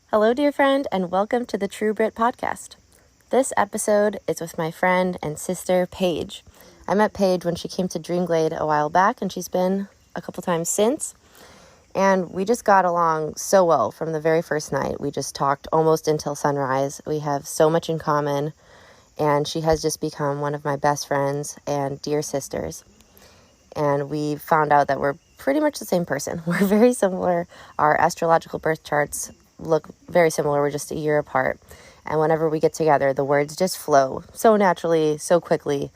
Hello, dear friend, and welcome to the True Brit podcast. This episode is with my friend and sister, Paige. I met Paige when she came to Dreamglade a while back, and she's been a couple times since. And we just got along so well from the very first night. We just talked almost until sunrise. We have so much in common, and she has just become one of my best friends and dear sisters. And we found out that we're pretty much the same person. We're very similar. Our astrological birth charts look very similar. We're just a year apart. And whenever we get together, the words just flow so naturally, so quickly.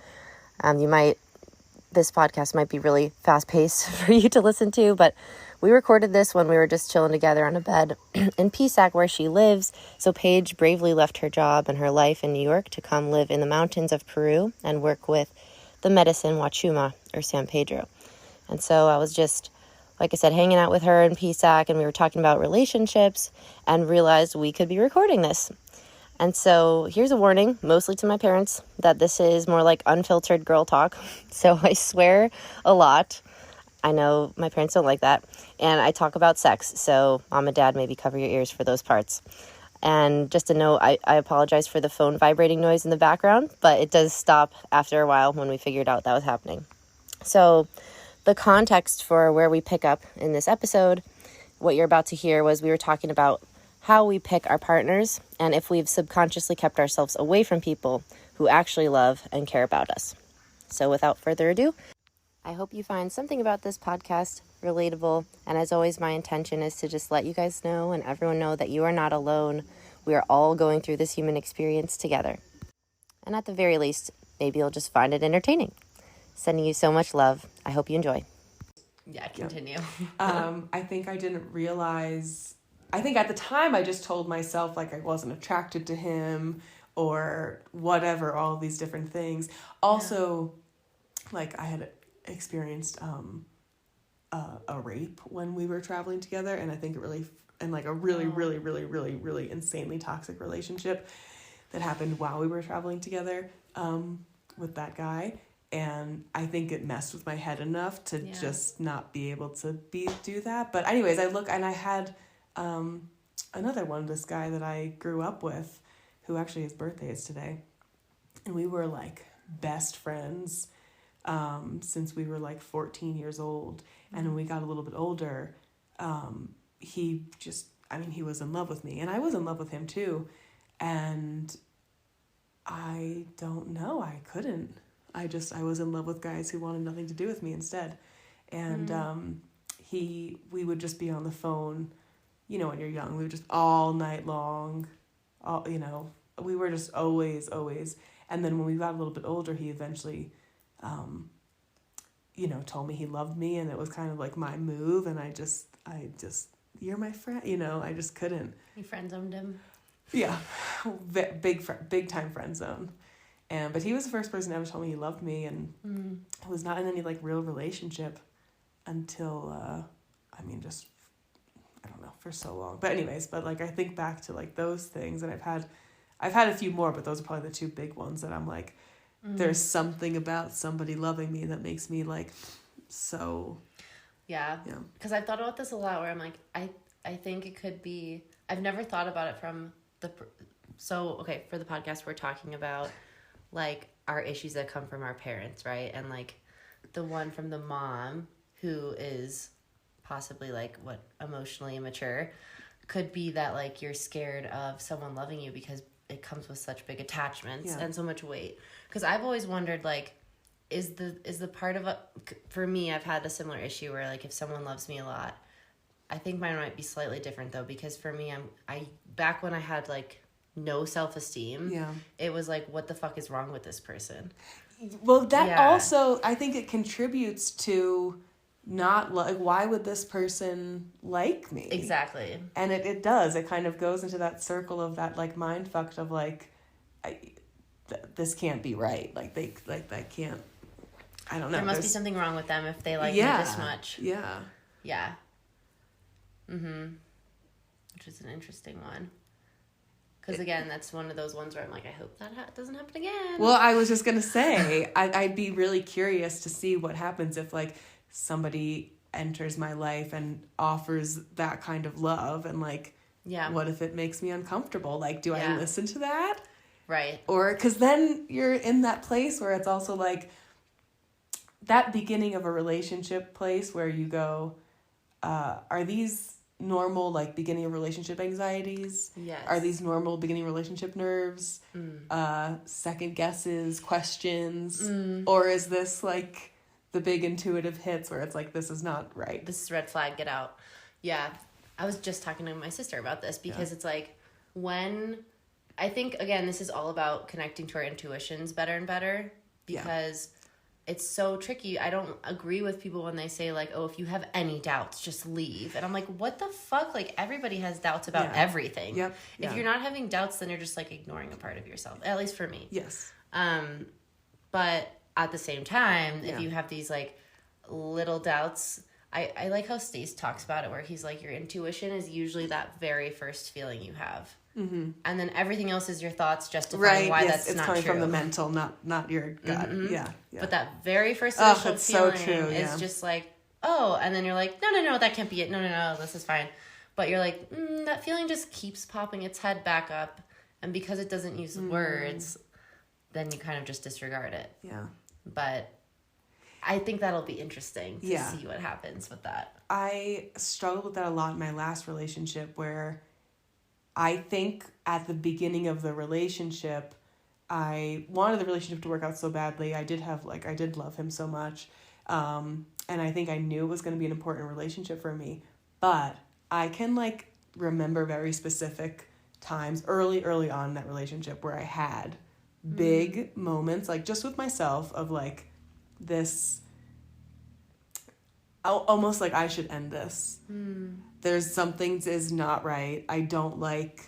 This podcast might be really fast-paced for you to listen to, but we recorded this when we were just chilling together on a bed in Pisac, where she lives. So Paige bravely left her job and her life in New York to come live in the mountains of Peru and work with the medicine Wachuma, or San Pedro. And so I was just, like I said, hanging out with her in Pisac, and we were talking about relationships and realized we could be recording this. And so here's a warning, mostly to my parents, that this is more like unfiltered girl talk. So I swear a lot. I know my parents don't like that. And I talk about sex. So mom and dad, maybe cover your ears for those parts. And just to know, I apologize for the phone vibrating noise in the background, but it does stop after a while when we figured out that was happening. So the context for where we pick up in this episode, what you're about to hear, was we were talking about how we pick our partners and if we've subconsciously kept ourselves away from people who actually love and care about us. So without further ado, I hope you find something about this podcast relatable. And as always, my intention is to just let you guys know and everyone know that you are not alone. We are all going through this human experience together. And at the very least, maybe you'll just find it entertaining. Sending you so much love. I hope you enjoy. Yeah, continue. I think I didn't realize... I think at the time I just told myself like I wasn't attracted to him or whatever, all these different things. Also, like I had experienced a rape when we were traveling together, and I think it really, and like a really insanely toxic relationship that happened while we were traveling together with that guy. And I think it messed with my head enough to just not be able to do that. But anyways, I had another one, this guy that I grew up with, who actually his birthday is today, and we were like best friends since we were like 14 years old. And when we got a little bit older, he was in love with me, and I was in love with him too. And I don't know, I couldn't. I was in love with guys who wanted nothing to do with me instead. And we would just be on the phone. You know, when you're young, we were just all night long, we were just always. And then when we got a little bit older, he eventually, told me he loved me, and it was kind of like my move. And I just, you're my friend, I just couldn't. You friend zoned him? Yeah. Big time friend zone. But he was the first person to ever tell me he loved me, and I was not in any like real relationship until, I don't know, for so long. But anyways, like I think back to like those things, and I've had a few more, but those are probably the two big ones that I'm like, there's something about somebody loving me that makes me like so. Yeah. Because I've thought about this a lot, where I'm like, I think it could be, I've never thought about it from for the podcast, we're talking about like our issues that come from our parents, right? And like the one from the mom who is possibly like emotionally immature, could be that like you're scared of someone loving you because it comes with such big attachments and so much weight. Because I've always wondered, like, is the part of for me, I've had a similar issue where like if someone loves me a lot, I think mine might be slightly different though, because for me, I back when I had like no self-esteem, it was like, what the fuck is wrong with this person? Well, that also, I think it contributes to not like, why would this person like me? Exactly. And it does. It kind of goes into that circle of that like mind fucked of like, this can't be right. Like that can't. I don't know. There must be something wrong with them if they like me this much. Yeah. Yeah. Which is an interesting one. Because again, that's one of those ones where I'm like, I hope that doesn't happen again. Well, I was just gonna say, I'd be really curious to see what happens if like somebody enters my life and offers that kind of love, and like Yeah. What if it makes me uncomfortable? Like, do I listen to that? Right. Or, because then you're in that place where it's also like that beginning of a relationship place where you go, are these normal, like, beginning of relationship anxieties? Yes. Are these normal beginning relationship nerves? Second guesses, questions? Or is this, like, the big intuitive hits where it's like, this is not right? This is red flag, get out. Yeah. I was just talking to my sister about this because it's like, when... I think, again, this is all about connecting to our intuitions better and better because... It's so tricky. I don't agree with people when they say, like, oh, if you have any doubts, just leave. And I'm like, what the fuck? Like, everybody has doubts about everything. Yep. If you're not having doubts, then you're just, like, ignoring a part of yourself. At least for me. Yes. But at the same time, if you have these, like, little doubts... I like how Stace talks about it, where he's like, your intuition is usually that very first feeling you have. Mm-hmm. And then everything else is your thoughts justifying why that's not true. It's coming from the mental, not your gut. Mm-hmm. Yeah. But that very first initial feeling so true, is just like, oh, and then you're like, no, that can't be it. No, this is fine. But you're like, that feeling just keeps popping its head back up. And because it doesn't use words, then you kind of just disregard it. Yeah. But... I think that'll be interesting to see what happens with that. I struggled with that a lot in my last relationship where I think at the beginning of the relationship, I wanted the relationship to work out so badly. I did love him so much. And I think I knew it was going to be an important relationship for me. But I can, like, remember very specific times early on in that relationship where I had big moments, like, just with myself of, like, this almost like I should end this. There's something is not right. I don't like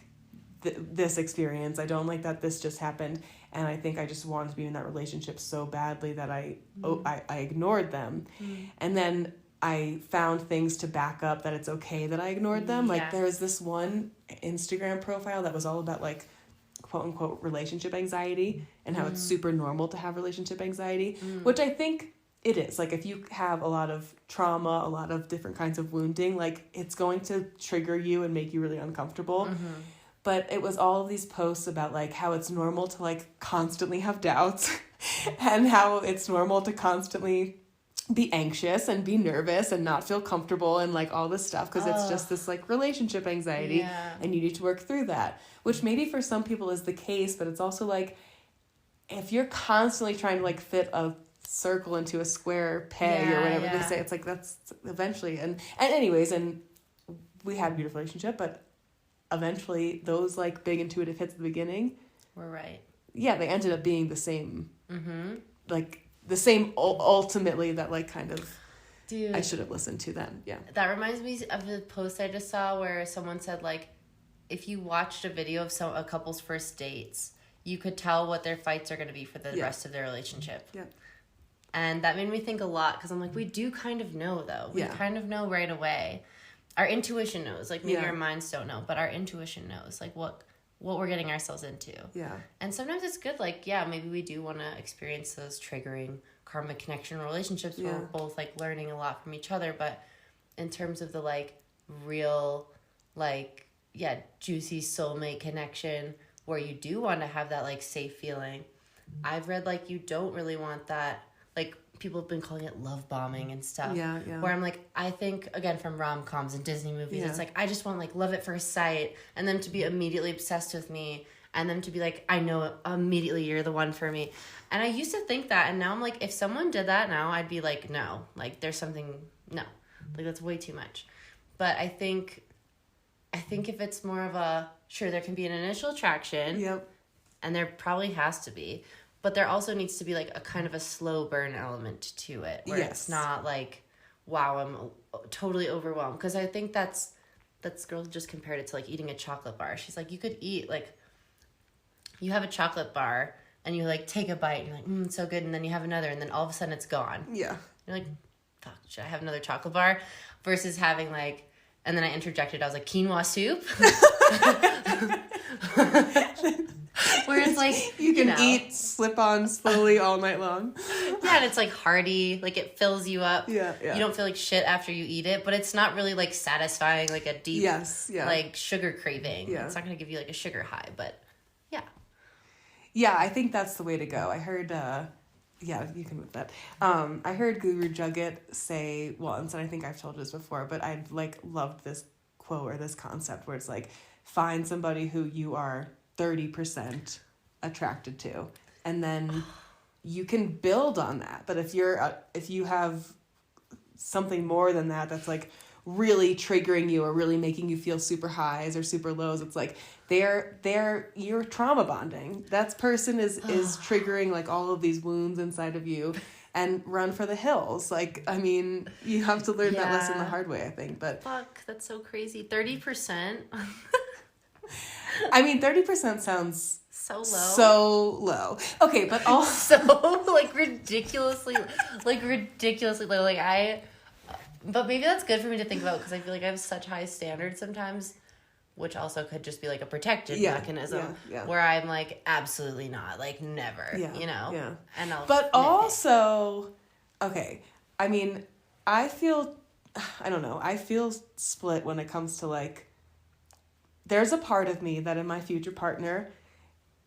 this experience. I don't like that this just happened, and I think I just wanted to be in that relationship so badly that I ignored them. And then I found things to back up that it's okay that I ignored them. Like, there was this one Instagram profile that was all about, like, quote unquote relationship anxiety and how it's super normal to have relationship anxiety, which I think it is. Like, if you have a lot of trauma, a lot of different kinds of wounding, like, it's going to trigger you and make you really uncomfortable. But it was all of these posts about, like, how it's normal to, like, constantly have doubts and how it's normal to constantly be anxious and be nervous and not feel comfortable and, like, all this stuff because it's just this, like, relationship anxiety and you need to work through that, which maybe for some people is the case, but it's also like, if you're constantly trying to, like, fit a circle into a square peg or whatever they say, it's like, that's eventually, and anyways, and we had a beautiful relationship, but eventually those, like, big intuitive hits at the beginning were right. Yeah, they ended up being the same, like, the same ultimately that, like, kind of, dude, I should have listened to then. Yeah. That reminds me of the post I just saw where someone said, like, if you watched a video of a couple's first dates, you could tell what their fights are going to be for the rest of their relationship. Yeah. And that made me think a lot because I'm like, we do kind of know, though. We kind of know right away. Our intuition knows. Like, maybe our minds don't know, but our intuition knows, like, what we're getting ourselves into. Yeah. And sometimes it's good, like, maybe we do want to experience those triggering karmic connection relationships where we're both, like, learning a lot from each other. But in terms of the, like, real, like, juicy soulmate connection where you do want to have that, like, safe feeling, I've read, like, you don't really want that. Like, people have been calling it love bombing and stuff. Yeah. Where I'm like, I think, again, from rom-coms and Disney movies, it's like, I just want, like, love at first sight and them to be immediately obsessed with me and them to be like, I know immediately you're the one for me. And I used to think that, and now I'm like, if someone did that now, I'd be like, no. Like, there's something, no. Like, that's way too much. But I think if it's more of a, sure, there can be an initial attraction. Yep. And there probably has to be. But there also needs to be, like, a kind of a slow burn element to it. Where it's not like, wow, I'm totally overwhelmed. Because I think that's girl just compared it to, like, eating a chocolate bar. She's like, you could eat, like, you have a chocolate bar and you, like, take a bite and you're like, it's so good. And then you have another and then all of a sudden it's gone. Yeah. You're like, fuck, should I have another chocolate bar? Versus having, like, And then I interjected. I was like, quinoa soup? Where it's like, you can eat slip-ons slowly all night long. Yeah, and it's like hearty. Like it fills you up. Yeah. You don't feel like shit after you eat it, but it's not really like satisfying, like a deep, like sugar craving. Yeah. It's not going to give you like a sugar high, but yeah. Yeah, I think that's the way to go. I heard, yeah, you can move that. I heard Guru Jagat say once, and I think I've told this before, but I like loved this quote or this concept where it's like, find somebody who you are 30% attracted to, and then you can build on that. But if you have something more than that that's like really triggering you or really making you feel super highs or super lows, it's like you're trauma bonding. That person is triggering like all of these wounds inside of you, and run for the hills. Like, I mean, you have to learn that lesson the hard way, I think. But fuck, that's so crazy. 30%. I mean, 30% sounds so low. So low. Okay, but also like ridiculously low. Like but maybe that's good for me to think about, because I feel like I have such high standards sometimes, which also could just be like a protective mechanism where I'm like, absolutely not, like never, you know? Yeah. And but also, okay, I mean, I feel split when it comes to like, there's a part of me that in my future partner,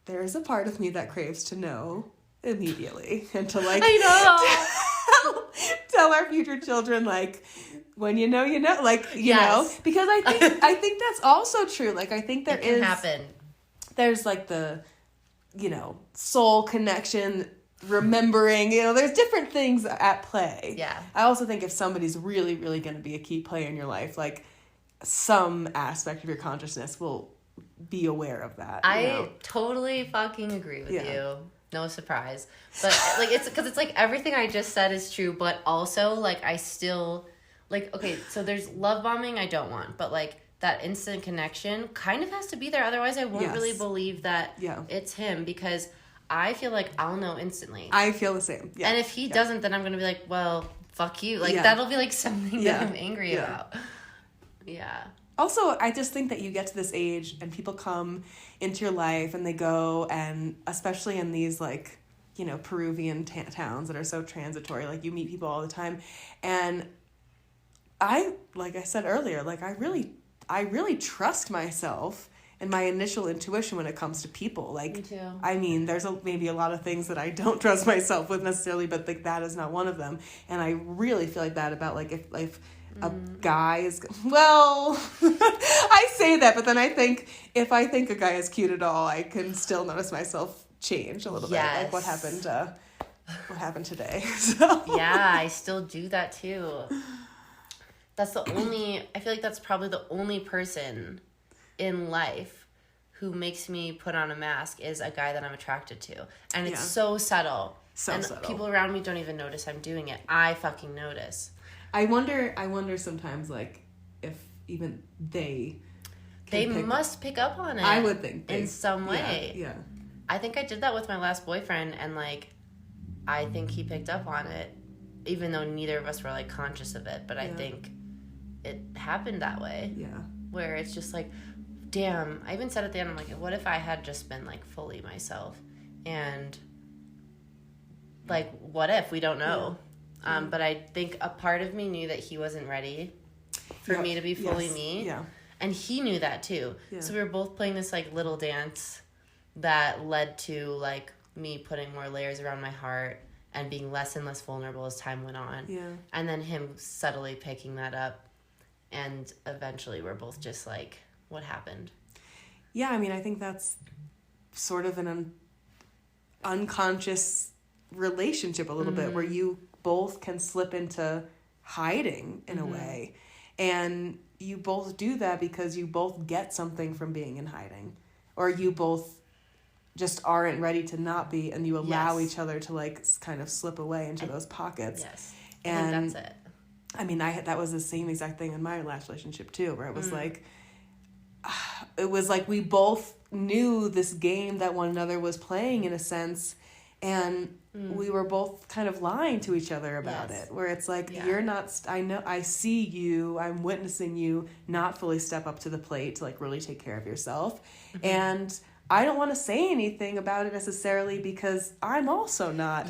there is a part of me that craves to know immediately and to like, I know. tell our future children, like, when you know, like, you know, because I think that's also true. Like, I think there can happen. There's like the, you know, soul connection, remembering, you know, there's different things at play. Yeah. I also think if somebody's really, really going to be a key player in your life, like, some aspect of your consciousness will be aware of that. I totally fucking agree with you. No surprise. But like, it's because it's like everything I just said is true, but also like I still like, okay, so there's love bombing I don't want, but like that instant connection kind of has to be there. Otherwise I won't really believe that it's him, because I feel like I'll know instantly. I feel the same. Yeah. And if he doesn't, then I'm going to be like, well, fuck you. Like that'll be like something that I'm angry about. Yeah. Also, I just think that you get to this age and people come into your life and they go, and especially in these like, you know, Peruvian towns that are so transitory, like you meet people all the time. And like I said earlier, like I really trust myself and my initial intuition when it comes to people. Like, me too. I mean, there's maybe a lot of things that I don't trust myself with necessarily, but like that is not one of them. And I really feel like that about like if a guy is, well, I say that, but then I think if I think a guy is cute at all, I can still notice myself change a little bit. Like what happened today. So. Yeah, I still do that too. I feel like that's probably the only person in life who makes me put on a mask is a guy that I'm attracted to. And it's so subtle. Subtle. People around me don't even notice I'm doing it. I fucking notice. I wonder sometimes, like, if even they must pick up on it. I would think in some way. Yeah. I think I did that with my last boyfriend, and like, I think he picked up on it, even though neither of us were like conscious of it. But I think it happened that way. Yeah. Where it's just like, damn. I even said at the end, I'm like, what if I had just been like fully myself, and like, what if we don't know? But I think a part of me knew that he wasn't ready for me to be fully me. Yeah. And he knew that too. Yeah. So we were both playing this like little dance that led to like me putting more layers around my heart and being less and less vulnerable as time went on. Yeah. And then him subtly picking that up. And eventually we're both just like, what happened? Yeah, I mean, I think that's sort of an unconscious relationship a little bit, where you both can slip into hiding in a way, and you both do that because you both get something from being in hiding, or you both just aren't ready to not be, and you allow each other to like kind of slip away into those pockets. And I think that's it. I mean, that was the same exact thing in my last relationship too, where it was like we both knew this game that one another was playing in a sense. And we were both kind of lying to each other about it, where it's like, you're not, I see you, I'm witnessing you not fully step up to the plate to like really take care of yourself. And I don't want to say anything about it necessarily because I'm also not,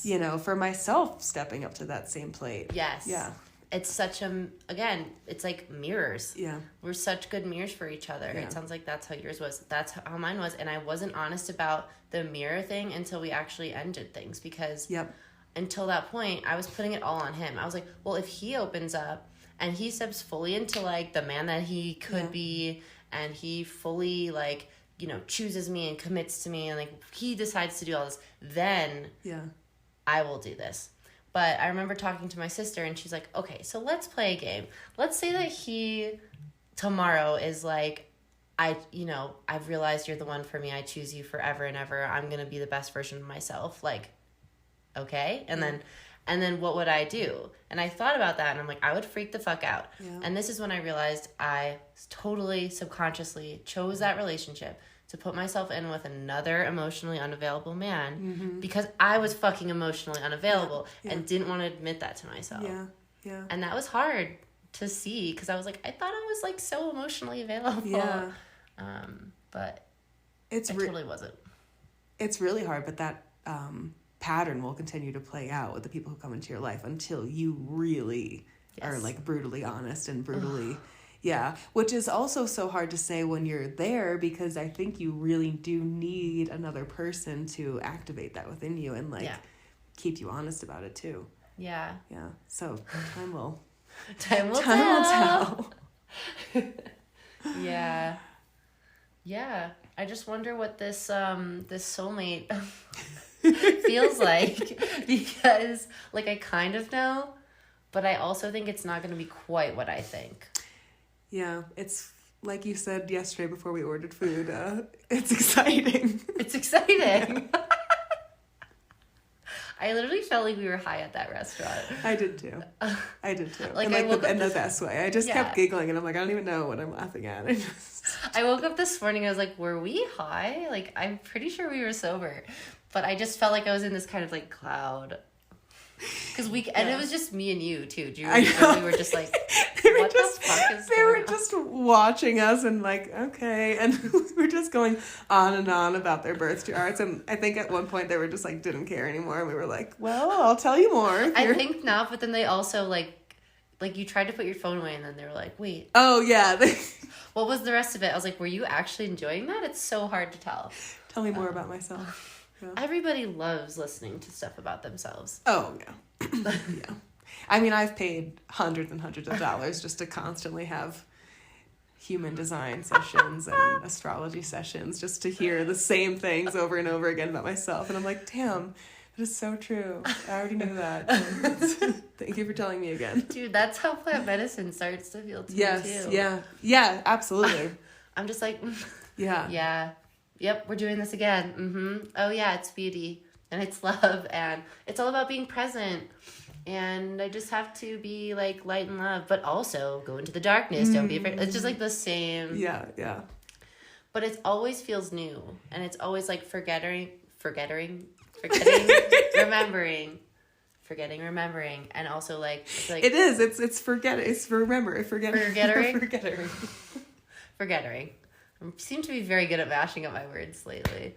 you know, for myself stepping up to that same plate. Yes. Yeah. It's such again, it's like mirrors. Yeah. We're such good mirrors for each other. Yeah. It sounds like that's how yours was. That's how mine was. And I wasn't honest about the mirror thing until we actually ended things because until that point, I was putting it all on him. I was like, well, if he opens up and he steps fully into like the man that he could be and he fully like, you know, chooses me and commits to me and like he decides to do all this, then I will do this. But I remember talking to my sister and she's like, okay, so let's play a game. Let's say that he tomorrow is like, I've realized you're the one for me. I choose you forever and ever. I'm going to be the best version of myself. Like, okay. And then what would I do? And I thought about that and I'm like, I would freak the fuck out. Yeah. And this is when I realized I totally subconsciously chose that relationship to put myself in with another emotionally unavailable man because I was fucking emotionally unavailable and didn't want to admit that to myself. Yeah, yeah. And that was hard to see because I was like, I thought I was like so emotionally available. Yeah. But it totally wasn't. It's really hard, but that pattern will continue to play out with the people who come into your life until you really are like brutally honest and brutally... Yeah, which is also so hard to say when you're there because I think you really do need another person to activate that within you and like keep you honest about it too. Yeah. Yeah. So time will tell. Yeah. Yeah. I just wonder what this soulmate feels like because like I kind of know, but I also think it's not going to be quite what I think. Yeah, it's like you said yesterday before we ordered food. It's exciting. It's exciting. I literally felt like we were high at that restaurant. I did too. Like in the best way. I just kept giggling and I'm like, I don't even know what I'm laughing at. I woke up this morning and I was like, were we high? Like, I'm pretty sure we were sober. But I just felt like I was in this kind of like cloud. Because and it was just me and you too. Do you remember? We were just like, what the fuck is they were just watching us and like, okay. And we were just going on and on about their birth charts. And I think at one point they were just like, didn't care anymore. And we were like, well, I'll tell you more. I think not. But then they also like you tried to put your phone away and then they were like, wait. Oh, yeah. What was the rest of it? I was like, were you actually enjoying that? It's so hard to tell. Tell me more about myself. Yeah. Everybody loves listening to stuff about themselves. Oh, yeah. Yeah. I mean, I've paid hundreds and hundreds of dollars just to constantly have human design sessions and astrology sessions just to hear the same things over and over again about myself. And I'm like, damn, that is so true. I already knew that. Thank you for telling me again. Dude, that's how plant medicine starts to feel to me, too. Yes, yeah. Yeah, absolutely. I'm just like, yeah. Yep, we're doing this again. Mm-hmm. Oh, yeah, it's beauty. And it's love. And it's all about being present. And I just have to be, like, light and love. But also, go into the darkness. Don't be afraid. It's just, like, the same. Yeah, yeah. But it always feels new. And it's always, like, forgetting, remembering. Forgetting, remembering. And also, like... It's like it is. It's forget. It's remember. Forgettering. I seem to be very good at mashing up my words lately.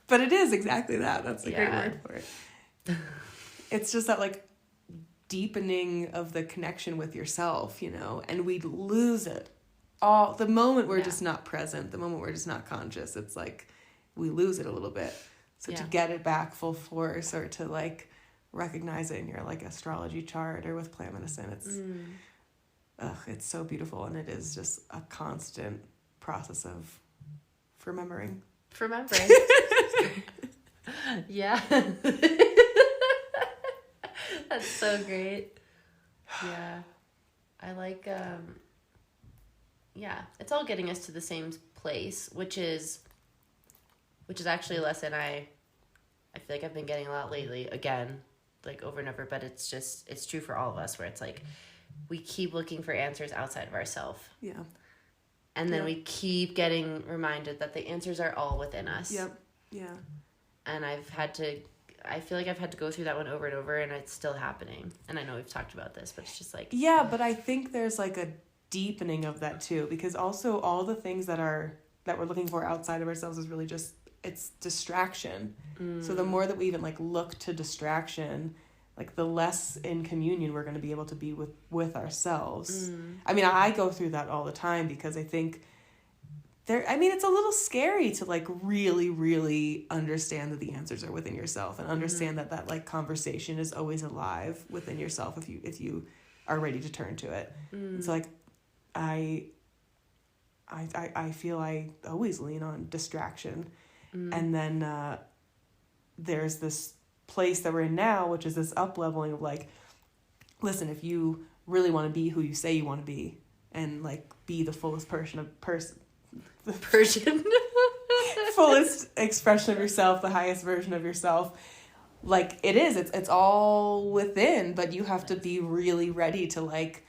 But it is exactly that. That's a great word for it. It's just that, like, deepening of the connection with yourself, you know, and we lose it. The moment we're just not present, the moment we're just not conscious, it's like we lose it a little bit. So to get it back full force or to, like, recognize it in your, like, astrology chart or with plant medicine, it's so beautiful. And it is just a constant process of remembering. Yeah. That's so great. Yeah. I like, it's all getting us to the same place, which is actually a lesson I feel like I've been getting a lot lately, again, like over and over, but it's true for all of us, where it's like, we keep looking for answers outside of ourselves. Yeah. And then we keep getting reminded that the answers are all within us. Yep. Yeah. And I feel like I've had to go through that one over and over, and it's still happening. And I know we've talked about this, but it's just like... Yeah, but I think there's like a deepening of that too, because also all the things that we're looking for outside of ourselves is really just, it's distraction. So the more that we even like look to distraction, like the less in communion we're going to be able to be with ourselves. I mean, I go through that all the time because I think it's a little scary to like really, really understand that the answers are within yourself and understand that like conversation is always alive within yourself if you are ready to turn to it. And so like I feel I always lean on distraction. And then there's this place that we're in now, which is this up-leveling of like, listen, if you really want to be who you say you want to be and like be the fullest fullest expression of yourself, the highest version of yourself, like it's all within, but you have to be really ready to like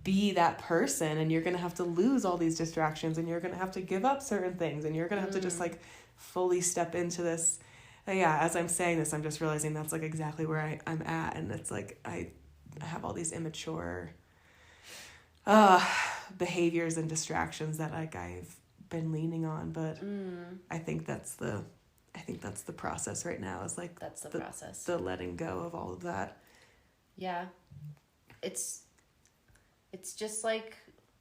be that person, and you're gonna have to lose all these distractions, and you're gonna have to give up certain things, and you're gonna have to just like fully step into this. As I'm saying this, I'm just realizing that's like exactly where I'm at, and it's like I have all these immature behaviors and distractions that like I've been leaning on, but I think that's the process right now, is like that's the process, the letting go of all of that. Yeah, it's just like,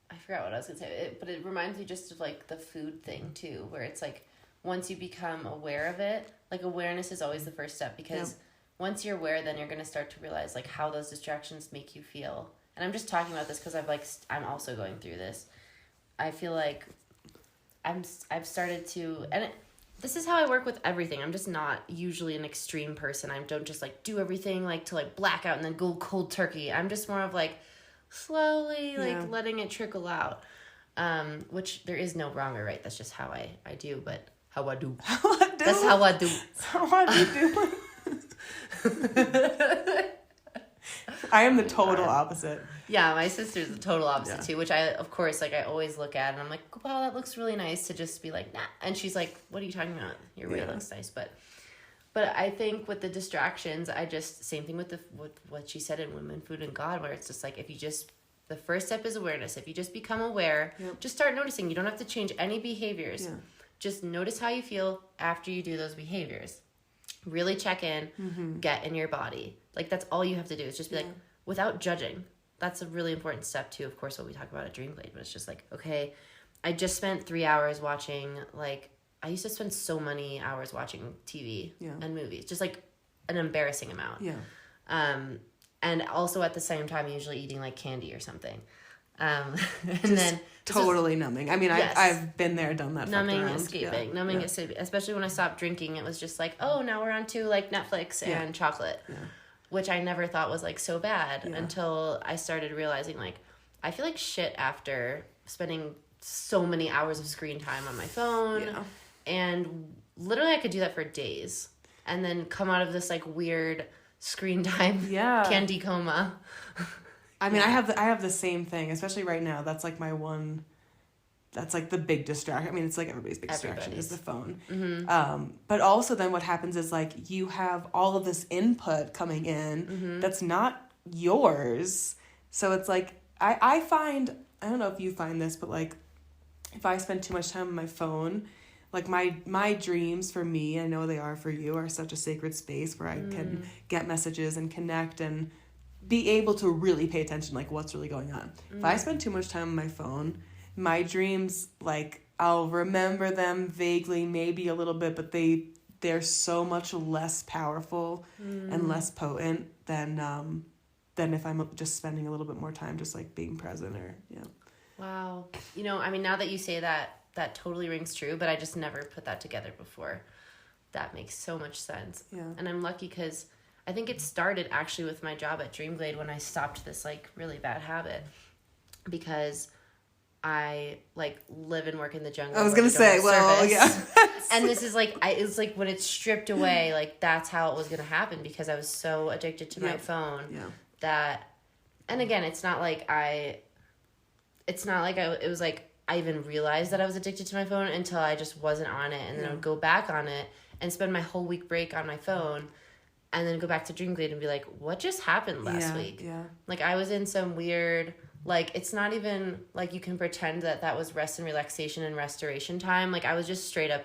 I forgot what I was gonna say, but it reminds me just of like the food thing too, where it's like once you become aware of it, like awareness is always the first step, because once you're aware, then you're gonna start to realize like how those distractions make you feel. And I'm just talking about this because I'm also going through this. I feel like I've started to, and this is how I work with everything. I'm just not usually an extreme person. I don't just like do everything like to like black out and then go cold turkey. I'm just more of like slowly like letting it trickle out, which there is no wrong or right. That's just how I do. But how I do. That's how I do. How I do. I am the total opposite. Yeah, my sister's the total opposite too, which I, of course, like I always look at and I'm like, wow, that looks really nice, to just be like, nah. And she's like, what are you talking about? Your way looks nice. But I think with the distractions, same thing with what she said in Women, Food, and God, where it's just like, the first step is awareness. If you just become aware, just start noticing. You don't have to change any behaviors. Yeah. Just notice how you feel after you do those behaviors. Really check in, get in your body. Like, that's all you have to do, is just be like, without judging. That's a really important step too, of course, what we talk about at Dreamglade, but it's just like, okay, I just spent 3 hours watching, like, I used to spend so many hours watching TV and movies, just like an embarrassing amount. Yeah. And also at the same time, usually eating like candy or something. And then totally numbing. I mean, I've been there, done that. Numbing, escaping. Numbing, escaping. Especially when I stopped drinking, it was just like, oh, now we're on to like Netflix and chocolate. Yeah. Which I never thought was like so bad until I started realizing, like, I feel like shit after spending so many hours of screen time on my phone. Yeah. And literally I could do that for days and then come out of this like weird screen time candy coma. I mean, I have the same thing, especially right now. That's like my one, that's like the big distraction. I mean, it's like everybody's big distraction is the phone. Mm-hmm. But also then what happens is like you have all of this input coming in that's not yours. So it's like, I find, I don't know if you find this, but like if I spend too much time on my phone, like my dreams for me, I know they are for you, are such a sacred space where I can get messages and connect and be able to really pay attention, like what's really going on. If I spend too much time on my phone, my dreams, like I'll remember them vaguely, maybe a little bit, but they're so much less powerful and less potent than if I'm just spending a little bit more time just like being present or Wow. You know, I mean, now that you say that totally rings true, but I just never put that together before. That makes so much sense. Yeah. And I'm lucky because I think it started actually with my job at Dreamglade when I stopped this like really bad habit, because I like live and work in the jungle. I was gonna say, well, and this is like, it's like when it's stripped away, like that's how it was gonna happen, because I was so addicted to my phone that, and again, it was like I even realized that I was addicted to my phone until I just wasn't on it, and then I would go back on it, and spend my whole week break on my phone and then go back to Dream Glade and be like, what just happened last week? Yeah. Like, I was in some weird, like, it's not even, like, you can pretend that was rest and relaxation and restoration time. Like, I was just straight up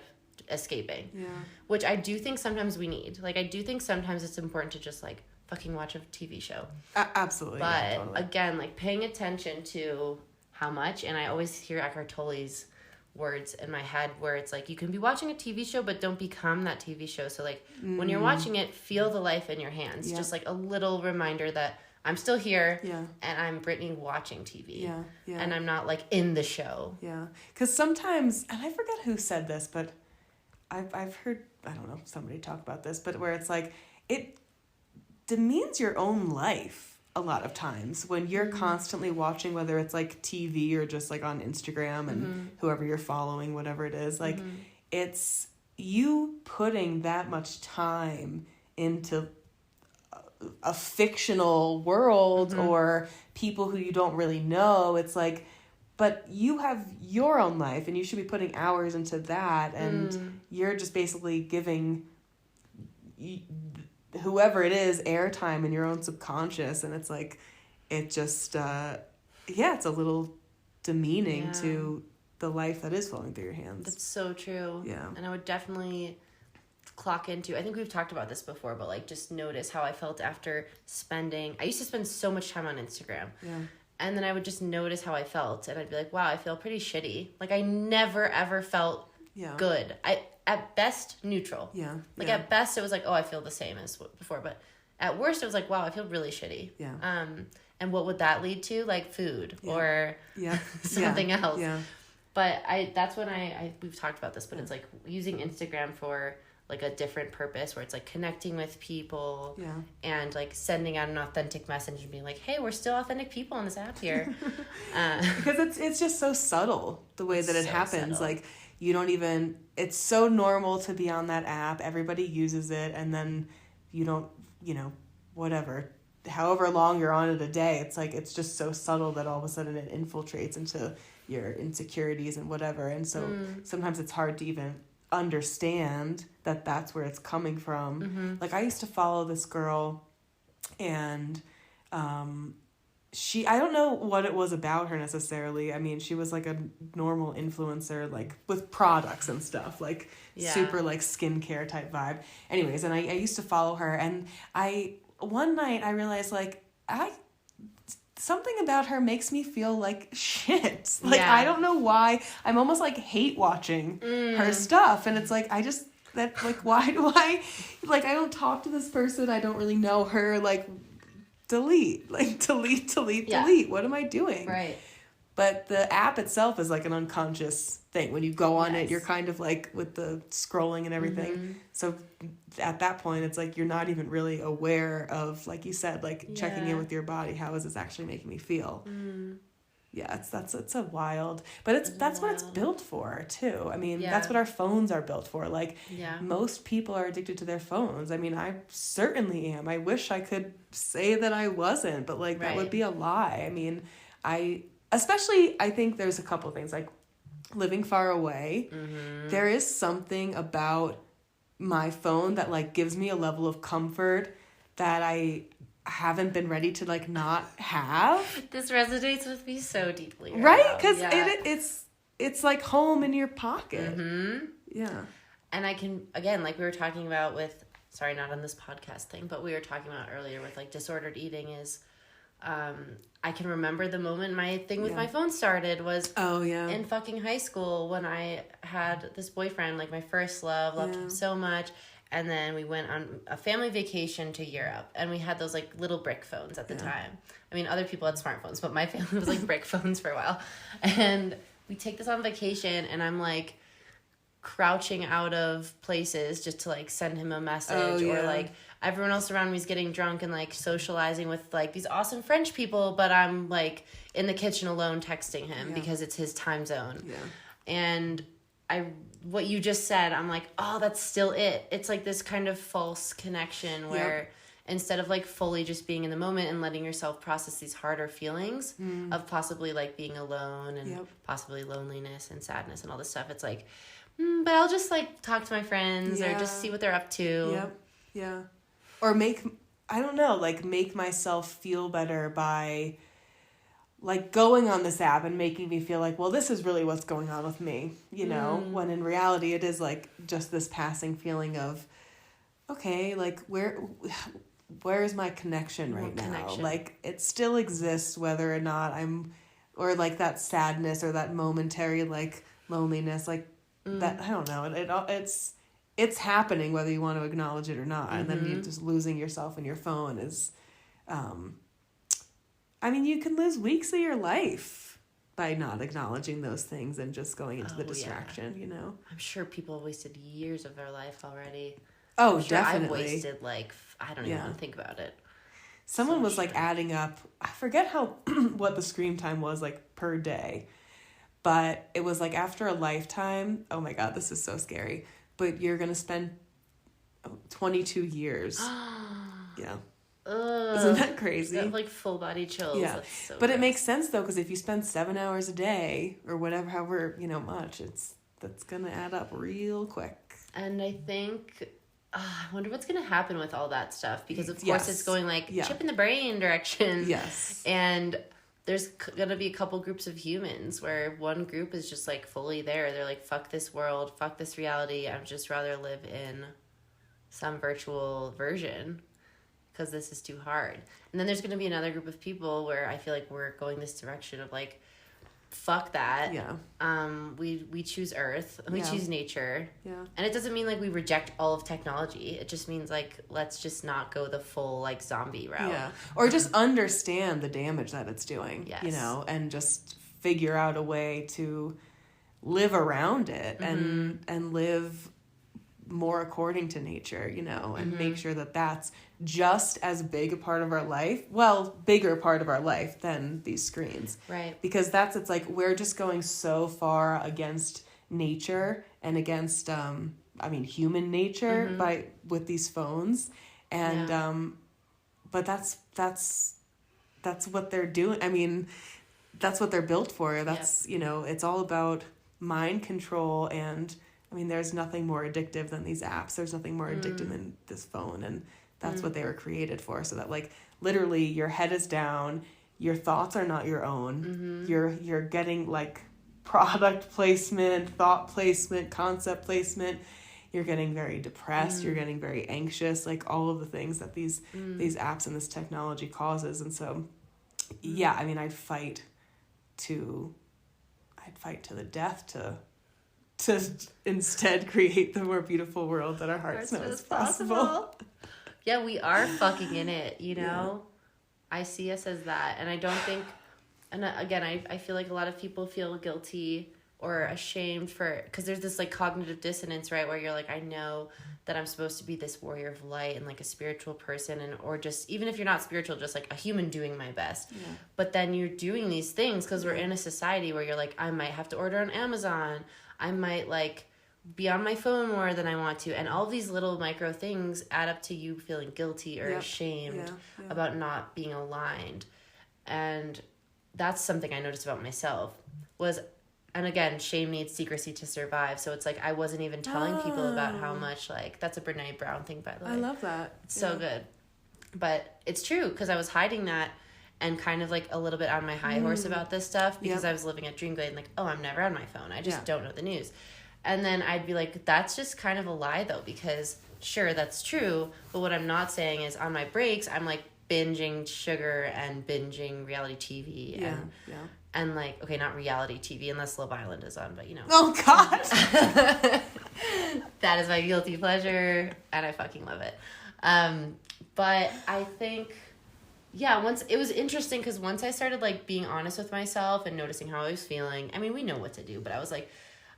escaping. Yeah. Which I do think sometimes we need. Like, I do think sometimes it's important to just, like, fucking watch a TV show. Absolutely. But, yeah, totally. again, like, paying attention to how much, and I always hear Eckhart Tolle's words in my head where it's like, you can be watching a TV show, but don't become that TV show. So, like, when you're watching it, feel the life in your hands. Yeah. Just, like, a little reminder that I'm still here, Yeah. and I'm Brittany watching TV. Yeah. Yeah. And I'm not, like, in the show. Yeah. Because sometimes, and I forget who said this, but I've heard, I don't know, somebody talk about this, but where it's like, it demeans your own life a lot of times when you're constantly watching, whether it's like TV or just like on Instagram and whoever you're following, whatever it is, like it's you putting that much time into a fictional world or people who you don't really know. It's like, but you have your own life and you should be putting hours into that, and you're just basically giving whoever it is airtime in your own subconscious, and it's like, it just it's a little demeaning to the life that is flowing through your hands. That's so true. Yeah. And I would definitely clock into, I think we've talked about this before, but like just notice how I felt after I used to spend so much time on Instagram. Yeah. And then I would just notice how I felt, and I'd be like, wow, I feel pretty shitty. Like, I never ever felt good. At best, neutral. Yeah. Like, at best, it was like, oh, I feel the same as before. But at worst, it was like, wow, I feel really shitty. Yeah. And what would that lead to? Like, food or something else. Yeah. But that's when we've talked about this, but it's like using Instagram for like a different purpose, where it's like connecting with people and like sending out an authentic message and being like, hey, we're still authentic people on this app here. Because it's just so subtle the way that it happens. Subtle. Like, you don't even, it's so normal to be on that app. Everybody uses it, and then you don't, whatever, however long you're on it a day, it's like, it's just so subtle that all of a sudden it infiltrates into your insecurities and whatever. And so sometimes it's hard to even understand that that's where it's coming from. Like, I used to follow this girl, and I don't know what it was about her necessarily. I mean, she was like a normal influencer, like with products and stuff, like super like skincare type vibe. Anyways, and I used to follow her, and one night I realized like something about her makes me feel like shit. Like, I don't know why. I'm almost like hate watching her stuff, and it's like, why do I, like, I don't talk to this person, I don't really know her, like, delete. What am I doing? Right. But the app itself is like an unconscious thing. When you go on it, you're kind of like with the scrolling and everything. So at that point, it's like you're not even really aware of, like you said, like checking in with your body. How is this actually making me feel? Yeah, it's a wild, but that's what it's built for too. I mean, that's what our phones are built for. Like, most people are addicted to their phones. I mean, I certainly am. I wish I could say that I wasn't, but like that would be a lie. I mean, I think there's a couple things, like living far away. There is something about my phone that like gives me a level of comfort that I haven't been ready to like not have. This resonates with me so deeply. Right? Because it's like home in your pocket. Yeah. And I can, again, like we were talking about with, sorry, not on this podcast thing, but we were talking about earlier with like disordered eating is, I can remember the moment my thing with my phone started was in fucking high school when I had this boyfriend, like my first love, loved him so much. And then we went on a family vacation to Europe, and we had those like little brick phones at the time. I mean, other people had smartphones, but my family was like brick phones for a while. And we take this on vacation, and I'm like crouching out of places just to like send him a message, or like everyone else around me is getting drunk and like socializing with like these awesome French people, but I'm like in the kitchen alone texting him because it's his time zone. And what you just said, I'm like, oh, that's still it. It's like this kind of false connection where instead of like fully just being in the moment and letting yourself process these harder feelings of possibly like being alone and possibly loneliness and sadness and all this stuff, it's like but I'll just, like, talk to my friends or just see what they're up to. Yep. Yeah. Or make myself feel better by, like, going on this app and making me feel like, well, this is really what's going on with me, you know, when in reality it is, like, just this passing feeling of, okay, like, where's my connection right now? Like, it still exists whether or not or, like, that sadness or that momentary, like, loneliness, like, that, I don't know, it's happening whether you want to acknowledge it or not. And then you just losing yourself in your phone is, I mean, you can lose weeks of your life by not acknowledging those things and just going into the distraction, you know? I'm sure people have wasted years of their life already. Oh, sure definitely. I've wasted, like, I don't even want to think about it. Someone was, like, adding up, I forget what the screen time was, like, per day. But it was, like, after a lifetime, oh my God, this is so scary. But you're going to spend 22 years. Yeah. Isn't that crazy? Got, like, full body chills. Yeah. That's so but gross. It makes sense, though, because if you spend 7 hours a day or whatever, however, you know, much, that's going to add up real quick. And I think, I wonder what's going to happen with all that stuff. Because, of course, it's going, like, chip in the brain direction. Yes. And there's going to be a couple groups of humans where one group is just, like, fully there. They're like, fuck this world, fuck this reality. I'd just rather live in some virtual version because this is too hard. And then there's going to be another group of people where I feel like we're going this direction of, like, fuck that. Yeah. We choose Earth. We choose nature. Yeah. And it doesn't mean, like, we reject all of technology. It just means, like, let's just not go the full, like, zombie route. Yeah. Or just understand the damage that it's doing. Yes. You know, and just figure out a way to live around it and live more according to nature, you know, and make sure that that's just as big a part of our life, bigger part of our life than these screens. Right. Because it's like, we're just going so far against nature and against, human nature with these phones. And, but that's what they're doing. I mean, that's what they're built for. That's, you know, it's all about mind control. And I mean, there's nothing more addictive than these apps. There's nothing more addictive than this phone. And that's what they were created for. So that, like, literally your head is down. Your thoughts are not your own. You're getting, like, product placement, thought placement, concept placement. You're getting very depressed. You're getting very anxious, like all of the things that these apps and this technology causes. And so, yeah, I mean, I'd fight to the death to instead create the more beautiful world that our hearts know is possible. Yeah, we are fucking in it, you know? Yeah. I see us as that. And I don't think, and again, I feel like a lot of people feel guilty or ashamed because there's this, like, cognitive dissonance, right? Where you're like, I know that I'm supposed to be this warrior of light and, like, a spiritual person, or just, even if you're not spiritual, just, like, a human doing my best. Yeah. But then you're doing these things because we're in a society where you're like, I might have to order on Amazon. I might, like, be on my phone more than I want to. And all these little micro things add up to you feeling guilty or ashamed about not being aligned. And that's something I noticed about myself and again, shame needs secrecy to survive. So it's like, I wasn't even telling people about how much, like, that's a Brene Brown thing, by the way. I love that. It's so good. But it's true, because I was hiding that and kind of, like, a little bit on my high horse about this stuff because I was living at Dreamglade and, like, oh, I'm never on my phone. I just don't know the news. And then I'd be like, that's just kind of a lie, though, because sure, that's true. But what I'm not saying is on my breaks, I'm, like, binging sugar and binging reality TV. And like, okay, not reality TV unless Love Island is on, but, you know. Oh, God. That is my guilty pleasure, and I fucking love it. But I think, once it was interesting because once I started, like, being honest with myself and noticing how I was feeling, I mean, we know what to do, but I was like,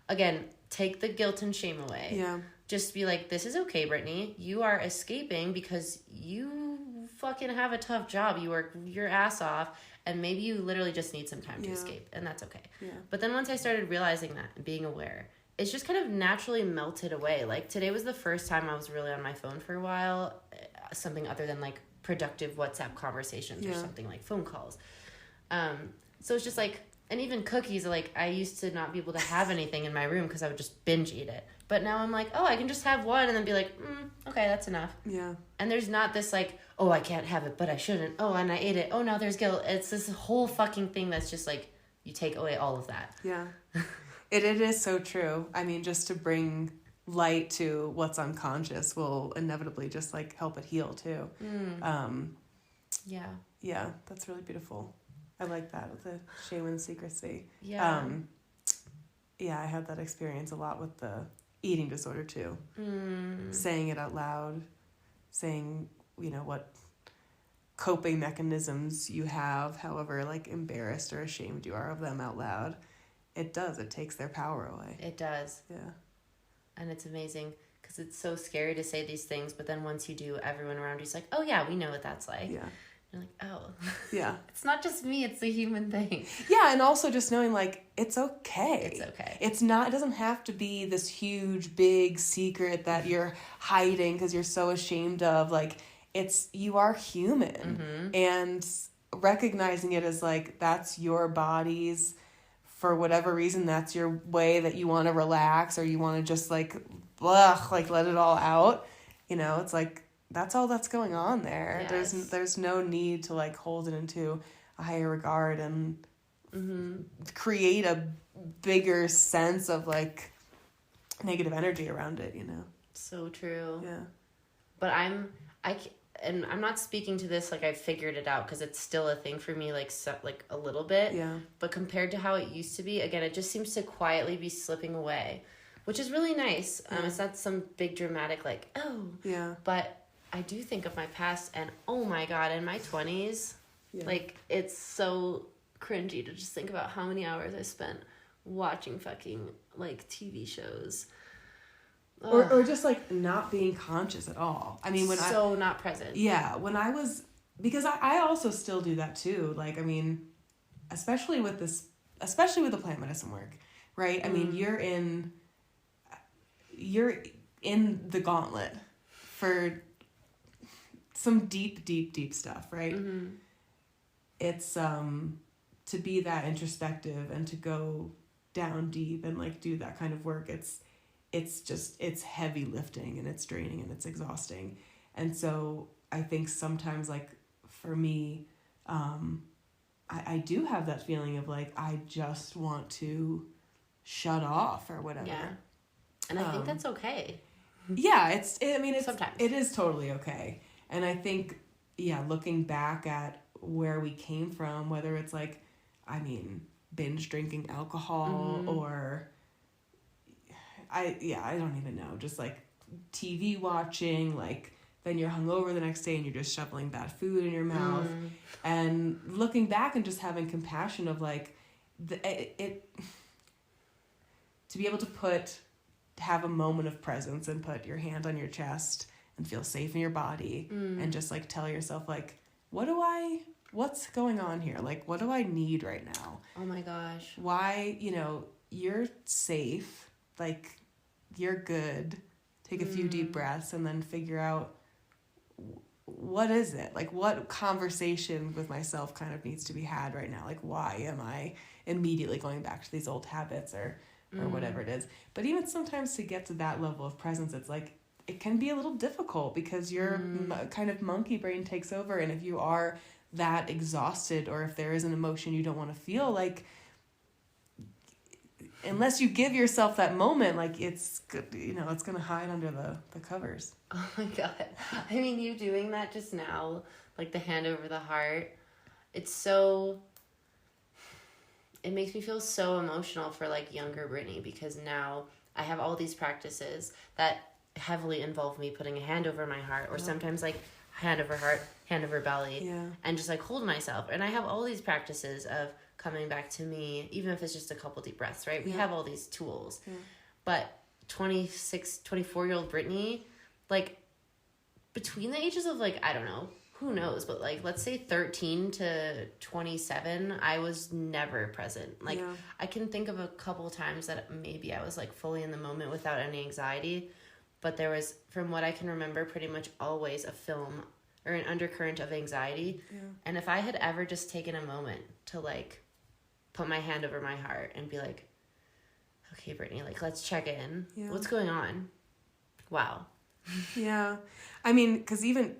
again, take the guilt and shame away. Yeah. Just be like, this is okay, Brittany. You are escaping because you fucking have a tough job. You work your ass off, and maybe you literally just need some time to escape, and that's okay. Yeah. But then once I started realizing that and being aware, it's just kind of naturally melted away. Like, today was the first time I was really on my phone for a while, something other than, like, productive WhatsApp conversations or something like phone calls. So it's just like, And even cookies, like, I used to not be able to have anything in my room because I would just binge eat it. But now I'm like, oh, I can just have one and then be like, okay, that's enough. Yeah. And there's not this, like, oh, I can't have it, but I shouldn't. Oh, and I ate it. Oh, now there's guilt. It's this whole fucking thing that's just, like, you take away all of that. Yeah. It is so true. I mean, just to bring light to what's unconscious will inevitably just, like, help it heal, too. Yeah. Yeah, that's really beautiful. I like that with the shame and secrecy. Yeah. Yeah, I had that experience a lot with the eating disorder too. Saying it out loud, saying, you know, what coping mechanisms you have, however, like, embarrassed or ashamed you are of them out loud. It takes their power away. It does. Yeah. And it's amazing because it's so scary to say these things, but then once you do, everyone around you's like, oh yeah, we know what that's like. Yeah. You're like, oh. Yeah. It's not just me, it's a human thing. Yeah, and also just knowing, like, it's okay. It's okay. It doesn't have to be this huge, big secret that you're hiding because you're so ashamed of. Like, you are human. And recognizing it as, like, that's your body's, for whatever reason, that's your way that you want to relax or you want to just, like, like, let it all out. You know, it's like, that's all that's going on there. Yes. There's no need to, like, hold it into a higher regard and create a bigger sense of, like, negative energy around it, you know? So true. Yeah. But I'm not speaking to this like I've figured it out because it's still a thing for me, like, like a little bit. Yeah. But compared to how it used to be, again, it just seems to quietly be slipping away, which is really nice. It's not some big dramatic, like, oh. Yeah. But I do think of my past and, oh my God, in my 20s, like, it's so cringy to just think about how many hours I spent watching fucking, like, TV shows. Or just, like, not being conscious at all. I mean, not present. Yeah, when I was, because I also still do that too. Like, I mean, especially with the plant medicine work, right? I mean, you're in the gauntlet for some deep, deep, deep stuff, right? It's to be that introspective and to go down deep and, like, do that kind of work. It's heavy lifting and it's draining and it's exhausting. And so I think sometimes, like, for me, I do have that feeling of, like, I just want to shut off or whatever. Yeah. And I think that's okay. Yeah, sometimes it is totally okay. And I think, yeah, looking back at where we came from, whether it's, like, I mean, binge drinking alcohol or I don't even know, just, like, TV watching, like, then you're hungover the next day and you're just shoveling bad food in your mouth. And looking back and just having compassion of, like, to be able to have a moment of presence and put your hand on your chest and feel safe in your body and just, like, tell yourself, like, what's going on here? Like, what do I need right now? Oh my gosh. Why, you know, you're safe, like, you're good. Take a few deep breaths and then figure out what is it? Like, what conversation with myself kind of needs to be had right now? Like, why am I immediately going back to these old habits or whatever it is? But even sometimes to get to that level of presence, it's like, it can be a little difficult because your kind of monkey brain takes over. And if you are that exhausted or if there is an emotion you don't want to feel, like, unless you give yourself that moment, like, it's good, you know, it's going to hide under the covers. Oh my God. I mean, you doing that just now, like the hand over the heart, it makes me feel so emotional for, like, younger Brittany, because now I have all these practices that heavily involve me putting a hand over my heart or sometimes, like, hand over heart, hand over belly, and just, like, hold myself. And I have all these practices of coming back to me, even if it's just a couple deep breaths, right? We have all these tools. But 24-year-old Brittany, like, between the ages of, like, I don't know, who knows, but, like, let's say 13 to 27, I was never present. Like, I can think of a couple times that maybe I was, like, fully in the moment without any anxiety, but there was, from what I can remember, pretty much always a film or an undercurrent of anxiety. And if I had ever just taken a moment to, like, put my hand over my heart and be like, okay, Brittany, like, let's check in. Yeah. What's going on? Wow. Yeah. I mean, because even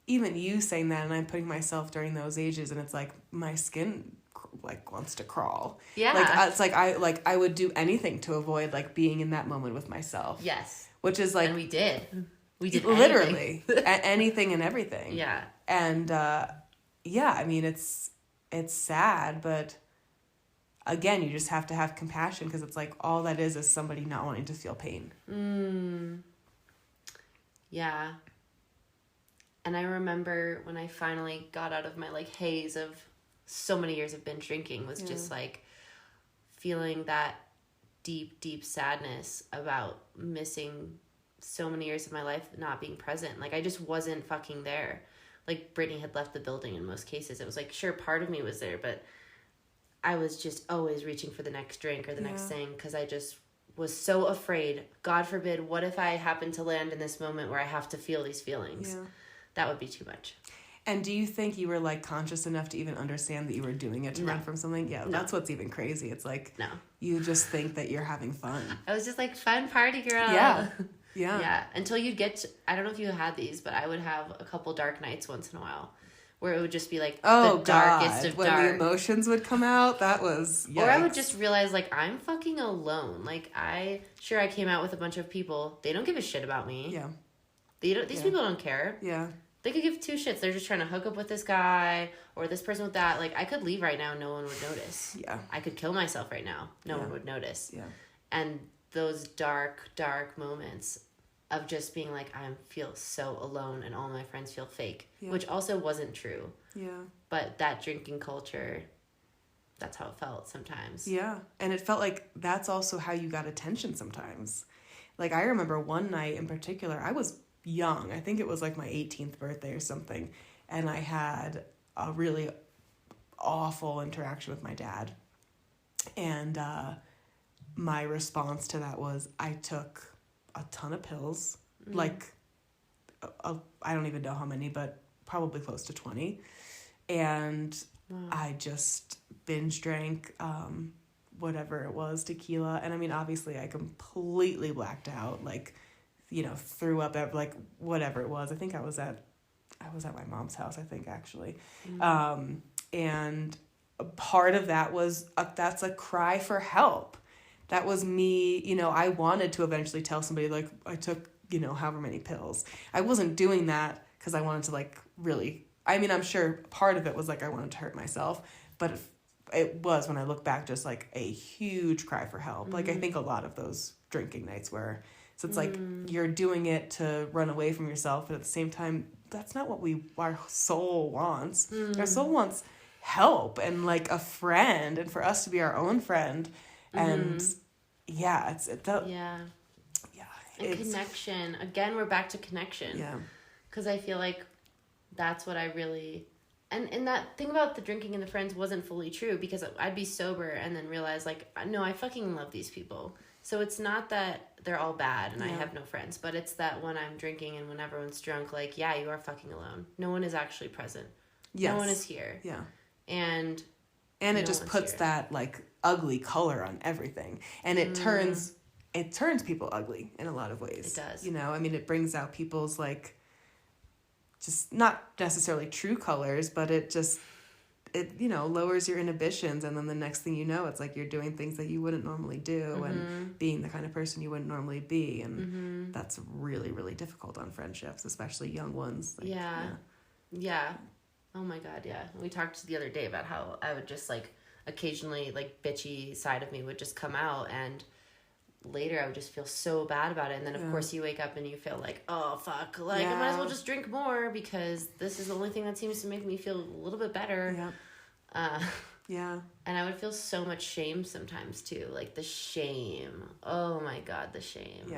you saying that, and I'm putting myself during those ages, and it's like my skin like wants to crawl. Yeah. Like it's like I would do anything to avoid like being in that moment with myself. Yes. Which is like, and we did literally anything and everything. Yeah. And yeah, I mean it's sad, but again, you just have to have compassion, because it's like all that is somebody not wanting to feel pain. Yeah. And I remember when I finally got out of my like haze of so many years of binge drinking, was just like feeling that deep, deep sadness about missing so many years of my life not being present. Like, I just wasn't fucking there. Like, Brittany had left the building in most cases. It was like, sure, part of me was there, but I was just always reaching for the next drink or the next thing, because I just was so afraid. God forbid, what if I happen to land in this moment where I have to feel these feelings? Yeah. That would be too much. And do you think you were like conscious enough to even understand that you were doing it to run from something? Yeah, that's what's even crazy. It's like, you just think that you're having fun. I was just like, fun party girl. Yeah. Yeah. Yeah. Until you'd get to, I don't know if you had these, but I would have a couple dark nights once in a while where it would just be like the darkest of when dark. the emotions would come out, that was, yikes. Or I would just realize, like, I'm fucking alone. Like, I came out with a bunch of people. They don't give a shit about me. Yeah. These people don't care. Yeah. They could give two shits. They're just trying to hook up with this guy or this person with that. Like, I could leave right now. No one would notice. Yeah. I could kill myself right now. No one would notice. Yeah. And those dark, dark moments of just being like, I feel so alone and all my friends feel fake, which also wasn't true. Yeah. But that drinking culture, that's how it felt sometimes. Yeah. And it felt like that's also how you got attention sometimes. Like, I remember one night in particular, I was young. I think it was like my 18th birthday or something. And I had a really awful interaction with my dad. And my response to that was I took a ton of pills, like, I don't even know how many, but probably close to 20. And I just binge drank whatever it was, tequila. And I mean, obviously I completely blacked out, like, you know, threw up, like, whatever it was. I think I was at my mom's house, I think, actually. And a part of that was, that's a cry for help. That was me, you know, I wanted to eventually tell somebody, like, I took, you know, however many pills. I wasn't doing that because I wanted to, like, really, I mean, I'm sure part of it was, like, I wanted to hurt myself. But it was, when I look back, just, like, a huge cry for help. Like, I think a lot of those drinking nights were. So it's like, you're doing it to run away from yourself, but at the same time, that's not what our soul wants. Our soul wants help and, like, a friend, and for us to be our own friend. And yeah, and connection. Again, we're back to connection. Yeah. Because I feel like that's what I really... And that thing about the drinking and the friends wasn't fully true, because I'd be sober and then realize, like, no, I fucking love these people. So it's not that they're all bad and I have no friends, but it's that when I'm drinking and when everyone's drunk, like, yeah, you are fucking alone. No one is actually present. Yes. No one is here. Yeah. And it just puts that, like, ugly color on everything. And it turns people ugly in a lot of ways. It does. You know, I mean, it brings out people's, like, just not necessarily true colors, but it you know, lowers your inhibitions, and then the next thing you know, it's like you're doing things that you wouldn't normally do and being the kind of person you wouldn't normally be, and that's really, really difficult on friendships, especially young ones. Like, yeah. Oh my God, yeah. We talked the other day about how I would just, like, occasionally, like, bitchy side of me would just come out, and later I would just feel so bad about it. And then of course you wake up and you feel like, oh fuck, like, I might as well just drink more because this is the only thing that seems to make me feel a little bit better. And I would feel so much shame sometimes too, like the shame. Oh my God, the shame.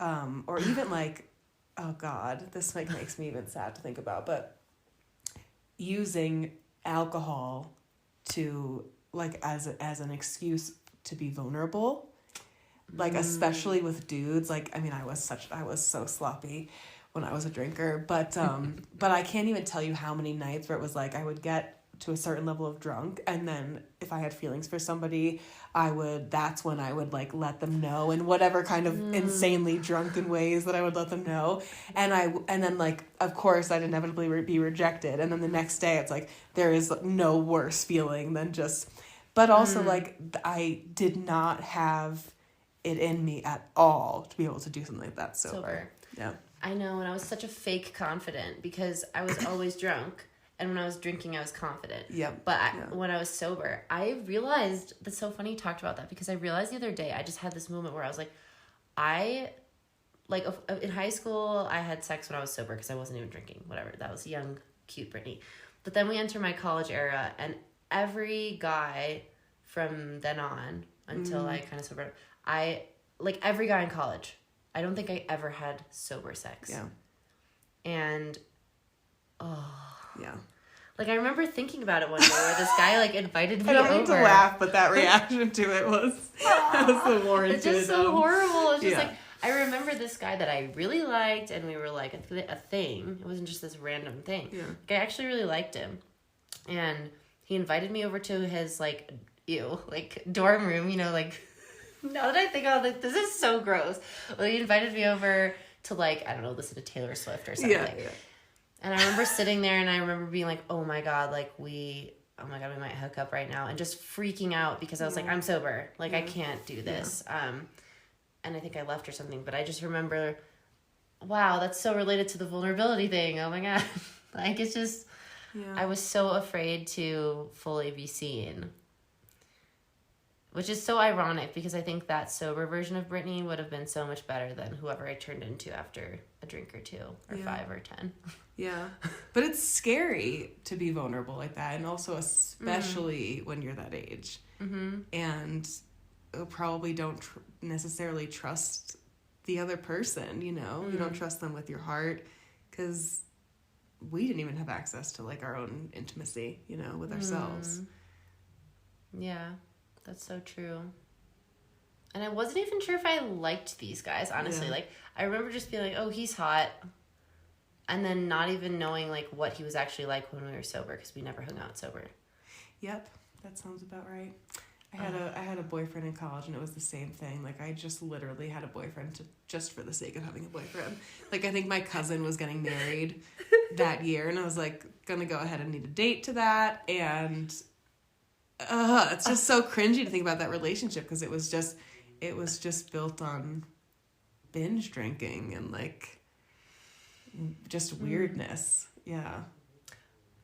Or even like, oh God, this like makes me even sad to think about, but using alcohol to, like, as an excuse to be vulnerable, like, especially with dudes. Like, I mean, I was so sloppy when I was a drinker, but I can't even tell you how many nights where it was like I would get to a certain level of drunk, and then if I had feelings for somebody, that's when I would like let them know in whatever kind of insanely drunken ways that I would let them know. And then like, of course I'd inevitably be rejected. And then the next day it's like, there is no worse feeling than just, but also like I did not have it in me at all to be able to do something like that sober. Yeah. I know, and I was such a fake confident because I was always drunk. And when I was drinking, I was confident. Yep. But when I was sober, I realized, that's so funny you talked about that, because I realized the other day, I just had this moment where I was like, in high school, I had sex when I was sober because I wasn't even drinking, whatever. That was young, cute Brittany. But then we enter my college era, and every guy from then on until I kind of sobered up, every guy in college, I don't think I ever had sober sex. Yeah. And, yeah. Like, I remember thinking about it one day where this guy, like, invited me over. I don't mean to laugh, but that reaction to it was so warranted. It's just so horrible. It's just, like, I remember this guy that I really liked, and we were, like, a thing. It wasn't just this random thing. Yeah. Like, I actually really liked him. And he invited me over to his, like, dorm room, you know, like, now that I think about it, this is so gross. Well, he invited me over to, like, I don't know, listen to Taylor Swift or something. Yeah. And I remember sitting there, and I remember being like, oh my God, we might hook up right now. And just freaking out because I was like, I'm sober. Like, I can't do this. Yeah. And I think I left or something. But I just remember, wow, that's so related to the vulnerability thing. Oh my God. Like, it's just, I was so afraid to fully be seen. Which is so ironic because I think that sober version of Brittany would have been so much better than whoever I turned into after a drink or 2 or 5 or 10. Yeah. But it's scary to be vulnerable like that. And also especially when you're that age. Mm-hmm. And probably don't necessarily trust the other person, you know? You don't trust them with your heart because we didn't even have access to like our own intimacy, you know, with ourselves. Yeah. That's so true. And I wasn't even sure if I liked these guys, honestly. Yeah. Like, I remember just being like, oh, he's hot. And then not even knowing, like, what he was actually like when we were sober, because we never hung out sober. Yep, that sounds about right. I had a boyfriend in college, and it was the same thing. Like, I just literally had a boyfriend just for the sake of having a boyfriend. Like, I think my cousin was getting married that year, and I was, like, gonna go ahead and need a date to that, and... it's just so cringy to think about that relationship because it was just built on binge drinking and like just weirdness. Yeah.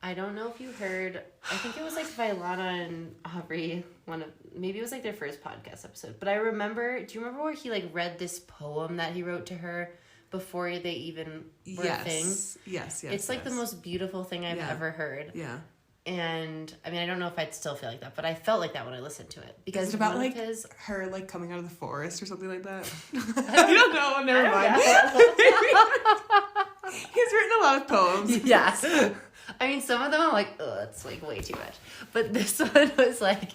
I don't know if you heard, I think it was like Vailana and Aubrey, maybe it was like their first podcast episode, but do you remember where he like read this poem that he wrote to her before they even were a thing? Yes. It's like the most beautiful thing I've ever heard. Yeah. And I mean, I don't know if I'd still feel like that, but I felt like that when I listened to it because is it about like her like coming out of the forest or something like that? I don't know. Never mind. He's written a lot of poems. Yes. I mean, some of them I'm like, oh, it's like way too much. But this one was like,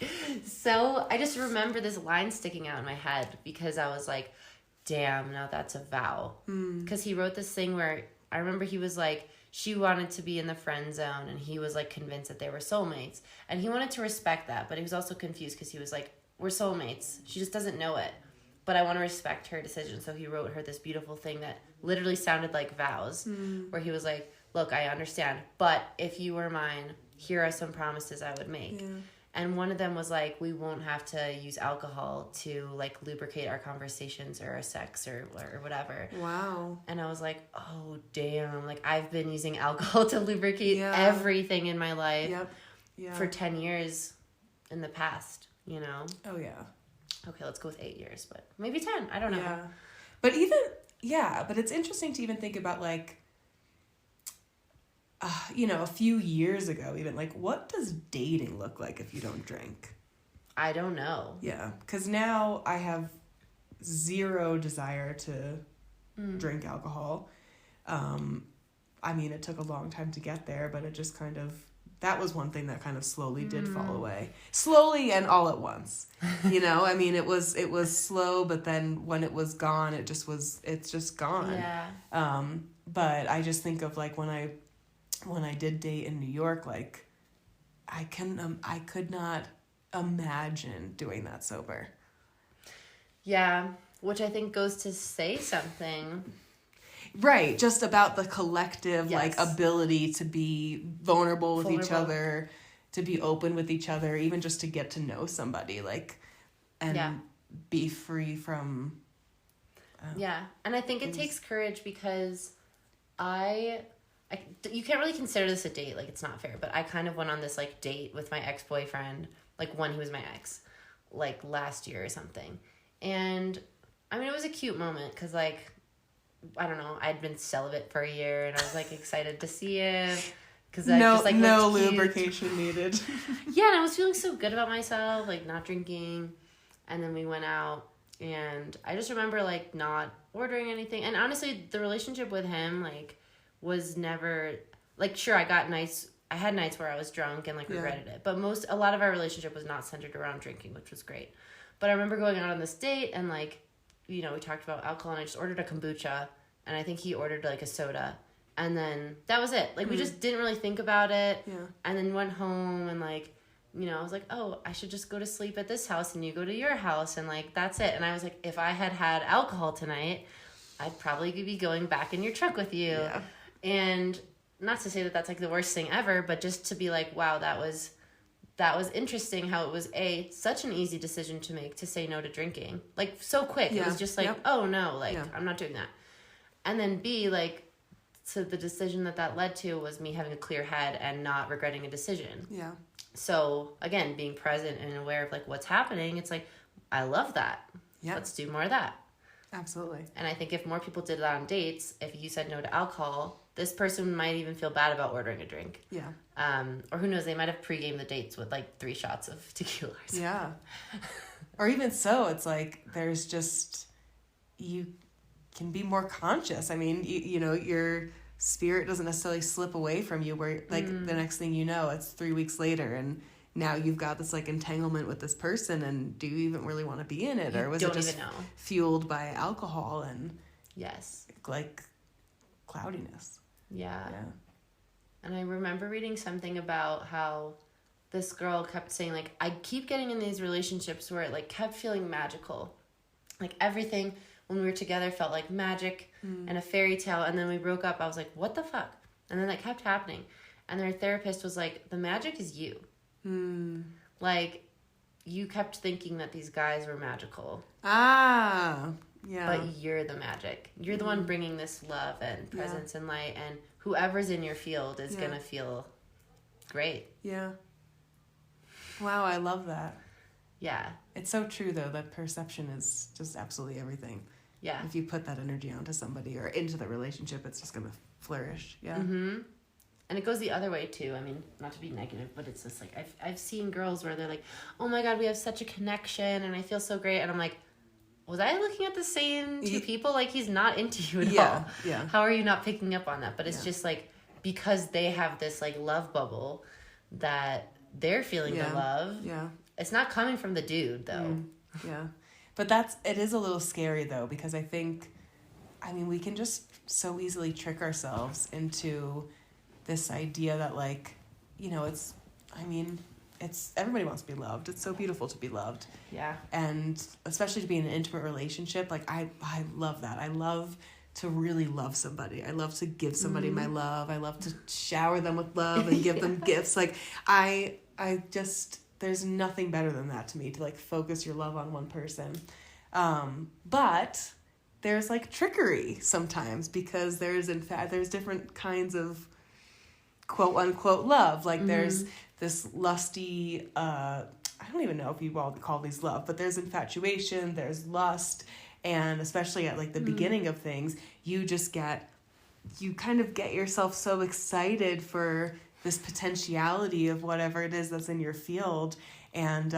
so I just remember this line sticking out in my head because I was like, damn, now that's a vow. Because he wrote this thing where I remember he was like, she wanted to be in the friend zone, and he was, like, convinced that they were soulmates. And he wanted to respect that, but he was also confused because he was like, we're soulmates. She just doesn't know it. But I want to respect her decision. So he wrote her this beautiful thing that literally sounded like vows, where he was like, look, I understand, but if you were mine, here are some promises I would make. Yeah. And one of them was like, we won't have to use alcohol to like lubricate our conversations or our sex or whatever. Wow. And I was like, oh, damn. Like I've been using alcohol to lubricate everything in my life for 10 years in the past, you know? Oh, yeah. Okay, let's go with 8 years, but maybe 10. I don't know. Yeah. But it's interesting to even think about like, a few years ago, even, like, what does dating look like if you don't drink? I don't know. Yeah, because now I have zero desire to drink alcohol. I mean, it took a long time to get there, but it just kind of, that was one thing that kind of slowly did fall away. Slowly and all at once. You know, I mean, it was slow, but then when it was gone, it's just gone. Yeah. But I just think of, like, when I did date in New York, like, I could not imagine doing that sober. Yeah, which I think goes to say something. Right, just about the collective, like, ability to be vulnerable with each other, to be open with each other, even just to get to know somebody, like, and be free from... and I think it takes courage because you can't really consider this a date, like, it's not fair, but I kind of went on this, like, date with my ex-boyfriend, like, when he was my ex, like, last year or something, and, I mean, it was a cute moment, because, like, I don't know, I'd been celibate for a year, and I was, like, excited to see him, because I just, like, no lubrication needed. Yeah, and I was feeling so good about myself, like, not drinking, and then we went out, and I just remember, like, not ordering anything, and honestly, the relationship with him, like, was never, like, sure, I had nights where I was drunk and, like, regretted it, but a lot of our relationship was not centered around drinking, which was great, but I remember going out on this date, and, like, you know, we talked about alcohol, and I just ordered a kombucha, and I think he ordered, like, a soda, and then that was it. Like, we just didn't really think about it, and then went home, and, like, you know, I was like, oh, I should just go to sleep at this house, and you go to your house, and, like, that's it, and I was like, if I had alcohol tonight, I'd probably be going back in your truck with you, and not to say that that's, like, the worst thing ever, but just to be like, wow, that was interesting how it was such an easy decision to make to say no to drinking. Like, so quick. It was just like, oh no, like, I'm not doing that. And then B, like, so the decision that led to was me having a clear head and not regretting a decision. Yeah. So, again, being present and aware of, like, what's happening, it's like, I love that. Yeah. Let's do more of that. Absolutely. And I think if more people did that on dates, if you said no to alcohol, this person might even feel bad about ordering a drink. Yeah. Or who knows, they might have pre-gamed the dates with, like, 3 shots of tequila. Yeah. Or even so, it's like, there's just, you can be more conscious. I mean, you know, your spirit doesn't necessarily slip away from you where, like, the next thing you know, it's 3 weeks later and now you've got this, like, entanglement with this person, and do you even really want to be in it? Or was it just fueled by alcohol and like cloudiness? Yeah. And I remember reading something about how this girl kept saying, like, I keep getting in these relationships where it, like, kept feeling magical. Like, everything when we were together felt like magic and a fairy tale, and then we broke up. I was like, what the fuck? And then that kept happening. And their therapist was like, the magic is you. Like, you kept thinking that these guys were magical. Yeah. But you're the magic. You're the one bringing this love and presence and light, and whoever's in your field is going to feel great. Yeah. Wow, I love that. Yeah. It's so true, though, that perception is just absolutely everything. Yeah. If you put that energy onto somebody or into the relationship, it's just going to flourish. Yeah. Mm-hmm. And it goes the other way, too. I mean, not to be negative, but it's just, like, I've seen girls where they're like, oh, my God, we have such a connection, and I feel so great. And I'm like, was I looking at the same 2 people? Like, he's not into you at all. Yeah. How are you not picking up on that? But it's just, like, because they have this, like, love bubble that they're feeling the love. Yeah. It's not coming from the dude, though. Yeah. But it is a little scary, though, because I think, I mean, we can just so easily trick ourselves into this idea that, like, you know, it's everybody wants to be loved. It's so beautiful to be loved. Yeah. And especially to be in an intimate relationship, like, I love that. I love to really love somebody. I love to give somebody my love. I love to shower them with love and give them gifts. Like, I just, there's nothing better than that to me, to, like, focus your love on one person. But there's, like, trickery sometimes, because there's different kinds of quote unquote love. Like, there's this lusty, I don't even know if you all call these love, but there's infatuation, there's lust, and especially at, like, the beginning of things, you kind of get yourself so excited for this potentiality of whatever it is that's in your field, and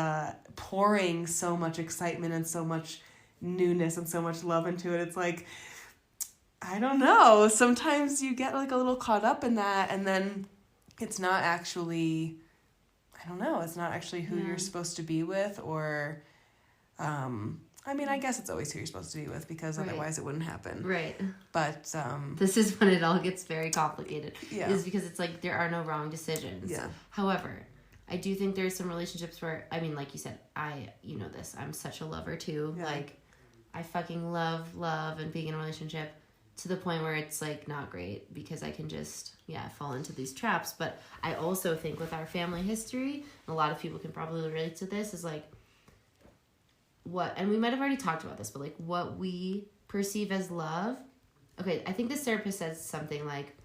pouring so much excitement and so much newness and so much love into it. It's like, I don't know, sometimes you get, like, a little caught up in that, and then it's not actually, I don't know, it's not actually who you're supposed to be with, or, I mean, I guess it's always who you're supposed to be with, because otherwise it wouldn't happen. Right. But, this is when it all gets very complicated. Yeah. Is because it's like, there are no wrong decisions. Yeah. However, I do think there's some relationships where, I mean, like you said, you know this, I'm such a lover too. Yeah. Like, I fucking love and being in a relationship to the point where it's like not great because I can just, fall into these traps. But I also think with our family history, and a lot of people can probably relate to this, is like and we might have already talked about this, but like what we perceive as love. Okay, I think this therapist says something like,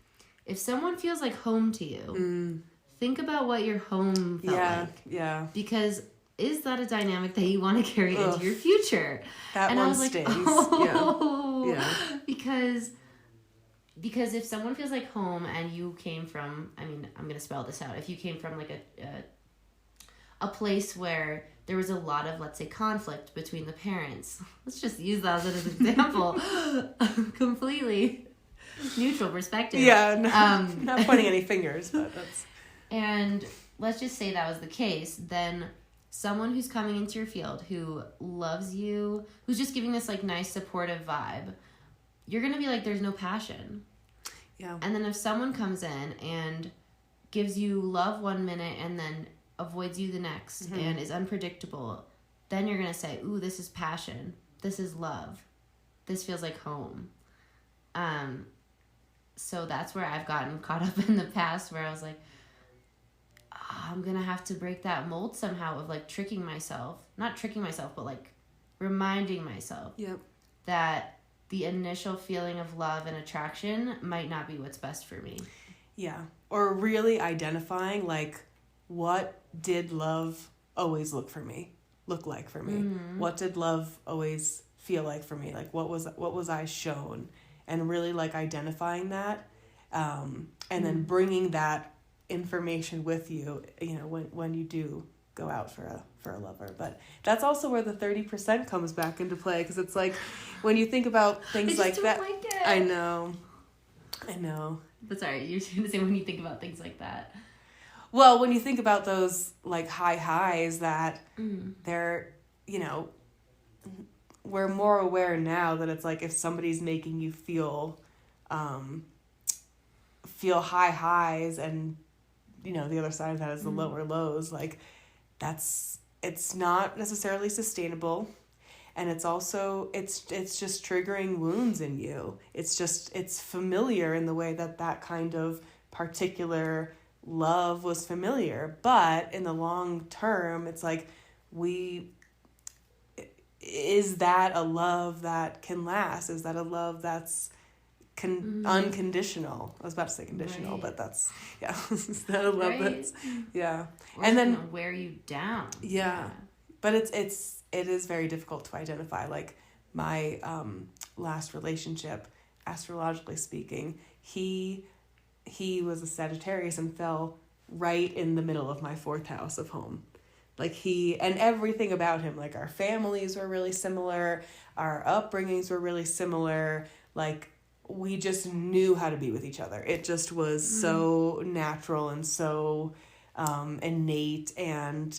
if someone feels like home to you, think about what your home felt like. Yeah. Because is that a dynamic that you want to carry into your future? That one stays. Because if someone feels like home and you came from, I mean, I'm going to spell this out. If you came from like a place where there was a lot of, let's say, conflict between the parents. Let's just use that as an example. Completely neutral perspective. Yeah, not pointing any fingers, but that's... And let's just say that was the case, then someone who's coming into your field, who loves you, who's just giving this like nice supportive vibe, you're going to be like, there's no passion. Yeah. And then if someone comes in and gives you love 1 minute and then avoids you the next and is unpredictable, then you're going to say, ooh, this is passion. This is love. This feels like home. So that's where I've gotten caught up in the past, where I was like, I'm going to have to break that mold somehow of like tricking myself. Not tricking myself, but like reminding myself that the initial feeling of love and attraction might not be what's best for me. Yeah. Or really identifying like, what did love always look like for me? What did love always feel like for me? Like what was I shown? And really like identifying that, and then bringing that information with you, when you do go out for a lover. But that's also where the 30% comes back into play, because it's like when you think about things like that. Like it. I know. But sorry, you're going to say when you think about things like that. Well, when you think about those like high highs that they're, we're more aware now that it's like if somebody's making you feel high highs, and the other side of that is the lower lows, like it's not necessarily sustainable, and it's also it's just triggering wounds in you. It's familiar in the way that kind of particular love was familiar, but in the long term, it's like, is that a love that can last? Is that a love that's unconditional? I was about to say conditional, but that's, is that a love that's, or and then wear you down. But it is very difficult to identify. Like my last relationship, astrologically speaking, he was a Sagittarius and fell right in the middle of my 4th house of home. Like and everything about him, like our families were really similar, our upbringings were really similar, like we just knew how to be with each other. It just was so natural and so innate, and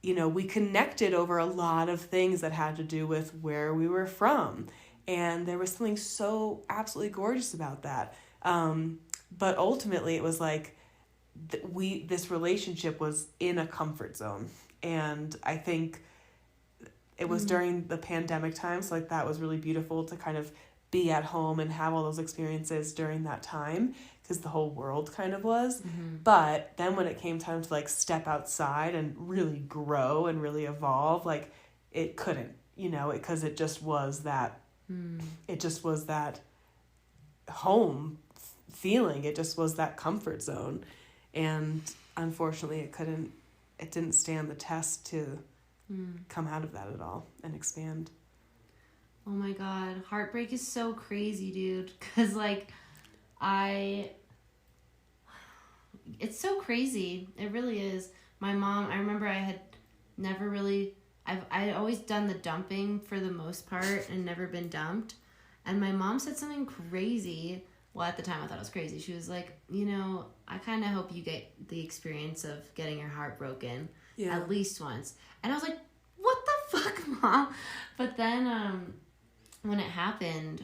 we connected over a lot of things that had to do with where we were from, and there was something so absolutely gorgeous about that. But ultimately it was like this relationship was in a comfort zone. And I think it was during the pandemic time. So like that was really beautiful to kind of be at home and have all those experiences during that time, because the whole world kind of was. But then when it came time to like step outside and really grow and really evolve, like it couldn't, because it just was that, it just was that home feeling. It just was that comfort zone, and unfortunately it didn't stand the test to come out of that at all and expand. Oh my God, heartbreak is so crazy, dude, because like it's so crazy. It really is. My mom, I remember I had never really, I'd always done the dumping for the most part and never been dumped, and my mom said something crazy. Well, at the time, I thought it was crazy. She was like, I kind of hope you get the experience of getting your heart broken at least once. And I was like, what the fuck, Mom? But then when it happened,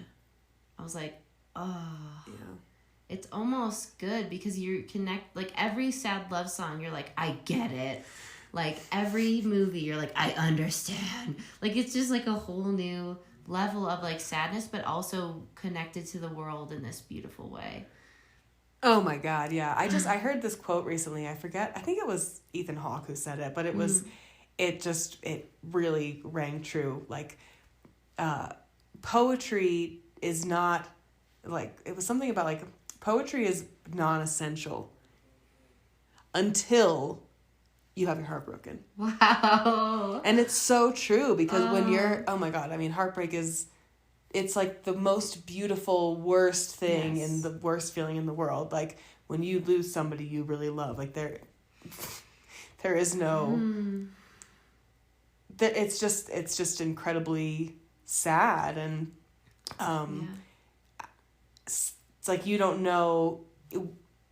I was like, oh. Yeah. it's almost good because you connect, like every sad love song, you're like, I get it. Like every movie, you're like, I understand. Like it's just like a whole new level of like sadness, but also connected to the world in this beautiful way. Oh my God, yeah. I heard this quote recently. I think it was Ethan Hawke who said it, but it was, it really rang true. Like, poetry is not, like, it was something about like, poetry is non-essential until you have your heart broken. Wow. And it's so true because when you're, oh my God, I mean, heartbreak is, it's like the most beautiful, worst thing and the worst feeling in the world. Like when you lose somebody you really love, like there is no, it's just incredibly sad. And, it's like, you don't know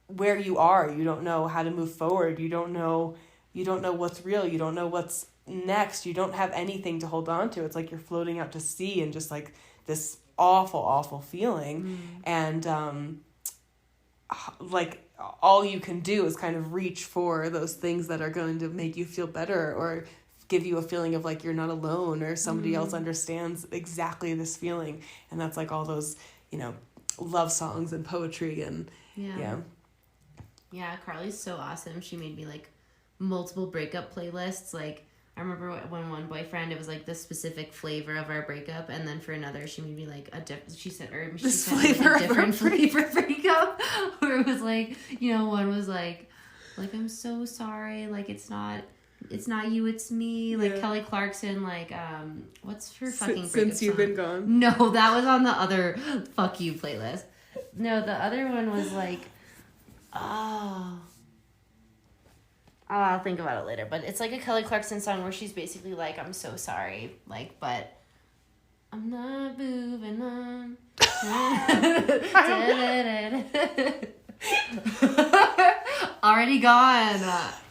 where you are. You don't know how to move forward. You don't know what's real. You don't know what's next. You don't have anything to hold on to. It's like you're floating out to sea and just like this awful, awful feeling. And like all you can do is kind of reach for those things that are going to make you feel better or give you a feeling of like you're not alone or somebody else understands exactly this feeling. And that's like all those, love songs and poetry and Yeah, Carly's so awesome. She made me like multiple breakup playlists. Like I remember when one boyfriend, it was like the specific flavor of our breakup, and then for another, she made me like a different. She said like, a different flavor breakup, where it was like, one was like I'm so sorry, like it's not you, it's me. Like Kelly Clarkson, like what's her fucking breakup Since You've song? Been Gone. No, that was on the other fuck you playlist. No, the other one was like, I'll think about it later. But it's like a Kelly Clarkson song where she's basically like, I'm so sorry, like, but I'm not moving on. Already gone.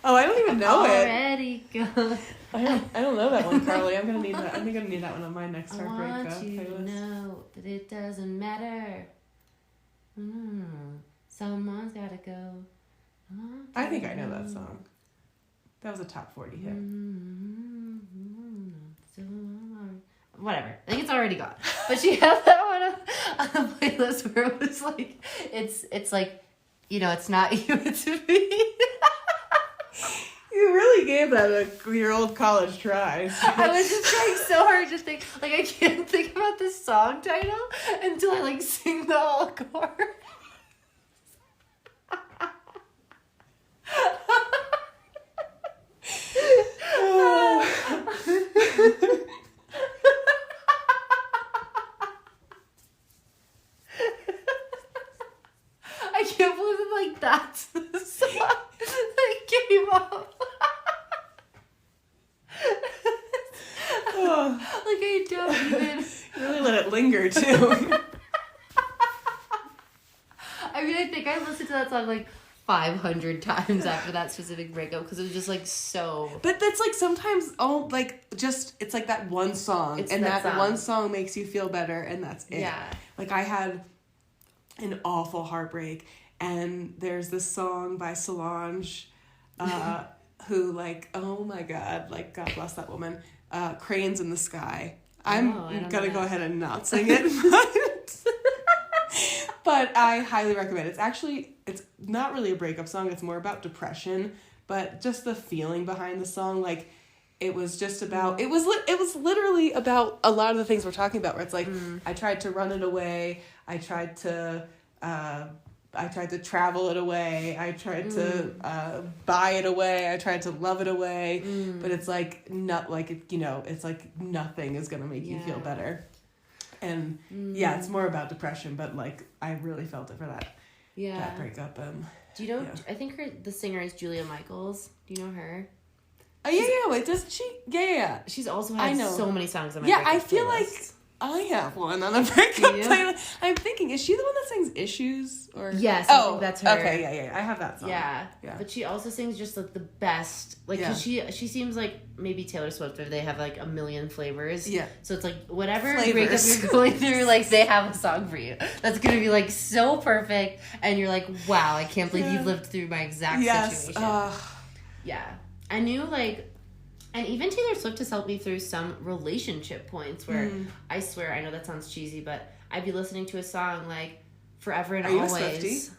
Oh, I don't even know Already gone. I don't know that one, Carly. I'm gonna need that. I'm gonna need that one on my next Heartbreak I want you playlist. to know that it doesn't matter. Someone's gotta go. I think I know that song. That was a top 40 hit. Whatever. I think it's already gone. But she had that one on the playlist where it was like, it's like, it's not you, it's me. You really gave that your old college try. I was just trying so hard to think, like, I can't think about the song title until I, like, sing the whole chorus. I can't believe it, like, that's the song that came up. Like, I don't even... You really let it linger, too. I mean, I think I listened to that song, like, 500 times after that specific breakup because it was just, like, so... But that's, like, sometimes, it's, like, that one song. And that one song makes you feel better, and that's it. Yeah. Like, I had an awful heartbreak, and there's this song by Solange, who, like, oh, my God, like, God bless that woman, Cranes in the Sky. I'm gonna go ahead and not sing it, but I highly recommend it. It's not really a breakup song. It's more about depression, but just the feeling behind the song, like it was just about. It was literally about a lot of the things we're talking about. Where it's like I tried to run it away. I tried to travel it away. I tried to buy it away. I tried to love it away. But it's like not like it's like nothing is gonna make you feel better. And it's more about depression. But like I really felt it for that breakup. Do you know? Yeah. I think the singer is Julia Michaels. Do you know her? Oh yeah. Wait, doesn't she? Yeah. She's also had so many songs on my I feel playlist. I have one on the breakup you? playlist. I'm thinking, is she the one that sings Issues? Or Yes, I think that's her. Okay, yeah. I have that song. Yeah. Yeah. But she also sings just like the best. Like, cause she seems like maybe Taylor Swift, where they have like a million flavors. Yeah. So it's like whatever Flavors. breakup you're going through, like they have a song for you. That's gonna be like so perfect, and you're like, wow, I can't believe you've lived through my exact situation. Yeah. I knew like. And even Taylor Swift has helped me through some relationship points where I swear, I know that sounds cheesy, but I'd be listening to a song like Forever and Always. Are you a Swiftie?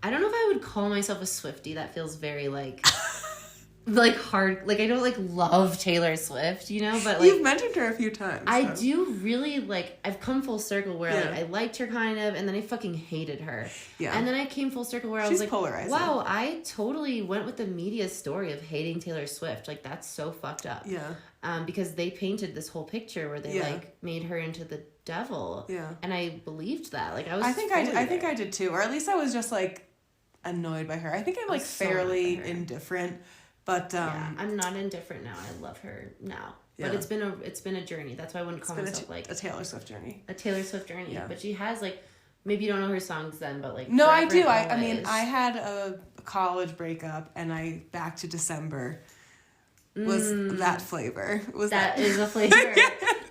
I don't know if I would call myself a Swiftie. That feels very like like hard. Like I don't like love Taylor Swift, you know, but like you've mentioned her a few times. I do really like. I've come full circle where like I liked her kind of, and then I fucking hated her. Yeah, and then I came full circle where I was like, polarizing. Wow, I totally went with the media's story of hating Taylor Swift. Like that's so fucked up. Yeah. Because they painted this whole picture where they like made her into the devil. Yeah. And I believed that. Like I think I did too, or at least I was just like annoyed by her. I think I'm like fairly indifferent. But I'm not indifferent now. I love her now. Yeah. But it's been a journey. That's why I wouldn't call myself like a Taylor Swift journey. A Taylor Swift journey. Yeah. But she has like maybe you don't know her songs then, but like no, I do. I mean I had a college breakup, and Back to December was that flavor. That is a flavor.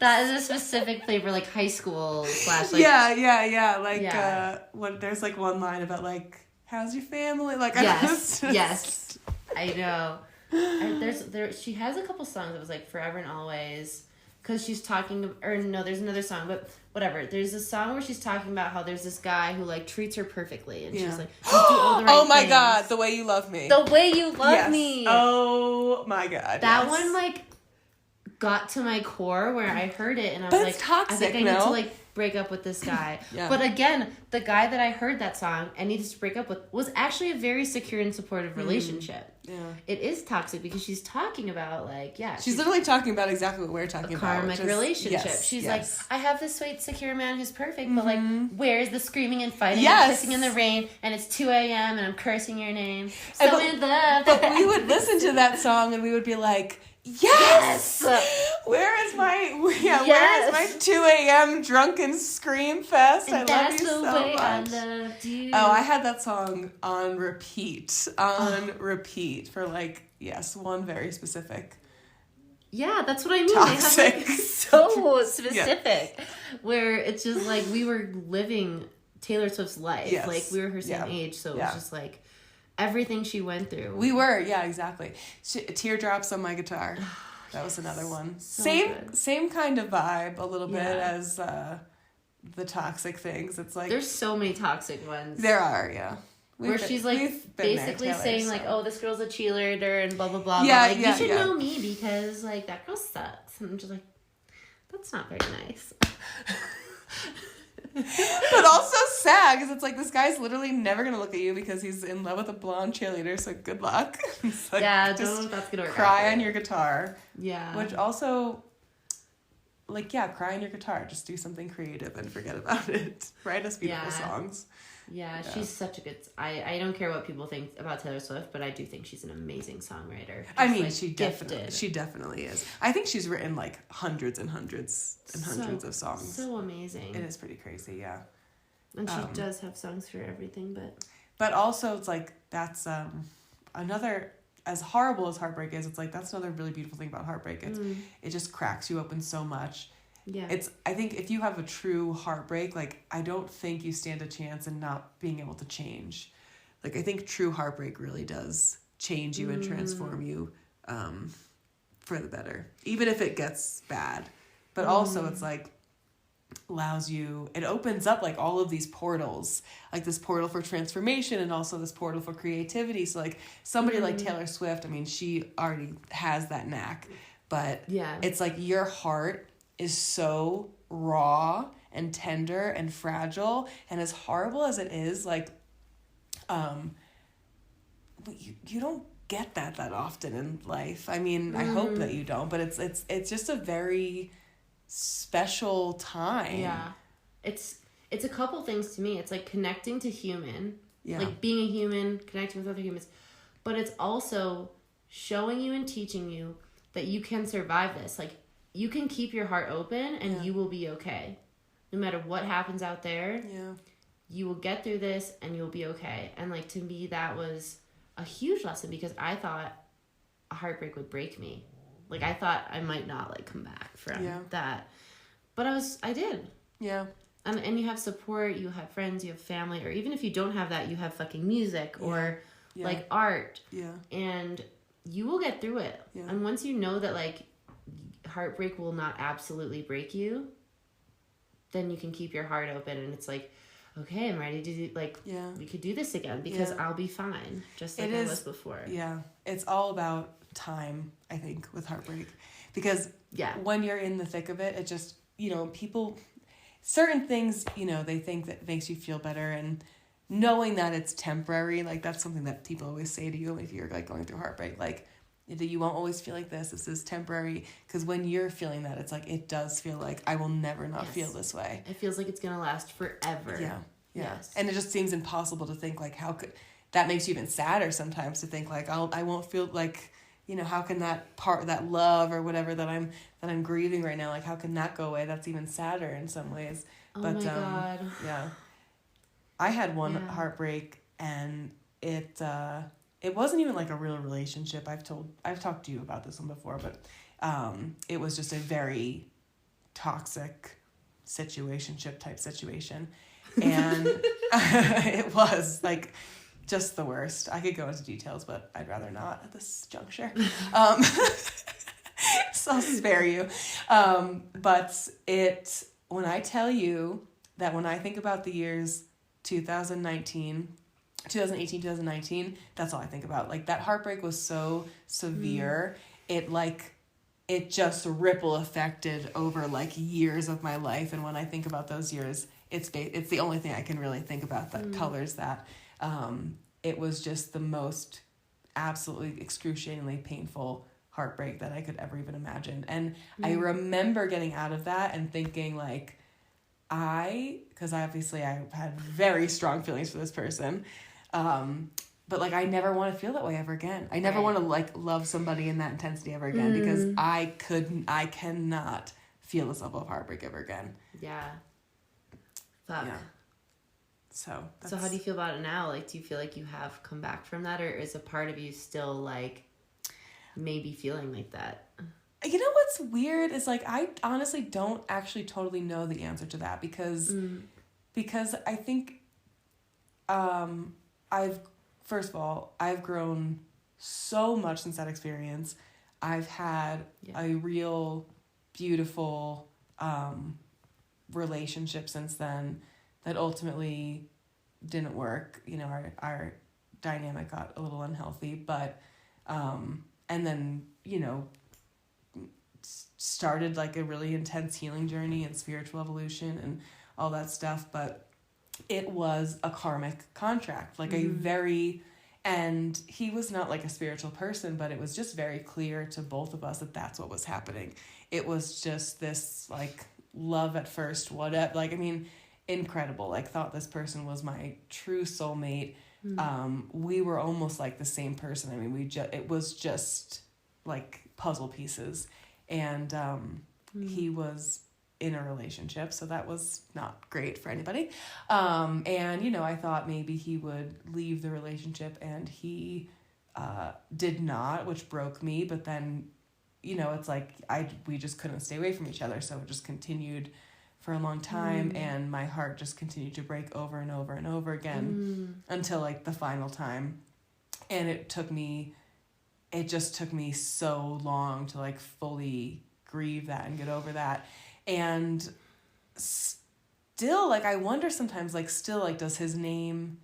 That is a specific flavor, like high school / like yeah. Like when there's like one line about like how's your family? Like yes. I know. She has a couple songs that was like Forever and Always, because she's talking, or no, there's another song, but whatever. There's a song where she's talking about how there's this guy who like treats her perfectly, and she's like, you do all the right oh my things. God, The Way You Love Me. The Way You Love Me. Oh my God. That one like got to my core where I heard it, and I was like, toxic, I think I need to like break up with this guy. But again, the guy that I heard that song and needed to break up with was actually a very secure and supportive relationship. Yeah. It is toxic because she's talking about like, she's literally talking about exactly what we're talking about. Karmic relationship. She's like, I have this sweet, secure man who's perfect, but like, where's the screaming and fighting and kissing in the rain, and it's 2 a.m. and I'm cursing your name. So in love. But we would listen to that song and we would be like, Yes! Where is my 2 a.m. drunken scream fest? And I love you so much. I loved you. Oh, I had that song on repeat for like, one very specific. Yeah, that's what I mean. Toxic. They have like so specific where it's just like we were living Taylor Swift's life. Yes. Like we were her same age, so it was just like everything she went through. We were, exactly. Teardrops on My Guitar. That was another one. So same kind of vibe a little bit as the toxic things. It's like there's so many toxic ones. There are, where she's like basically saying like, oh, this girl's a cheerleader and blah blah blah. Yeah, but, like, you should know me because like that girl sucks. And I'm just like, that's not very nice. But also sad because it's like this guy's literally never gonna look at you because he's in love with a blonde cheerleader. So good luck. Like, don't know if that's gonna work. Cry on your guitar. Yeah. Which also, like, cry on your guitar. Just do something creative and forget about it. Write us beautiful songs. Yeah, she's such a good. I don't care what people think about Taylor Swift, but I do think she's an amazing songwriter. I mean, she definitely is. I think she's written like hundreds and hundreds and hundreds of songs. So amazing. It is pretty crazy, yeah. And she does have songs for everything, but also it's like that's another, as horrible as Heartbreak is. It's like that's another really beautiful thing about Heartbreak. It just cracks you open so much. Yeah. I think if you have a true heartbreak, like I don't think you stand a chance in not being able to change. Like I think true heartbreak really does change you and transform you for the better, even if it gets bad. But also it's like it opens up like all of these portals, like this portal for transformation and also this portal for creativity. So like somebody like Taylor Swift, I mean, she already has that knack, but it's like your heart is so raw and tender and fragile, and as horrible as it is, like you don't get that often in life. I mean, I hope that you don't, but it's just a very special time. Yeah. It's a couple things to me. It's like connecting to human, like being a human, connecting with other humans, but it's also showing you and teaching you that you can survive this. Like you can keep your heart open and you will be okay. No matter what happens out there, you will get through this and you'll be okay. And like, to me, that was a huge lesson because I thought a heartbreak would break me. Like, I thought I might not like come back from that, but I did. Yeah. And you have support, you have friends, you have family, or even if you don't have that, you have fucking music or like art. Yeah. And you will get through it. Yeah. And once you know that like heartbreak will not absolutely break you, then you can keep your heart open and it's like, okay, I'm ready to do, like, we could do this again because I'll be fine, just like I was before. Yeah. It's all about time, I think, with heartbreak. Because when you're in the thick of it, it just, you know, people, certain things, you know, they think that makes you feel better, and knowing that it's temporary, like, that's something that people always say to you if you're, like, going through heartbreak, like, you won't always feel like this is temporary, because when you're feeling that, it's like, it does feel like I will never not feel this way. It feels like it's gonna last forever. Yeah. Yes. And it just seems impossible to think, like, how could, that makes you even sadder sometimes to think, like, I won't feel like, you know, how can that love or whatever that I'm grieving right now, like, how can that go away? That's even sadder in some ways. Oh, but, my God. Yeah. I had one heartbreak, and it wasn't even like a real relationship. I've talked to you about this one before, but it was just a very toxic situationship type situation. And it was like just the worst. I could go into details, but I'd rather not at this juncture. So I'll spare you. But when I tell you that when I think about the years 2018, 2019, that's all I think about. Like, that heartbreak was so severe. It just ripple affected over like years of my life. And when I think about those years, it's the only thing I can really think about that colors that. It was just the most absolutely excruciatingly painful heartbreak that I could ever even imagine. And I remember getting out of that and thinking, like, because obviously I had very strong feelings for this person, but like, I never want to feel that way ever again. I never want to like love somebody in that intensity ever again, because I cannot feel this level of heartbreak ever again. Yeah. Fuck. Yeah. So how do you feel about it now? Like, do you feel like you have come back from that, or is a part of you still like maybe feeling like that? You know what's weird is, like, I honestly don't actually totally know the answer to that, because I think first of all, I've grown so much since that experience. I've had a real beautiful relationship since then that ultimately didn't work. You know, our dynamic got a little unhealthy, but and then, you know, started like a really intense healing journey and spiritual evolution and all that stuff. But it was a karmic contract, like and he was not like a spiritual person, but it was just very clear to both of us that that's what was happening. It was just this like love at first, whatever, like, I mean, incredible. Like, thought this person was my true soulmate. We were almost like the same person. I mean, it was just like puzzle pieces. And he was in a relationship, so that was not great for anybody. And, you know, I thought maybe he would leave the relationship, and he did not, which broke me. But then, you know, it's like we just couldn't stay away from each other, so it just continued for a long time, and my heart just continued to break over and over and over again until like the final time. And it just took me so long to like fully grieve that and get over that. And still, like, I wonder sometimes, like, still, like, does his name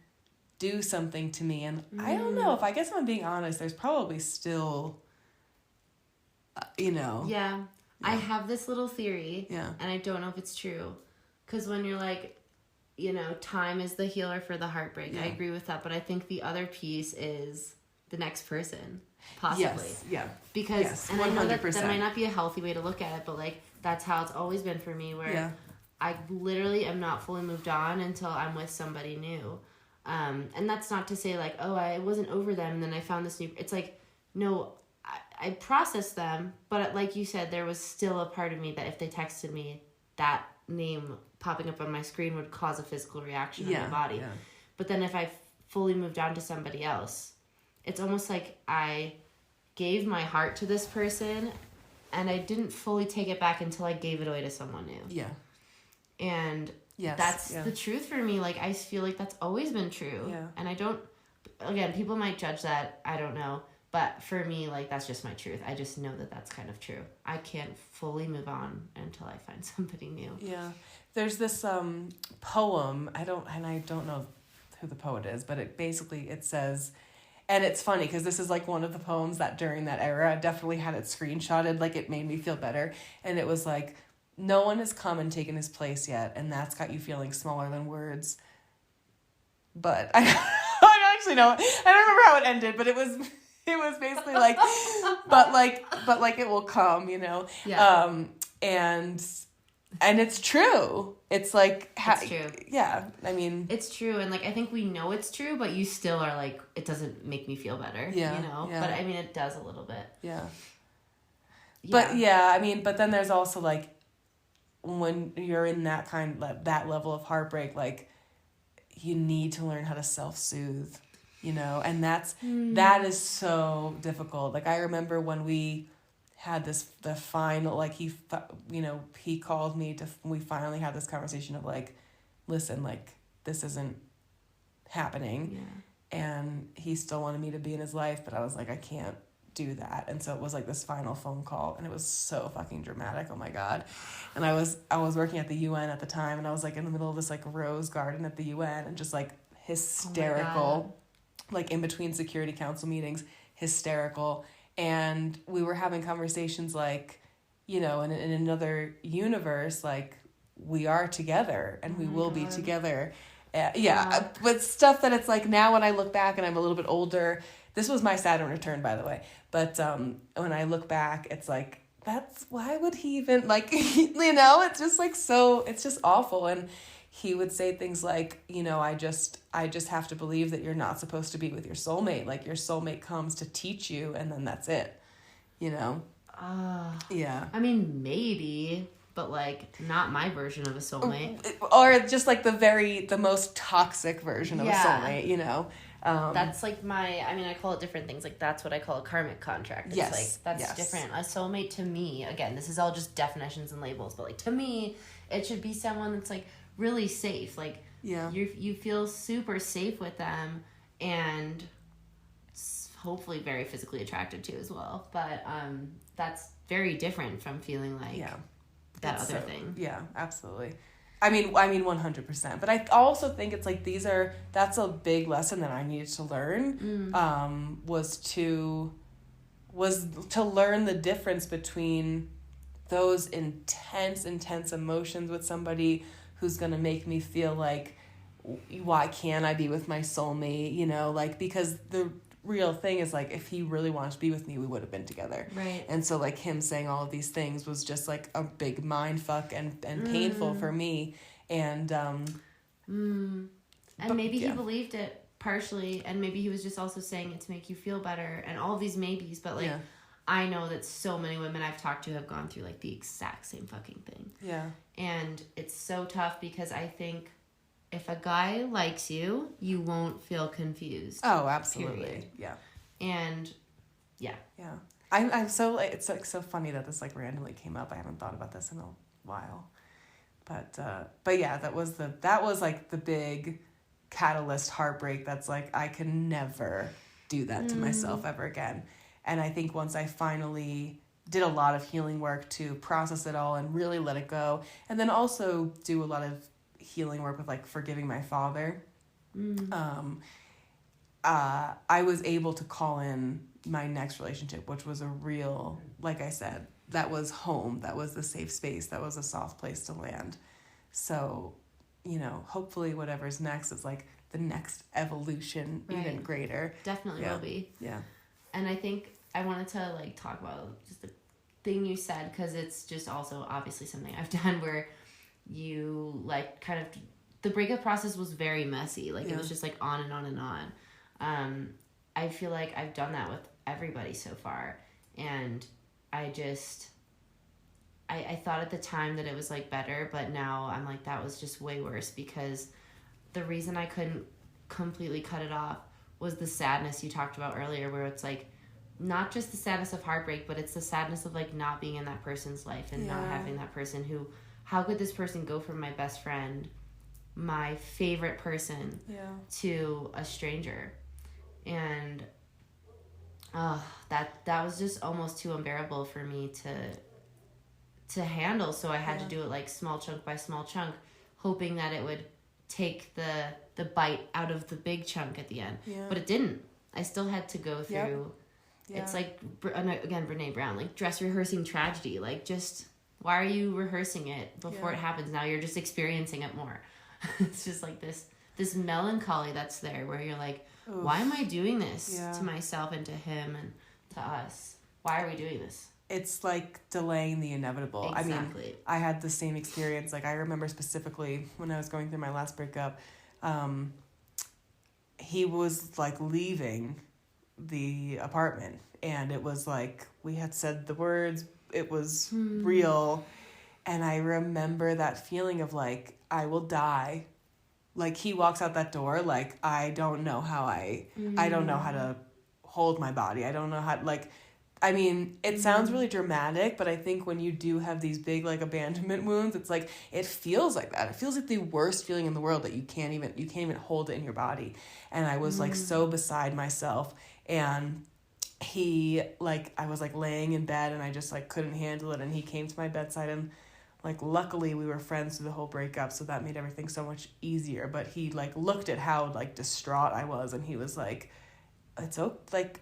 do something to me? And I don't know. If I guess I'm being honest, there's probably still, you know. Yeah. I have this little theory, and I don't know if it's true. Because when you're like, you know, time is the healer for the heartbreak. I agree with that. But I think the other piece is the next person, possibly. Yes, yeah. Because, and 100%. I know that might not be a healthy way to look at it, but, like, that's how it's always been for me, where I literally am not fully moved on until I'm with somebody new. And that's not to say, like, oh, I wasn't over them, and then I found this new... It's like, no... I processed them, but like you said, there was still a part of me that if they texted me, that name popping up on my screen would cause a physical reaction in my body. Yeah. But then if I fully moved on to somebody else, it's almost like I gave my heart to this person and I didn't fully take it back until I gave it away to someone new. Yeah. And that's the truth for me. Like, I feel like that's always been true. Yeah. And I don't, again, people might judge that. I don't know. But for me, like, that's just my truth. I just know that that's kind of true. I can't fully move on until I find somebody new. Yeah. There's this poem. I don't know who the poet is, but it says, and it's funny because this is like one of the poems that during that era definitely had it screenshotted. Like, it made me feel better. And it was like, no one has come and taken his place yet, and that's got you feeling smaller than words. But I don't actually know. I don't remember how it ended, but it was basically like, but like it will come, you know? Yeah. And it's true. It's like, it's true. Yeah. I mean, it's true. And like, I think we know it's true, but you still are like, it doesn't make me feel better, you know? Yeah. But I mean, it does a little bit. Yeah. But yeah, I mean, but then there's also like, when you're in that that level of heartbreak, like, you need to learn how to self-soothe, you know, and that is so difficult. Like, I remember when we had the final, like, he called me we finally had this conversation of like, listen, like, this isn't happening. Yeah. And he still wanted me to be in his life, but I was like, I can't do that. And so it was like this final phone call, and it was so fucking dramatic. Oh my God. And I was working at the UN at the time, and I was like in the middle of this like rose garden at the UN, and just like hysterical, like in between Security Council meetings, hysterical. And we were having conversations like, you know, in another universe, like, we are together and we will be together. But stuff that it's like, now when I look back and I'm a little bit older, this was my Saturn return, by the way. But when I look back, it's like, why would he even, like, you know, it's just like, so, it's just awful. And he would say things like, you know, I just have to believe that you're not supposed to be with your soulmate. Like, your soulmate comes to teach you, and then that's it, you know? Yeah. I mean, maybe, but like, not my version of a soulmate. Or just like the most toxic version of a soulmate, you know? That's like I call it different things. Like, that's what I call a karmic contract. It's like, that's different. A soulmate to me, again, this is all just definitions and labels, but like, to me, it should be someone that's like really safe. Like, you feel super safe with them, and hopefully very physically attracted to as well. But that's very different from feeling like that other thing. Yeah, absolutely. I mean 100%. But I also think it's like, that's a big lesson that I needed to learn. Was to learn the difference between those intense emotions with somebody who's going to make me feel like, why can't I be with my soulmate? You know, like, because the real thing is like, if he really wanted to be with me, we would have been together. Right. And so like, him saying all of these things was just like a big mind fuck and painful for me. And maybe he believed it partially, and maybe he was just also saying it to make you feel better, and all these maybes. But like, I know that so many women I've talked to have gone through like the exact same fucking thing. Yeah. And it's so tough, because I think if a guy likes you, you won't feel confused. Oh, absolutely. Period. Yeah. And yeah. I'm so, it's like so funny that this like randomly came up. I haven't thought about this in a while. But yeah, that was like the big catalyst heartbreak. That's like, I can never do that to myself ever again. And I think once I finally did a lot of healing work to process it all and really let it go, and then also do a lot of healing work with like forgiving my father, I was able to call in my next relationship, which was a real, like I said, that was home. That was the safe space. That was a soft place to land. So, you know, hopefully whatever's next is like the next evolution, even greater. Definitely will be. Yeah. And I think I wanted to like talk about just the thing you said, because it's just also obviously something I've done, where you like kind of, the breakup process was very messy. Like, it was just like on and on and on. I feel like I've done that with everybody so far. And I thought at the time that it was like better, but now I'm like, that was just way worse, because the reason I couldn't completely cut it off was the sadness you talked about earlier, where it's like not just the sadness of heartbreak, but it's the sadness of like not being in that person's life and not having that person who, how could this person go from my best friend, my favorite person, to a stranger? And that was just almost too unbearable for me to handle. So I had to do it like small chunk by small chunk, hoping that it would take the bite out of the big chunk at the end. But it didn't. I still had to go through. It's like, again, Brene Brown, like dress rehearsing tragedy. Like, just, why are you rehearsing it before it happens? Now you're just experiencing it more. It's just like this melancholy that's there, where you're like, oof, why am I doing this to myself and to him and to us? Why are we doing this? It's like delaying the inevitable. Exactly. I mean, I had the same experience. Like, I remember specifically when I was going through my last breakup, he was like leaving the apartment, and it was like, we had said the words, it was real. And I remember that feeling of like, I will die. Like, he walks out that door, like, I don't know how I don't know how to hold my body. I don't know how, like, I mean, it sounds really dramatic, but I think when you do have these big, like, abandonment wounds, it's like, it feels like that. It feels like the worst feeling in the world, that you can't even hold it in your body. And I was like so beside myself, and he, like, I was like laying in bed, and I just like couldn't handle it, and he came to my bedside, and like, luckily we were friends through the whole breakup, so that made everything so much easier. But he like looked at how like distraught I was, and he was like, it's like,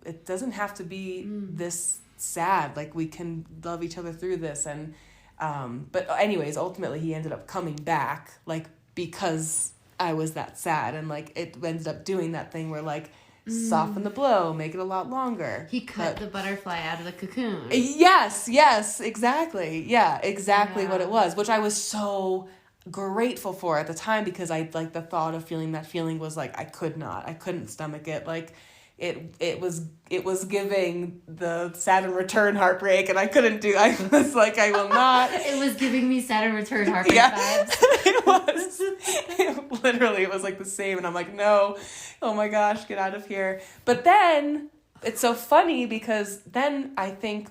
it doesn't have to be this sad. Like, we can love each other through this. And but anyways, ultimately he ended up coming back, like, because I was that sad, and like it ended up doing that thing where like, soften the blow, make it a lot longer. He cut the butterfly out of the cocoon. Yes, exactly. Yeah, exactly what it was, which I was so grateful for at the time, because I like the thought of feeling that feeling was like, I couldn't stomach it. Like, it was giving the Saturn return heartbreak, and I was like, I will not. It was giving me Saturn return heartbreak vibes. It was. Literally, it was like the same, and I'm like, no, oh my gosh, get out of here. But then, it's so funny, because then I think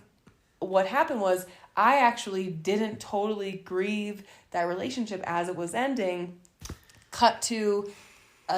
what happened was, I actually didn't totally grieve that relationship as it was ending. Cut to,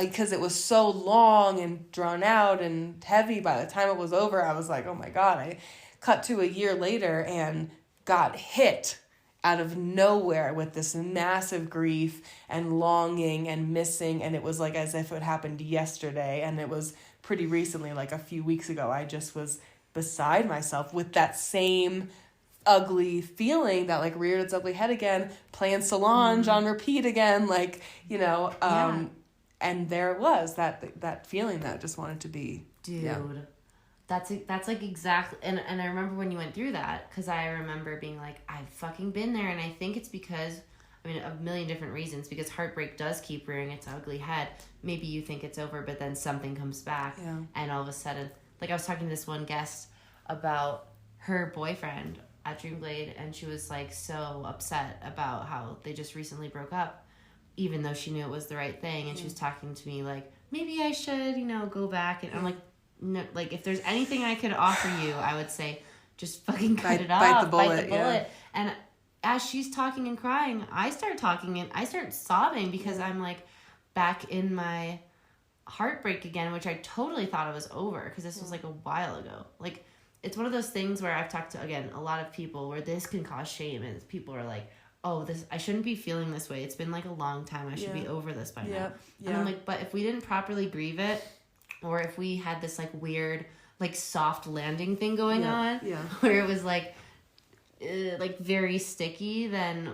because it was so long and drawn out and heavy, by the time it was over, I was like, oh my God. I cut to a year later and got hit out of nowhere with this massive grief and longing and missing. And it was like as if it happened yesterday. And it was pretty recently, like a few weeks ago. I just was beside myself with that same ugly feeling that like reared its ugly head again, playing Solange on repeat again, like, you know, and there it was, that feeling that just wanted to be. Dude, that's like exactly, and I remember when you went through that, because I remember being like, I've fucking been there, and I think it's because, I mean, a million different reasons, because heartbreak does keep rearing its ugly head. Maybe you think it's over, but then something comes back, and all of a sudden, like I was talking to this one guest about her boyfriend at Dreamblade, and she was like so upset about how they just recently broke up, even though she knew it was the right thing. And she was talking to me like, maybe I should, you know, go back. And I'm like, no, like, if there's anything I could offer you, I would say just fucking cut it off. Bite the bullet. Yeah. And as she's talking and crying, I start talking and I start sobbing, because I'm like back in my heartbreak again, which I totally thought it was over, because this was like a while ago. Like, it's one of those things where I've talked to, again, a lot of people where this can cause shame, and people are like, oh, I shouldn't be feeling this way. It's been like a long time. I should be over this by now. And I'm like, but if we didn't properly grieve it, or if we had this like weird, like soft landing thing going on, where it was like very sticky, then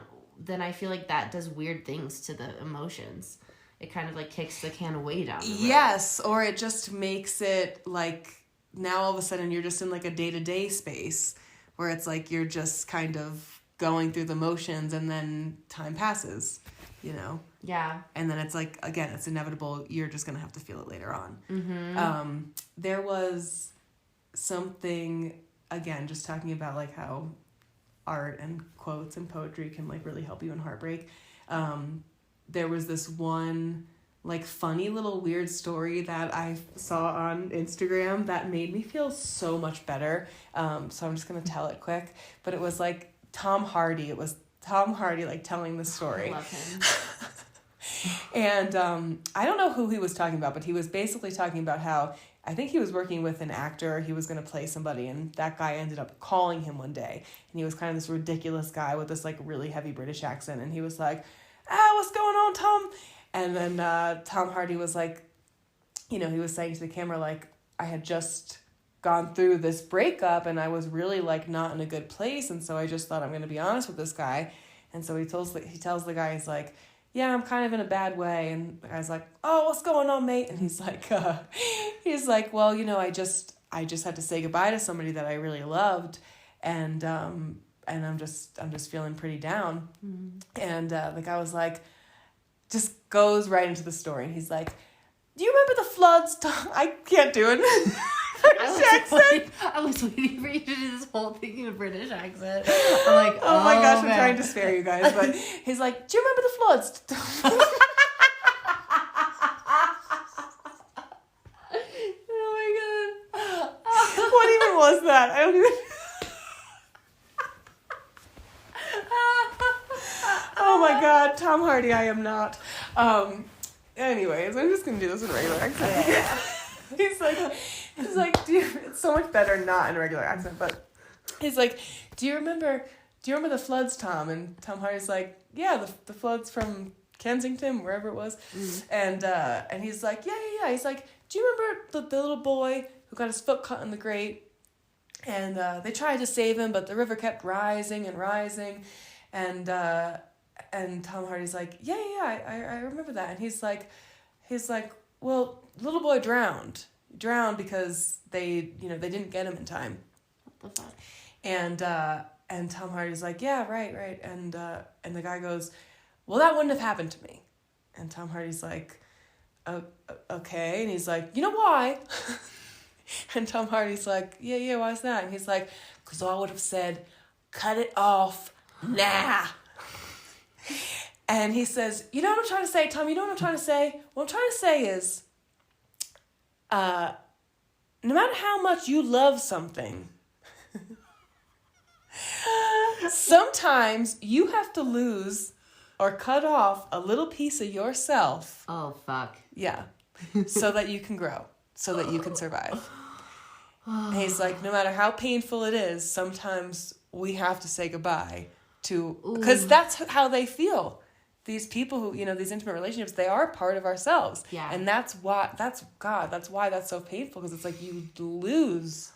I feel like that does weird things to the emotions. It kind of like kicks the can way down the road. Yes, or it just makes it like, now all of a sudden you're just in like a day-to-day space where it's like you're just kind of going through the motions, and then time passes, you know? Yeah. And then it's like, again, it's inevitable. You're just going to have to feel it later on. Mm-hmm. There was something again, just talking about like how art and quotes and poetry can like really help you in heartbreak. There was this one like funny little weird story that I saw on Instagram that made me feel so much better. So I'm just gonna tell it quick. But it was like Tom Hardy. It was Tom Hardy like telling the story. I love him. And I don't know who he was talking about, but he was basically talking about how I think he was working with an actor. He was going to play somebody, and that guy ended up calling him one day. And he was kind of this ridiculous guy with this like really heavy British accent. And he was like, what's going on, Tom? And then Tom Hardy was like, he was saying to the camera, like, I had just gone through this breakup and I was really like not in a good place. And so I just thought, I'm going to be honest with this guy. And so he tells the guy, he's like, yeah, I'm kind of in a bad way. And the guy's like, oh, what's going on, mate? And he's like, well, I just had to say goodbye to somebody that I really loved. And I'm just feeling pretty down. Mm-hmm. And the guy was like, just goes right into the story. And he's like, do you remember the floods? I can't do it. I was waiting for you to do this whole thing in a British accent. I'm like, oh my gosh, man. I'm trying to spare you guys, but he's like, do you remember the floods? Oh my god. What even was that? I don't even... Oh my god, Tom Hardy, I am not. Anyways, I'm just gonna do this in regular accent. Yeah. He's like, it's so much better not in a regular accent, but he's like, do you remember the floods, Tom? And Tom Hardy's like, yeah, the floods from Kensington, wherever it was. Mm. And he's like, yeah. He's like, do you remember the little boy who got his foot cut in the grate? And they tried to save him, but the river kept rising and rising. And Tom Hardy's like, yeah, I remember that. And he's like, well, little boy drowned because they didn't get him in time. What the fuck? And Tom Hardy's like, yeah, right. And the guy goes, well, that wouldn't have happened to me. And Tom Hardy's like, okay. And he's like, you know why? And Tom Hardy's like, yeah, why's that? And he's like, because I would have said, cut it off now. And he says, you know what I'm trying to say, Tom? You know what I'm trying to say? What I'm trying to say is, no matter how much you love something, sometimes you have to lose or cut off a little piece of yourself. Oh, fuck. Yeah. So that you can grow, so that you can survive. And he's like, no matter how painful it is, sometimes we have to say goodbye to, because that's how they feel. These people who, these intimate relationships, they are part of ourselves. Yeah. And that's why that's so painful, because it's like you lose.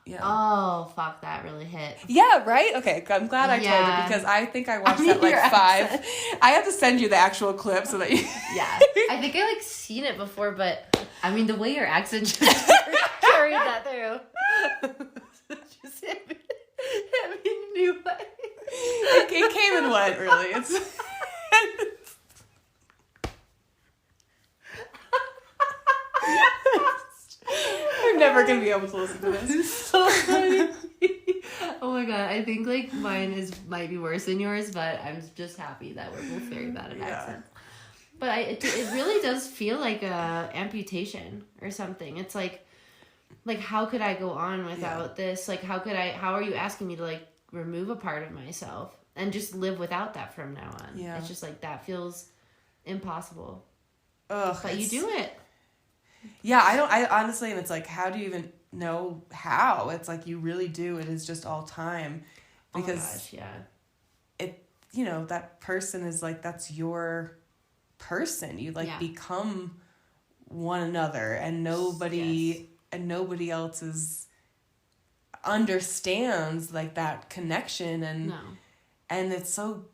Yeah. Oh, fuck, that really hit. Yeah, right? Okay, I'm glad I told her, because I think I watched that like 5. I have to send you the actual clip so that you... Yeah. I think I seen it before, but I mean, the way your accent just carried that through. Just hit me in a new way. It came and went, really. It's... I'm never going to be able to listen to this. It's so funny. Oh my god, I think mine might be worse than yours, but I'm just happy that we're both very bad at accents. But it really does feel like a amputation or something. It's like how could I go on without this? How are you asking me to remove a part of myself and just live without that from now on? Yeah. It's just that feels impossible. Ugh, but you do it. Yeah, I honestly, and it's how do you even know how? It's you really do. It is just all time. Because oh gosh, yeah. It, that person is that's your person. You become one another, and nobody else understands that connection, and it's so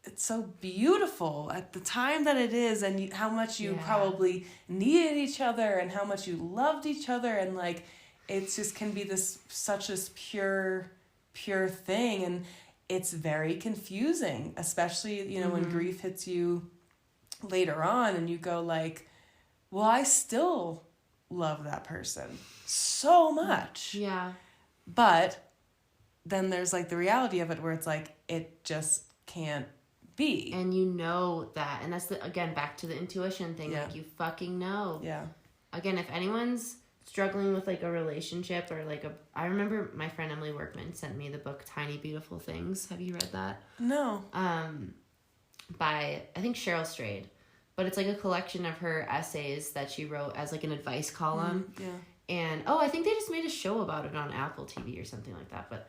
it's so beautiful at the time that it is, and how much you probably needed each other, and how much you loved each other, and it just can be such this pure thing, and it's very confusing, especially when grief hits you later on, and you go well, I still love that person so much. Yeah. But then there's like the reality of it where it's like, it just can't be. And you know that. And that's, again, back to the intuition thing. Yeah. Like, you fucking know. Yeah. Again, if anyone's struggling with, like, a relationship or, like, I remember my friend Emily Workman sent me the book Tiny Beautiful Things. Have you read that? No. By, I think, Cheryl Strayed. But it's, like, a collection of her essays that she wrote as, like, an advice column. Yeah. And, I think they just made a show about it on Apple TV or something like that. But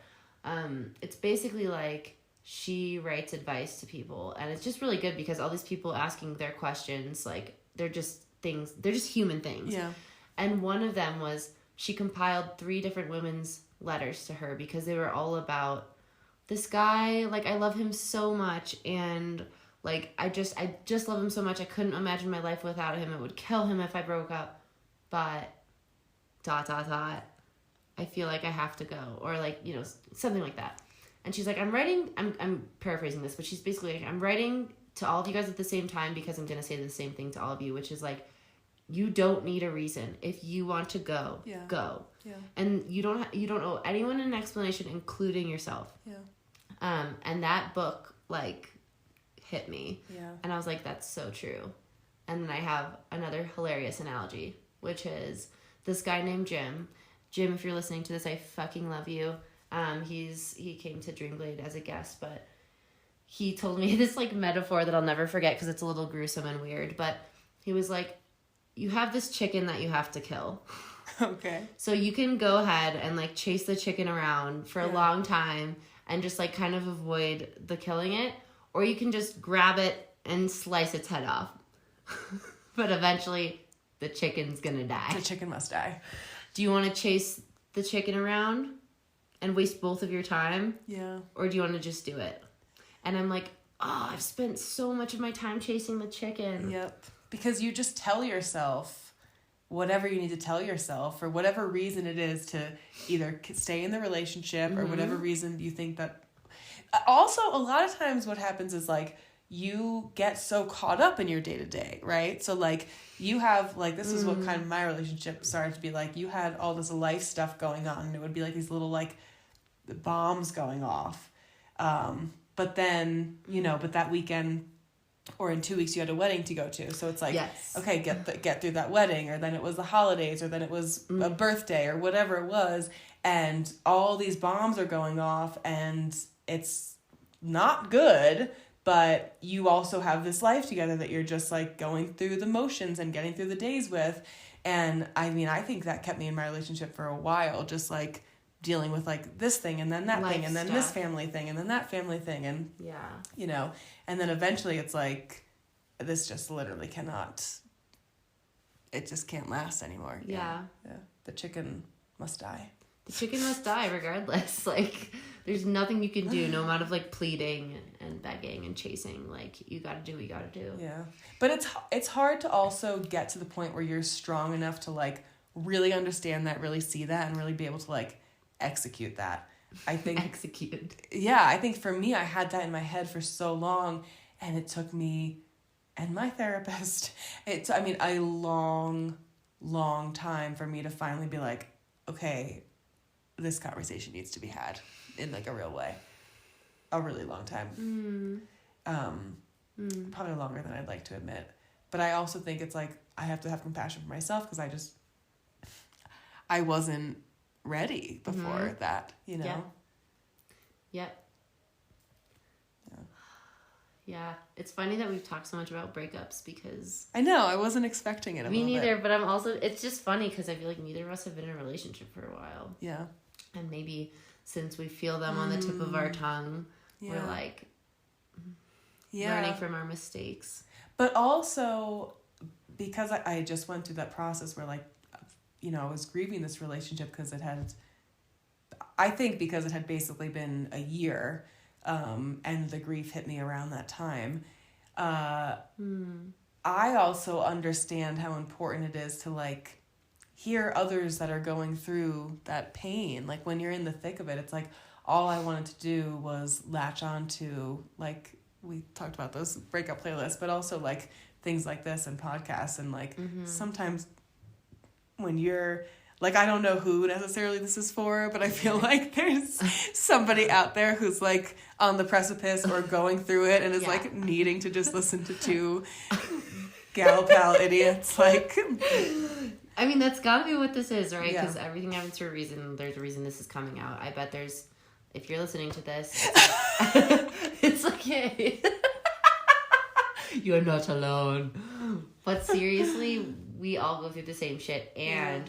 it's basically, like, she writes advice to people. And it's just really good because all these people asking their questions, like, they're just human things. Yeah. And one of them was, she compiled 3 different women's letters to her because they were all about, this guy, like, I love him so much, and, like, I just love him so much, I couldn't imagine my life without him, it would kill him if I broke up, but, ... I feel like I have to go, or, like, you know, something like that. And she's like, I'm paraphrasing this, but she's basically like, I'm writing to all of you guys at the same time because I'm going to say the same thing to all of you, which is, like, you don't need a reason. If you want to go, go. Yeah. And you don't owe anyone an explanation, including yourself. Yeah. And that book, like, hit me. Yeah. And I was like, that's so true. And then I have another hilarious analogy, which is this guy named Jim. Jim, if you're listening to this, I fucking love you. He came to Dreamblade as a guest, but he told me this, like, metaphor that I'll never forget because it's a little gruesome and weird. But he was like, you have this chicken that you have to kill. Okay. So you can go ahead and, like, chase the chicken around for a long time and just, like, kind of avoid the killing it. Or you can just grab it and slice its head off. But eventually, the chicken's gonna die. The chicken must die. Do you want to chase the chicken around and waste both of your time? Yeah. Or do you want to just do it? And I'm like, I've spent so much of my time chasing the chicken. Yep. Because you just tell yourself whatever you need to tell yourself for whatever reason it is to either stay in the relationship or whatever reason you think that. Also, a lot of times what happens is, like, you get so caught up in your day-to-day, right? So, like, you have, like, this is what kind of my relationship started to be like. You had all this life stuff going on, and it would be like these little, like, bombs going off. But then, you know, but that weekend or in 2 weeks you had a wedding to go to. So it's like, okay, get through that wedding, or then it was the holidays, or then it was a birthday or whatever it was. And all these bombs are going off and it's not good, but you also have this life together that you're just, like, going through the motions and getting through the days with. And I mean, I think that kept me in my relationship for a while, just, like, dealing with, like, this thing and then that Life thing and then stuff. this family thing and then that family thing. And, you know, and then eventually it's like, this just literally cannot, it just can't last anymore. Yeah. The chicken must die. The chicken must die regardless. Like, there's nothing you can do, no amount of, like, pleading and begging and chasing. Like, you gotta do what you gotta do. Yeah. But it's hard to also get to the point where you're strong enough to, like, really understand that, really see that, and really be able to, like, execute that. I think execute. Yeah, I think for me, I had that in my head for so long, and it took me and my therapist, a long time for me to finally be like, okay, this conversation needs to be had in, like, a real way. A really long time. Probably longer than I'd like to admit. But I also think it's like, I have to have compassion for myself because I wasn't ready before that, you know? Yeah. Yep. Yeah. It's funny that we've talked so much about breakups because... I know, I wasn't expecting it Me neither, but I'm also... It's just funny because I feel like neither of us have been in a relationship for a while. Yeah. And maybe since we feel them on the tip of our tongue, we're, like, learning from our mistakes. But also, because I just went through that process where, like, you know, I was grieving this relationship because it had basically been a year, and the grief hit me around that time. I also understand how important it is to, like, hear others that are going through that pain. Like, when you're in the thick of it, it's like, all I wanted to do was latch on to, like, we talked about those breakup playlists, but also, like, things like this and podcasts, and, like, sometimes when you're, like, I don't know who necessarily this is for, but I feel like there's somebody out there who's, like, on the precipice or going through it and is, like, needing to just listen to two gal pal idiots, like... I mean, that's gotta be what this is, right? Because everything happens for a reason. There's a reason this is coming out. I bet there's... If you're listening to this, it's okay. You're not alone. But seriously, we all go through the same shit. And...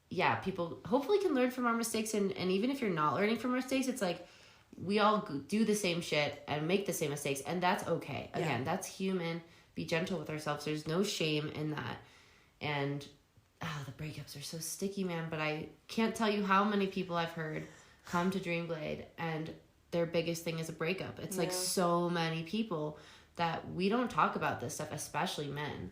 yeah, people hopefully can learn from our mistakes, and even if you're not learning from our mistakes, it's like we all do the same shit and make the same mistakes, and that's okay. Again, that's human. Be gentle with ourselves. There's no shame in that. And the breakups are so sticky, man, but I can't tell you how many people I've heard come to Dreamblade and their biggest thing is a breakup. It's like so many people that we don't talk about this stuff, especially men.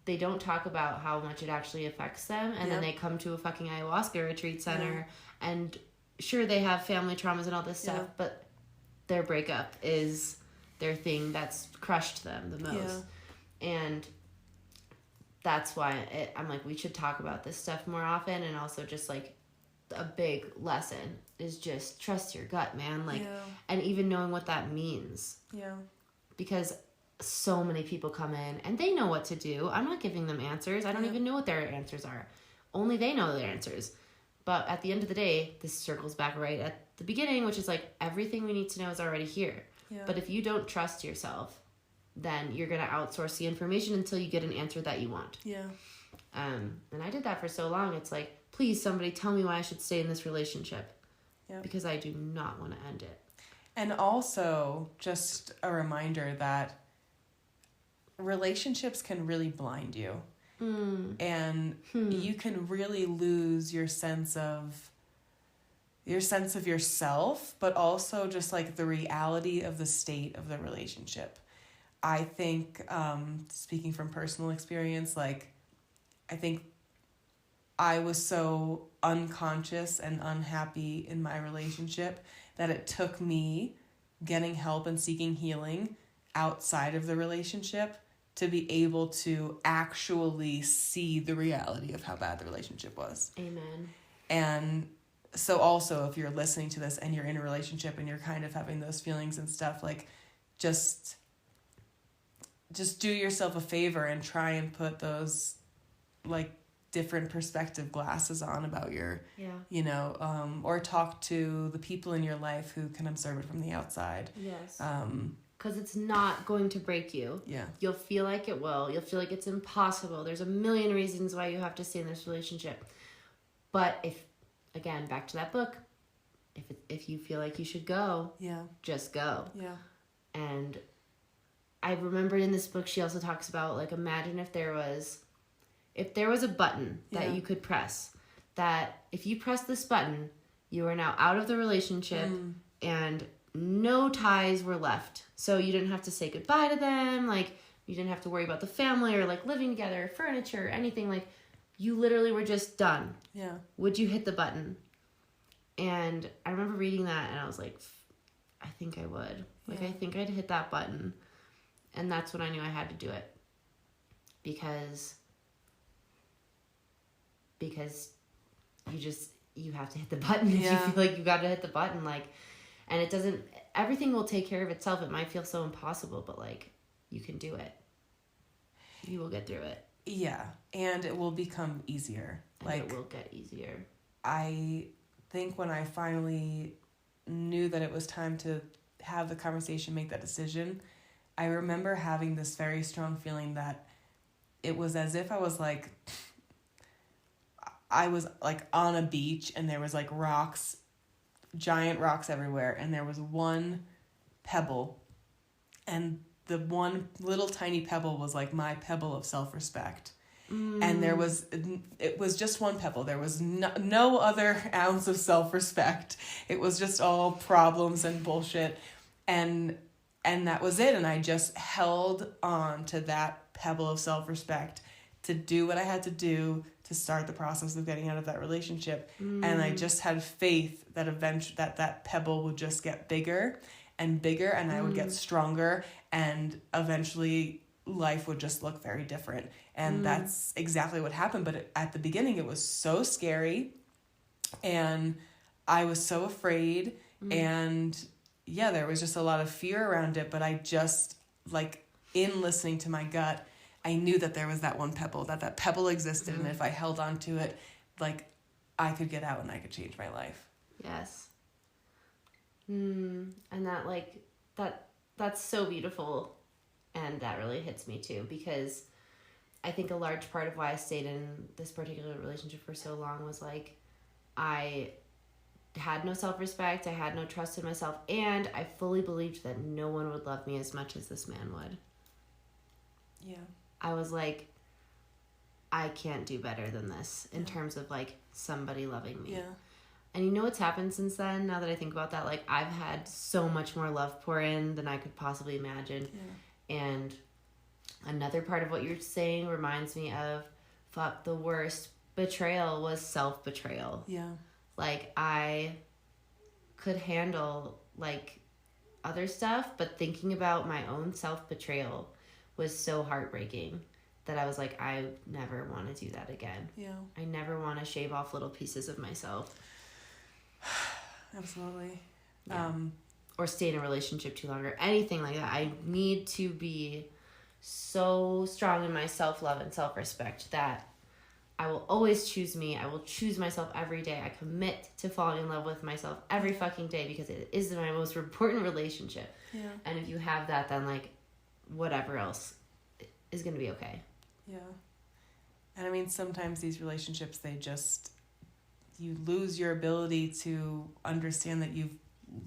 They don't talk about how much it actually affects them, and then they come to a fucking ayahuasca retreat center, and sure, they have family traumas and all this stuff, but their breakup is their thing that's crushed them the most. And that's why I'm like, we should talk about this stuff more often, and also just, like, a big lesson is just trust your gut, man. Like, and even knowing what that means. Yeah. Because... so many people come in and they know what to do. I'm not giving them answers. I don't even know what their answers are. Only they know their answers. But at the end of the day, this circles back right at the beginning, which is like everything we need to know is already here. Yeah. But if you don't trust yourself, then you're going to outsource the information until you get an answer that you want. Yeah. And I did that for so long. It's like, please, somebody tell me why I should stay in this relationship. Yeah. Because I do not want to end it. And also, just a reminder that relationships can really blind you. And you can really lose your sense of yourself, but also just, like, the reality of the state of the relationship. I think, speaking from personal experience, like, I think I was so unconscious and unhappy in my relationship that it took me getting help and seeking healing outside of the relationship to be able to actually see the reality of how bad the relationship was. Amen. And so also, if you're listening to this and you're in a relationship and you're kind of having those feelings and stuff, like, just do yourself a favor and try and put those, like, different perspective glasses on about your, you know, or talk to the people in your life who can observe it from the outside. Yes. Because it's not going to break you. Yeah. You'll feel like it will. You'll feel like it's impossible. There's a million reasons why you have to stay in this relationship. But if, again, back to that book, if you feel like you should go, just go. Yeah. And I remember in this book, she also talks about, like, imagine if there was a button that you could press, that if you press this button, you are now out of the relationship and no ties were left. So you didn't have to say goodbye to them. Like, you didn't have to worry about the family or, like, living together, furniture, anything. Like, you literally were just done. Yeah. Would you hit the button? And I remember reading that and I was like, I think I would. Like, I think I'd hit that button. And that's when I knew I had to do it. Because you have to hit the button if you feel like you got to hit the button. Like, and everything will take care of itself. It might feel so impossible, but, like, you can do it. You will get through it. Yeah. And it will become easier. Like, it will get easier. I think when I finally knew that it was time to have the conversation, make that decision, I remember having this very strong feeling that it was as if I was like on a beach and there was, like, rocks, giant rocks everywhere, and there was one pebble, and the one little tiny pebble was, like, my pebble of self-respect. And it was just one pebble. There was no other ounce of self-respect. It was just all problems and bullshit. And that was it. And I just held on to that pebble of self-respect to do what I had to do to start the process of getting out of that relationship. And I just had faith that eventually that pebble would just get bigger and bigger, and I would get stronger and eventually life would just look very different. And that's exactly what happened. But at the beginning, it was so scary. And I was so afraid. And yeah, there was just a lot of fear around it. But I just, like, in listening to my gut, I knew that there was that one pebble, that pebble existed. And if I held on to it, like, I could get out and I could change my life. Yes. And that, like, that's so beautiful. And that really hits me too, because I think a large part of why I stayed in this particular relationship for so long was, like, I had no self-respect, I had no trust in myself, and I fully believed that no one would love me as much as this man would. Yeah. I was like, I can't do better than this in terms of, like, somebody loving me. Yeah. And you know what's happened since then, now that I think about that? Like, I've had so much more love pour in than I could possibly imagine. Yeah. And another part of what you're saying reminds me of, fuck, the worst betrayal was self-betrayal. Yeah. Like, I could handle, like, other stuff, but thinking about my own self-betrayal was so heartbreaking that I was like, I never want to do that again. Yeah. I never want to shave off little pieces of myself. Absolutely. Yeah. Or stay in a relationship too long or anything like that. I need to be so strong in my self-love and self-respect that I will always choose me. I will choose myself every day. I commit to falling in love with myself every fucking day because it is my most important relationship. Yeah. And if you have that, then, like, whatever else is going to be okay. Yeah. And I mean, sometimes these relationships, you lose your ability to understand that you've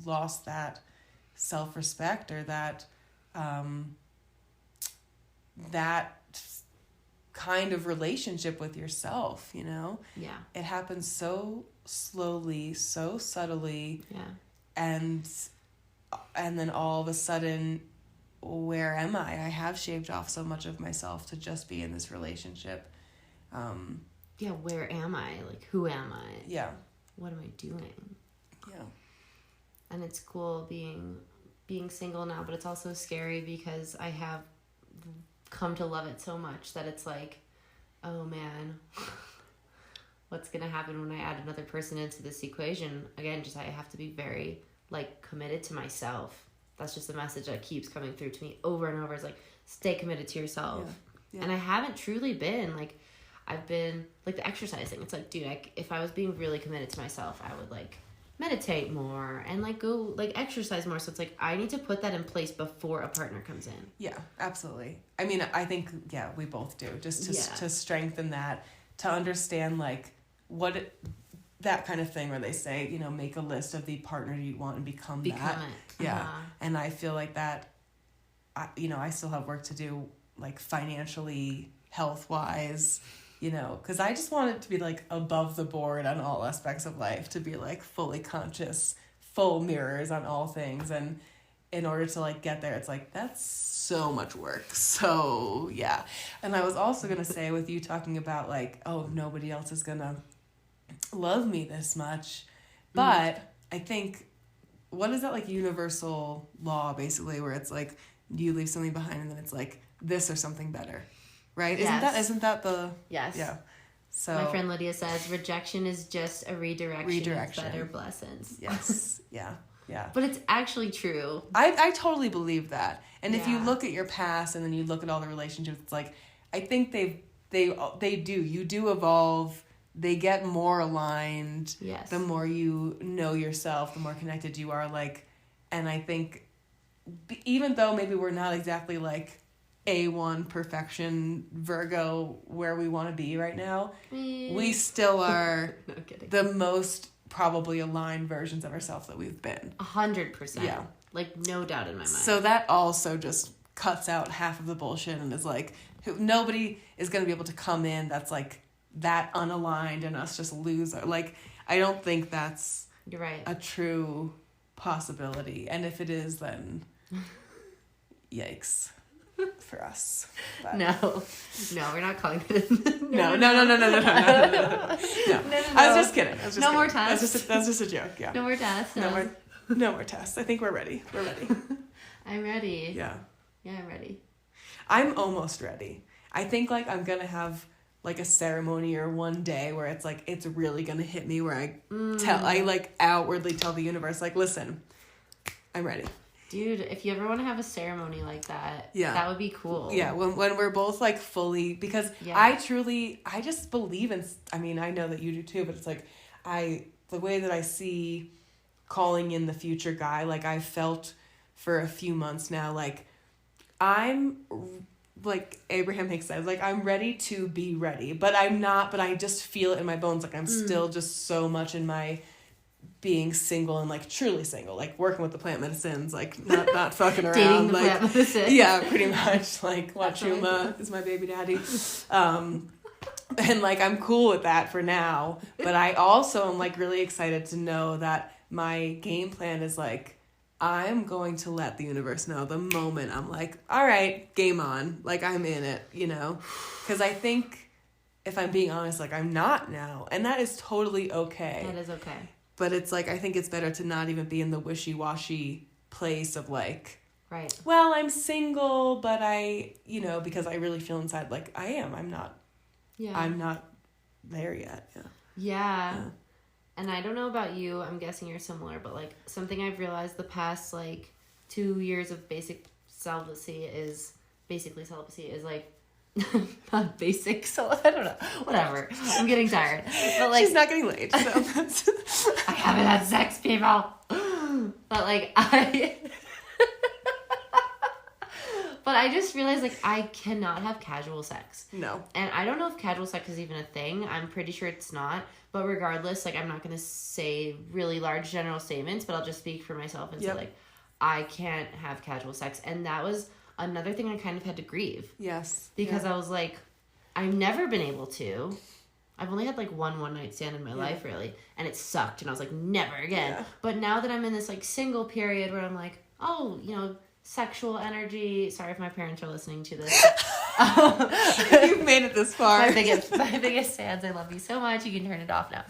lost that self-respect or that kind of relationship with yourself, you know? Yeah. It happens so slowly, so subtly. Yeah. And then all of a sudden, where am I? I have shaved off so much of myself to just be in this relationship. Yeah, where am I? Like, who am I? Yeah. What am I doing? Yeah. And it's cool being single now, but it's also scary because I have come to love it so much that it's like, oh man, what's gonna happen when I add another person into this equation? Again, just I have to be very, like, committed to myself. That's just the message that keeps coming through to me over and over. It's like, stay committed to yourself. Yeah. Yeah. And I haven't truly been, like, I've been, like, the exercising. It's like, dude, if I was being really committed to myself, I would, like, meditate more and, like, go, like, exercise more. So it's like, I need to put that in place before a partner comes in. Yeah, absolutely. I mean, I think, yeah, we both do. Just to strengthen that, to understand, like, that kind of thing where they say, you know, make a list of the partner you want and become that. It. Yeah. Uh-huh. And I feel like that, I still have work to do, like, financially, health-wise, you know, because I just want it to be, like, above the board on all aspects of life, to be, like, fully conscious, full mirrors on all things. And in order to, like, get there, it's like, that's so much work. So, yeah. And I was also going to say, with you talking about, like, oh, nobody else is going to love me this much. But I think, what is that, like, universal law, basically, where it's like, you leave something behind and then it's like this or something better. Right? Yes. Isn't that the... Yes. Yeah. So my friend Lydia says rejection is just a redirection. of better blessings. Yes. Yeah. Yeah. But it's actually true. I totally believe that. And if you look at your past and then you look at all the relationships, it's like, I think they do. You do evolve. They get more aligned. Yes. The more you know yourself, the more connected you are. Like, and I think even though maybe we're not exactly, like, A1 perfection Virgo where we want to be right now, we still are no kidding. The most probably aligned versions of ourselves that we've been. 100%. Yeah. Like, no doubt in my mind. So that also just cuts out half of the bullshit and is like, nobody is going to be able to come in that's, like, that unaligned and us just lose our, like, I don't think that's You're right. a true possibility. And if it is, then yikes. For us. But. No, we're not calling it. No. I was just kidding. No more tests. That's just a joke. Yeah. No more tests. No more tests. I think we're ready. I'm ready. Yeah. Yeah, I'm ready. I'm almost ready. I think like I'm gonna have like a ceremony or one day where it's like it's really gonna hit me where I like outwardly tell the universe like, listen, I'm ready. Dude, if you ever want to have a ceremony like that, that would be cool. Yeah, when we're both like fully, because I just believe in, I mean, I know that you do too, but it's like the way that I see calling in the future guy, like I felt for a few months now, like I'm like Abraham Hicks says, like I'm ready to be ready, but I'm not, but I just feel it in my bones. Like I'm still just so much in my being single and like truly single, like working with the plant medicines, like not fucking around. Dating the like, plant medicine. Yeah, pretty much. Like Wachuma is my baby daddy. And like I'm cool with that for now. But I also am like really excited to know that my game plan is like I'm going to let the universe know the moment I'm like, all right, game on. Like I'm in it, you know? Because I think if I'm being honest, like I'm not now. And that is totally okay. That is okay. But it's like, I think it's better to not even be in the wishy-washy place of like, right. Well, I'm single, but I, you know, because I really feel inside like I am. I'm not there yet. Yeah. And I don't know about you, I'm guessing you're similar, but like something I've realized the past like 2 years of basically celibacy is like not basic, so I don't know. Whatever. I'm getting tired. But like she's not getting laid, so that's I haven't had sex, people. But like But I just realized like I cannot have casual sex. No. And I don't know if casual sex is even a thing. I'm pretty sure it's not. But regardless, like I'm not gonna say really large general statements, but I'll just speak for myself and say like I can't have casual sex. And that was another thing I kind of had to grieve. Yes. Because I was like, I've never been able to. I've only had like one night stand in my life really, and it sucked, and I was like, never again. Yeah. But now that I'm in this like single period where I'm like, oh, you know, sexual energy. Sorry if my parents are listening to this. You've made it this far. My biggest fans. I love you so much. You can turn it off now.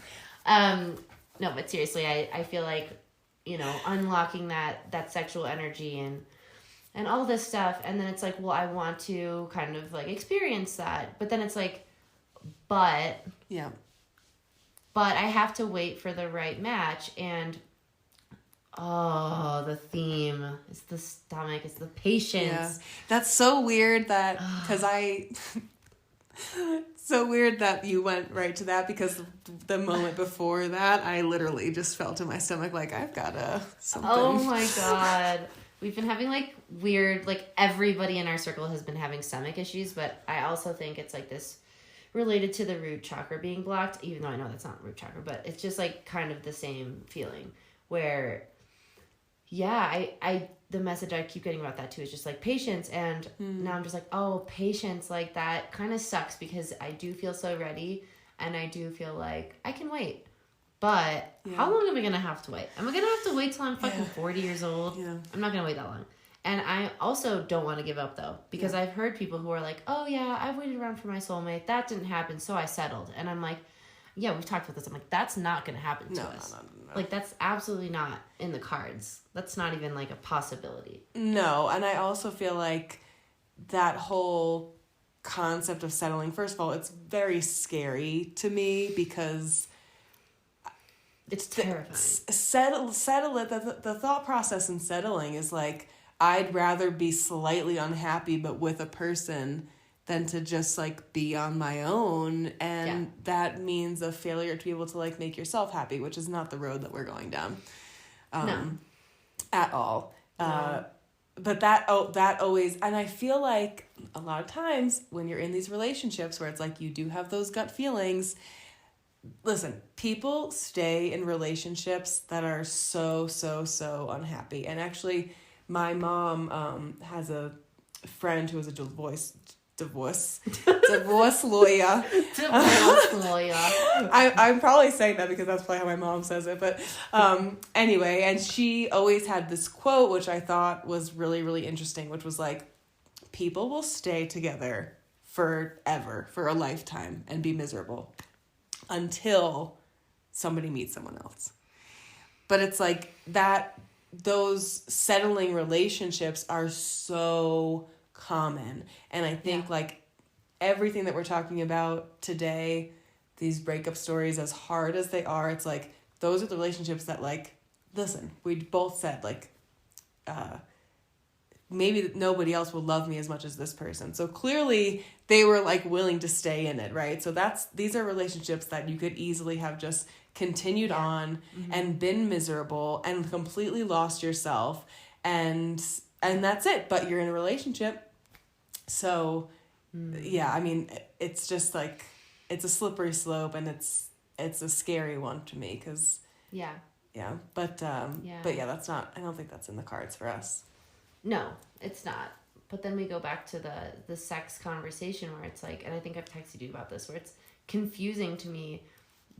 No, but seriously, I feel like, you know, unlocking that sexual energy and all this stuff, and then it's like, well, I want to kind of like experience that, but then it's like, but I have to wait for the right match, and the theme is the stomach, it's the patience. Yeah. That's so weird that, because so weird that you went right to that, because the moment before that, I literally just felt in my stomach like, I've got something. Oh my God. We've been having like weird, like everybody in our circle has been having stomach issues, but I also think it's like this related to the root chakra being blocked, even though I know that's not root chakra, but it's just like kind of the same feeling where, the message I keep getting about that too is just like patience. And now I'm just like, oh, patience, like that kind of sucks because I do feel so ready and I do feel like I can wait. But how long am I going to have to wait? Am I going to have to wait till I'm fucking 40 years old? Yeah. I'm not going to wait that long. And I also don't want to give up, though, because I've heard people who are like, oh, yeah, I've waited around for my soulmate. That didn't happen, so I settled. And I'm like, yeah, we've talked about this. I'm like, that's not going to happen to us. No. Like, that's absolutely not in the cards. That's not even, like, a possibility. No, and I also feel like that whole concept of settling, first of all, it's very scary to me because it's terrifying. Settle it. The thought process in settling is like, I'd rather be slightly unhappy but with a person than to just like be on my own, and that means a failure to be able to like make yourself happy, which is not the road that we're going down at all. But that always, and I feel like a lot of times when you're in these relationships where it's like you do have those gut feelings, listen, people stay in relationships that are so unhappy. And actually, my mom has a friend who is a divorce lawyer. I'm probably saying that because that's probably how my mom says it. But anyway, and she always had this quote, which I thought was really, really interesting, which was like, people will stay together forever, for a lifetime, and be miserable until somebody meets someone else. But it's like that, those settling relationships are so common. And I think like everything that we're talking about today, these breakup stories, as hard as they are, it's like those are the relationships that like, listen, we both said like maybe nobody else will love me as much as this person. So clearly they were like willing to stay in it, right? So these are relationships that you could easily have just continued on and been miserable and completely lost yourself, and that's it. But you're in a relationship. So yeah, I mean, it's just like, it's a slippery slope, and it's a scary one to me, because but yeah, that's not, I don't think that's in the cards for us. No, it's not. But then we go back to the sex conversation where it's like, and I think I've texted you about this, where it's confusing to me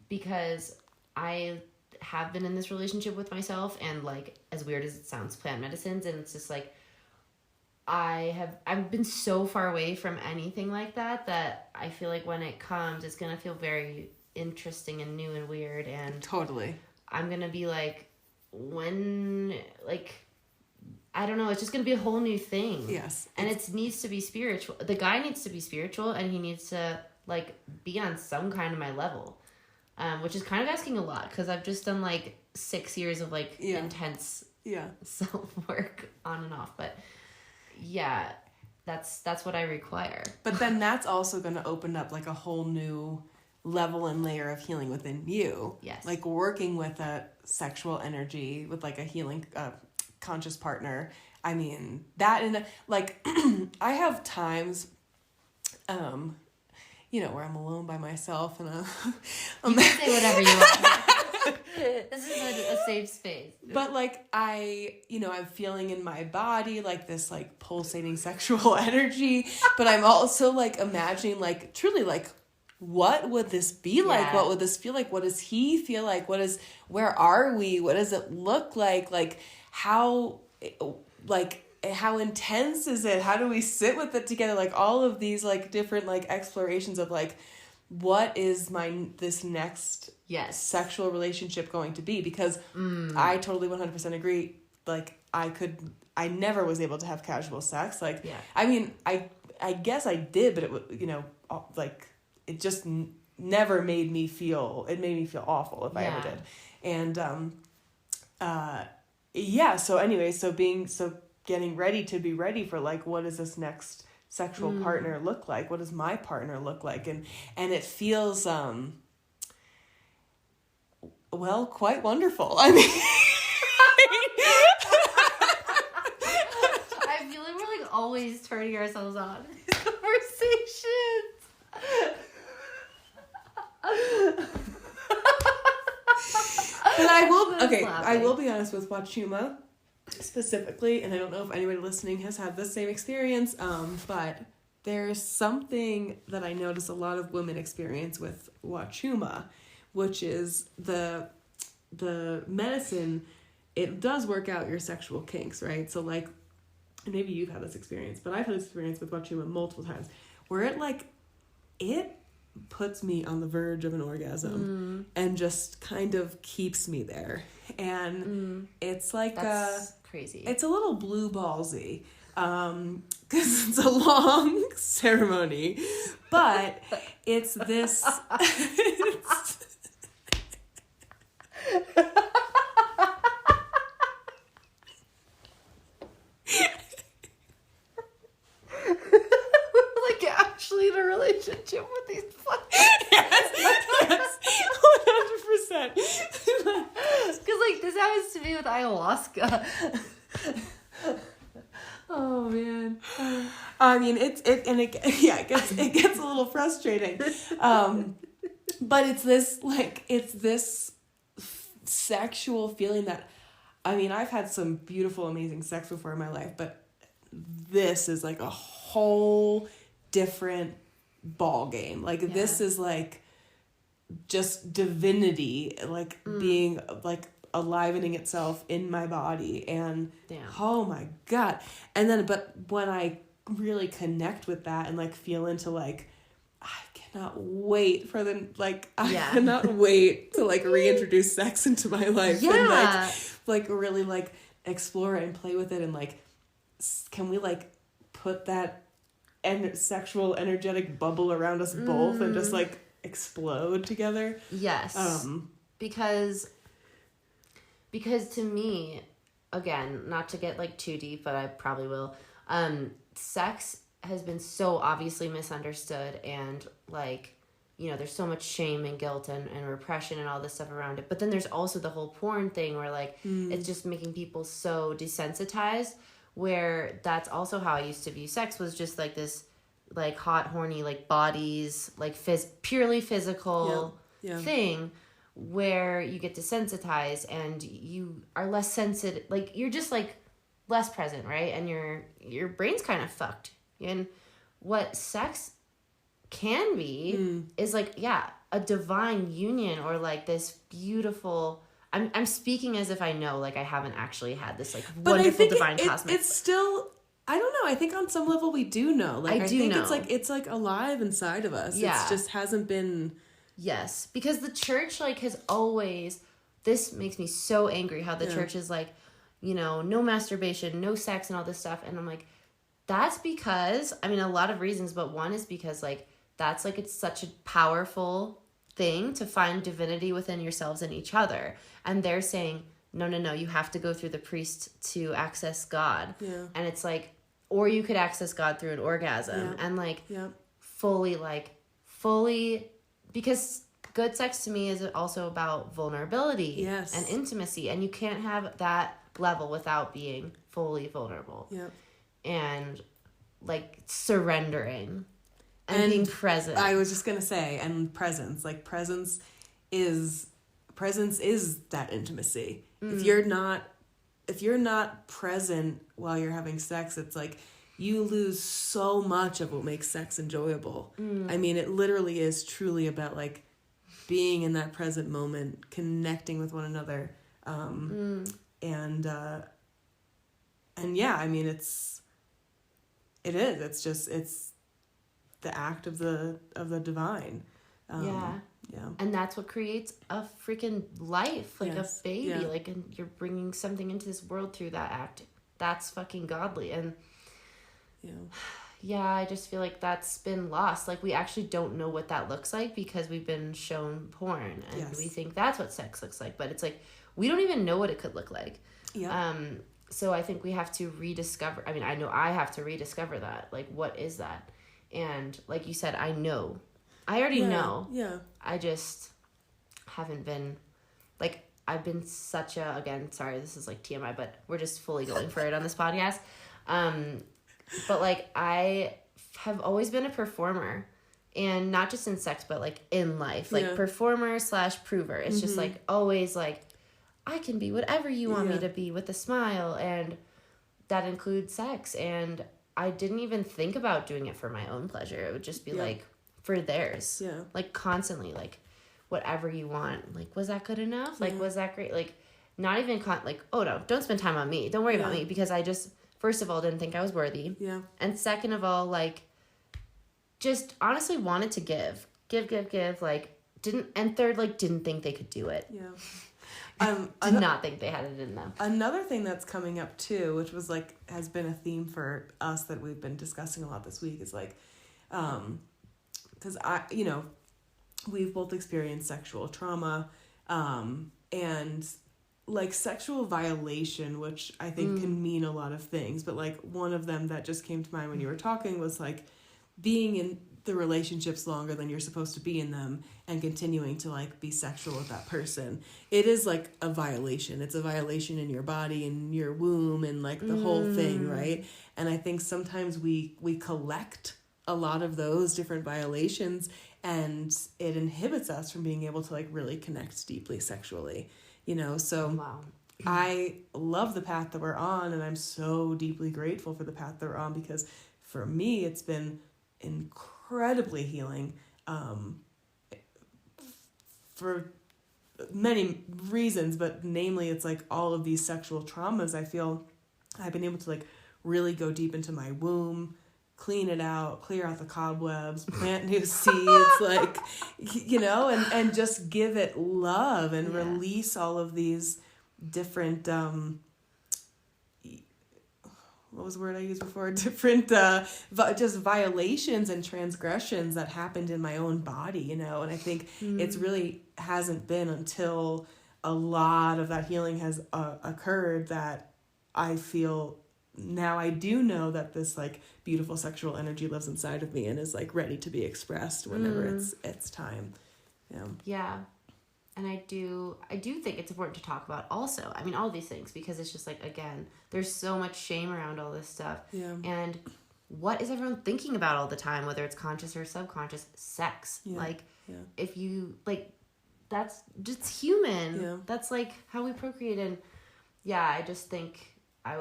because I have been in this relationship with myself, and like, as weird as it sounds, plant medicines, and it's just like, I've been so far away from anything like that I feel like when it comes, it's gonna feel very interesting and new and weird, and totally I'm gonna be like, when, like, I don't know, it's just gonna be a whole new thing. Yes. And it needs to be spiritual. The guy needs to be spiritual, and he needs to like be on some kind of my level, which is kind of asking a lot, because I've just done like 6 years of like intense self-work on and off, but yeah, that's what I require. But then that's also going to open up like a whole new level and layer of healing within you. Yes. Like working with a sexual energy, with like a healing conscious partner. I mean, that, and like I have times where I'm alone by myself, and you can say whatever you want. This is a safe space. But like I'm feeling in my body like this like pulsating sexual energy, but I'm also like imagining like truly like, what would this be like? What would this feel like? What does he feel like? Where are we? What does it look like? Like how intense is it? How do we sit with it together? Like all of these like different like explorations of like, what is this next sexual relationship going to be? Because I totally 100% agree. Like I never was able to have casual sex. Like, I mean, I guess I did, but it was, like it just never made me feel, it made me feel awful if I ever did. And, so anyway, so getting ready to be ready for like, what does this next sexual partner look like? What does my partner look like? And it feels, quite wonderful. I mean, I feel like we're like always turning ourselves on in these conversations. But I will be honest with Wachuma specifically, and I don't know if anybody listening has had the same experience, but there's something that I notice a lot of women experience with Wachuma, which is the medicine. It does work out your sexual kinks, right? So like, maybe you've had this experience, but I've had this experience with Wachuma multiple times, where it puts me on the verge of an orgasm and just kind of keeps me there. And it's like that's crazy. It's a little blue ballsy, because it's a long ceremony, but it's this like actually in a relationship with these yes, 100%. Because like this happens to me with ayahuasca. Oh man, I mean it gets a little frustrating, but it's this sexual feeling that, I mean, I've had some beautiful, amazing sex before in my life, but this is like a whole different ball game. Like this is like just divinity, like being like alivening itself in my body, and oh my god. And then but when I really connect with that and like feel into like, I cannot wait for I cannot wait to like reintroduce sex into my life and like really like explore it and play with it, and like can we like put that sexual energetic bubble around us both and just like explode together. Yes. Because to me, again, not to get like too deep, but I probably will, sex has been so obviously misunderstood, and like, you know, there's so much shame and guilt and repression and all this stuff around it. But then there's also the whole porn thing where like it's just making people so desensitized, where that's also how I used to view sex, was just like this like hot, horny, like bodies, like purely physical thing, where you get desensitized and you are less sensitive, like you're just like less present, right? And your brain's kind of fucked. And what sex can be is like, a divine union, or like this beautiful, I'm speaking as if I know, like I haven't actually had this like wonderful divine cosmic. It's still, I don't know, I think on some level we do know. Like I think know. It's like alive inside of us. Yeah. It's just hasn't been. Yes, because the church like has always, this makes me so angry how the church is like, you know, no masturbation, no sex and all this stuff. And I'm like, that's because, I mean, a lot of reasons, but one is because like, that's like, it's such a powerful thing to find divinity within yourselves and each other. And they're saying, no, you have to go through the priest to access God. Yeah. And it's like, or you could access God through an orgasm and like fully, because good sex to me is also about vulnerability and intimacy. And you can't have that level without being fully vulnerable. Yeah. And like surrendering and being present. I was just gonna say, and presence. Like presence is that intimacy. If you're not present while you're having sex, it's like you lose so much of what makes sex enjoyable. I mean, it literally is truly about like being in that present moment, connecting with one another, and yeah, I mean, it's the act of the divine. And that's what creates a freaking life, like a baby, like, and you're bringing something into this world through that act. That's fucking godly. And I just feel like that's been lost. Like we actually don't know what that looks like because we've been shown porn and we think that's what sex looks like, but it's like we don't even know what it could look like. So I think we have to rediscover, I mean, I know I have to rediscover that. Like, what is that? And like you said, I already know. Yeah. I just haven't been, like, I've been such a, again, sorry, this is like TMI, but we're just fully going for it on this podcast. But like, I have always been a performer, and not just in sex, but like in life, like performer / prover. It's just like always like, I can be whatever you want me to be with a smile, and that includes sex. And I didn't even think about doing it for my own pleasure. It would just be like for theirs. Yeah. Like constantly, like whatever you want. Like, was that good enough? Like, was that great? Like, not even like, oh no, don't spend time on me. Don't worry about me, because I just, first of all, didn't think I was worthy. Yeah. And second of all, like, just honestly wanted to give, like, didn't, and third, like, didn't think they could do it. Yeah. Did not think they had it in them. Another thing that's coming up too, which was like, has been a theme for us that we've been discussing a lot this week, is like, because we've both experienced sexual trauma, and like sexual violation, which I think can mean a lot of things, but like one of them that just came to mind when you were talking was like being in the relationships longer than you're supposed to be in them and continuing to like be sexual with that person. It is like a violation. It's a violation in your body and your womb and like the whole thing, right? And I think sometimes we collect a lot of those different violations, and it inhibits us from being able to like really connect deeply sexually, so I love the path that we're on, and I'm so deeply grateful for the path that we're on, because for me it's been incredibly healing, for many reasons, but namely it's like all of these sexual traumas. I feel I've been able to like really go deep into my womb, clean it out, clear out the cobwebs, plant new seeds, like, and just give it love and release all of these different, what was the word I used before? Different, just violations and transgressions that happened in my own body, you know? And I think it's really hasn't been until a lot of that healing has occurred that I feel now I do know that this like beautiful sexual energy lives inside of me and is like ready to be expressed whenever it's time. Yeah. Yeah. And I do think it's important to talk about also. I mean, all these things, because it's just like, again, there's so much shame around all this stuff. Yeah. And what is everyone thinking about all the time, whether it's conscious or subconscious? Sex. Yeah. Like, yeah. if you, like, that's just human. Yeah. That's like how we procreate. And yeah, I just think I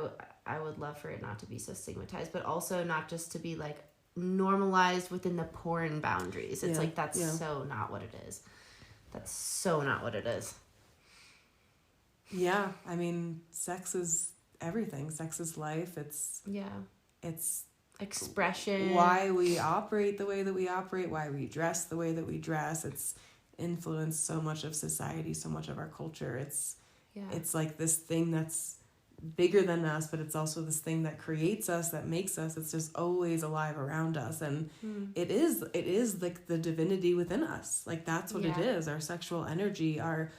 would love for it not to be so stigmatized, but also not just to be like normalized within the porn boundaries. It's like, that's so not what it is. That's so not what it is. Yeah. I mean, sex is everything. Sex is life. It's expression. Why we operate the way that we operate, why we dress the way that we dress. It's influenced so much of society, so much of our culture. It's like this thing that's bigger than us, but it's also this thing that creates us, that makes us. It's just always alive around us, and it is like the divinity within us. Like that's what it is. Our sexual energy, our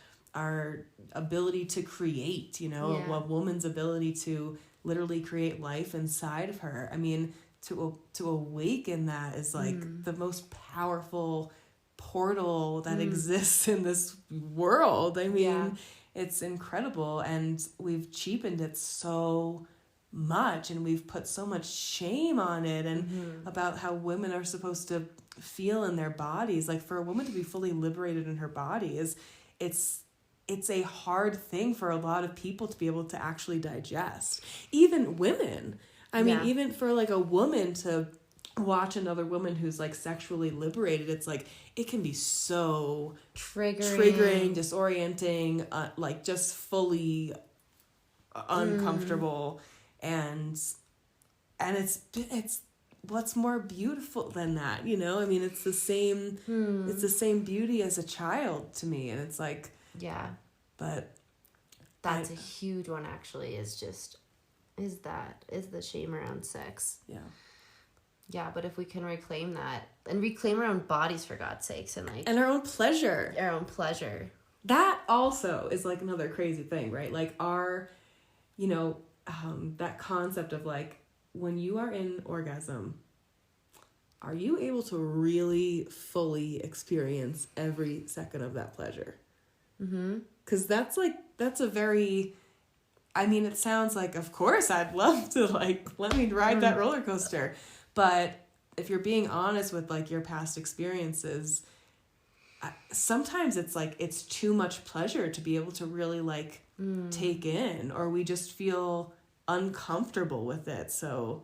ability to create, you know, a woman's ability to literally create life inside of her. I mean, to awaken that is like the most powerful portal that exists in this world. I mean, it's incredible, and we've cheapened it so much, and we've put so much shame on it, and about how women are supposed to feel in their bodies. Like, for a woman to be fully liberated in her body it's a hard thing for a lot of people to be able to actually digest. Even women. I mean, even for like a woman to watch another woman who's like sexually liberated, it's like it can be so triggering, disorienting, like just fully uncomfortable, and it's what's more beautiful than that, you know? I mean, it's the same beauty as a child to me, and it's like but that's a huge one actually, is the shame around sex. Yeah, but if we can reclaim that and reclaim our own bodies, for God's sakes, and like, and our own pleasure, that also is like another crazy thing, right? Like our, you know, that concept of like, when you are in orgasm, are you able to really fully experience every second of that pleasure? Because that's a very, I mean, it sounds like, of course I'd love to, like, let me ride that roller coaster. But if you're being honest with like your past experiences, sometimes it's like it's too much pleasure to be able to really like take in, or we just feel uncomfortable with it. So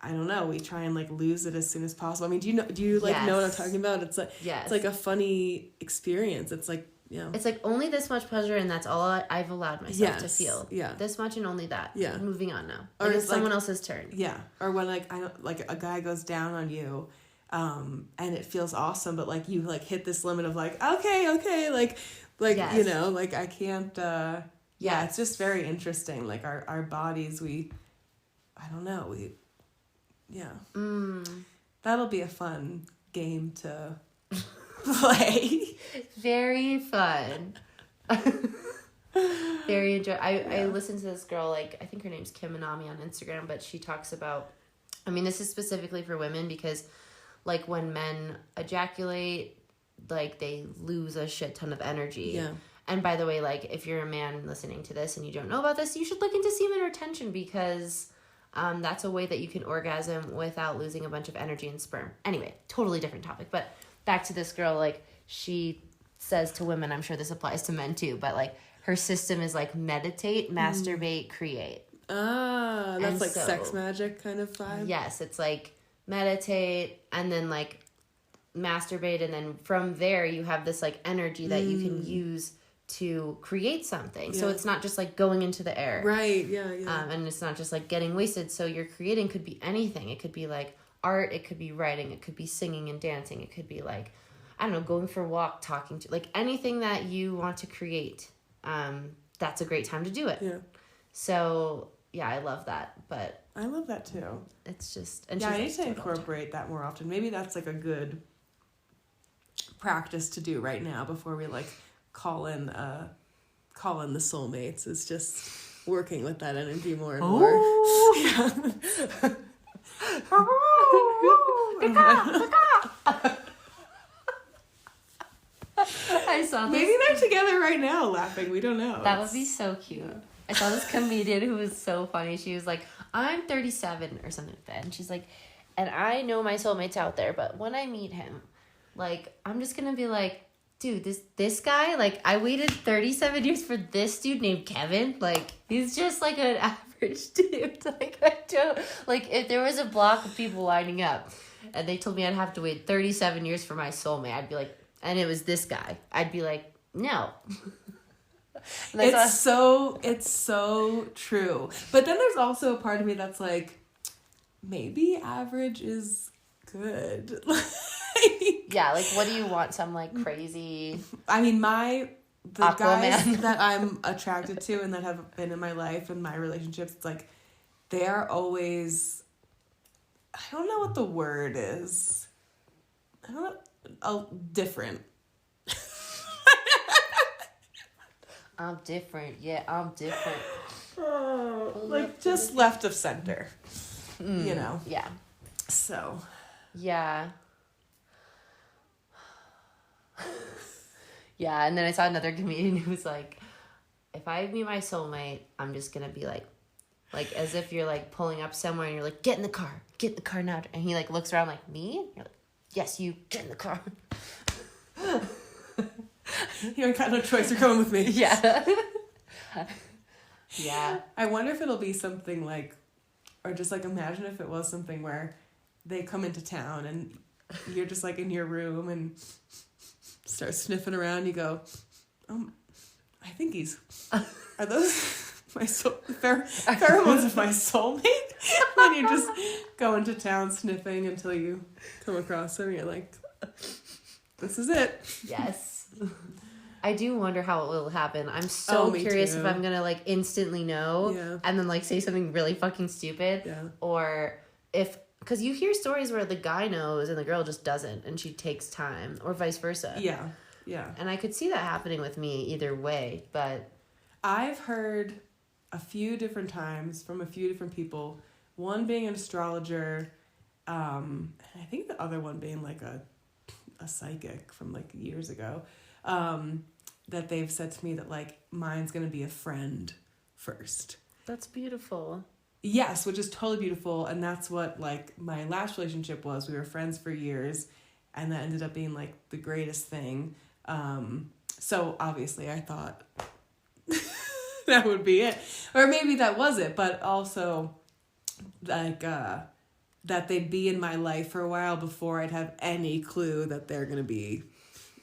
I don't know, we try and like lose it as soon as possible. I mean, do you know what I'm talking about? It's like it's like a funny experience. It's like, it's like only this much pleasure, and that's all I've allowed myself to feel. This much and only that. Moving on now. Or it's someone else's turn. Or when like a guy goes down on you, and it feels awesome, but like you like hit this limit of like, okay, like you know, like I can't. It's just very interesting. Like our bodies, I don't know, that'll be a fun game to play. Very fun. Very enjoy. I listened to this girl, like, I think her name's Kim Minami on Instagram, but she talks about, I mean, this is specifically for women because, like, when men ejaculate, like, they lose a shit ton of energy. And by the way, like, if you're a man listening to this and you don't know about this, you should look into semen retention, because that's a way that you can orgasm without losing a bunch of energy and sperm. Anyway, totally different topic. But back to this girl, like, she says to women, I'm sure this applies to men too, but like her system is like meditate, masturbate, create. That's like sex magic kind of vibe. Yes, it's like meditate and then like masturbate, and then from there you have this like energy that you can use to create something. So it's not just like going into the air. Right, and it's not just like getting wasted. So your creating could be anything. It could be like art, it could be writing, it could be singing and dancing, it could be like, I don't know, going for a walk, talking to, like anything that you want to create. That's a great time to do it. So yeah, I love that. But I love that too. it's just, and yeah, I she's need to incorporate that more often. Maybe that's like a good practice to do right now before we like call in the soulmates. Is just working with that energy more and more. I saw this. Maybe they're together right now laughing. We don't know. That would be so cute. I saw this comedian who was so funny. She was like, I'm 37 or something like that. And she's like, and I know my soulmate's out there, but when I meet him, like, I'm just going to be like, dude, this guy, like, I waited 37 years for this dude named Kevin. Like, he's just like an average dude. Like, I don't, like, if there was a block of people lining up and they told me I'd have to wait 37 years for my soulmate, I'd be like, and it was this guy, I'd be like, no. It's so true. But then there's also a part of me that's like, maybe average is good. Yeah, like, what do you want? Some, like, crazy... I mean, the Aquaman guys that I'm attracted to and that have been in my life and my relationships, it's like, they are always... I don't know what the word is. I don't know. Different. I'm different. Yeah, I'm different. Like, just left of center. You know? Yeah. So. Yeah. Yeah, and then I saw another comedian who was like, if I meet my soulmate, I'm just going to be like, as if you're, like, pulling up somewhere and you're like, get in the car now. And he, like, looks around like, me? You're like, yes, you, get in the car. You ain't got no choice, you're coming with me. Yeah. Yeah. I wonder if it'll be something like, or just like imagine if it was something where they come into town and you're just like in your room and start sniffing around. You go, I think are those my pheromones of my soulmate? And you just go into town sniffing until you come across them. You're like, this is it. Yes. I do wonder how it will happen. I'm so curious if I'm going to, like, instantly know and then, like, say something really fucking stupid. Yeah. Or if... Because you hear stories where the guy knows and the girl just doesn't and she takes time. Or vice versa. Yeah. Yeah. And I could see that happening with me either way, but... I've heard a few different times from a few different people. One being an astrologer. And I think the other one being, like, a psychic from, like, years ago. That they've said to me that, like, mine's gonna be a friend first. That's beautiful. Yes, which is totally beautiful, and that's what, like, my last relationship was. We were friends for years, and that ended up being, like, the greatest thing. So, obviously, I thought that would be it. Or maybe that was it, but also, like, that they'd be in my life for a while before I'd have any clue that they're gonna be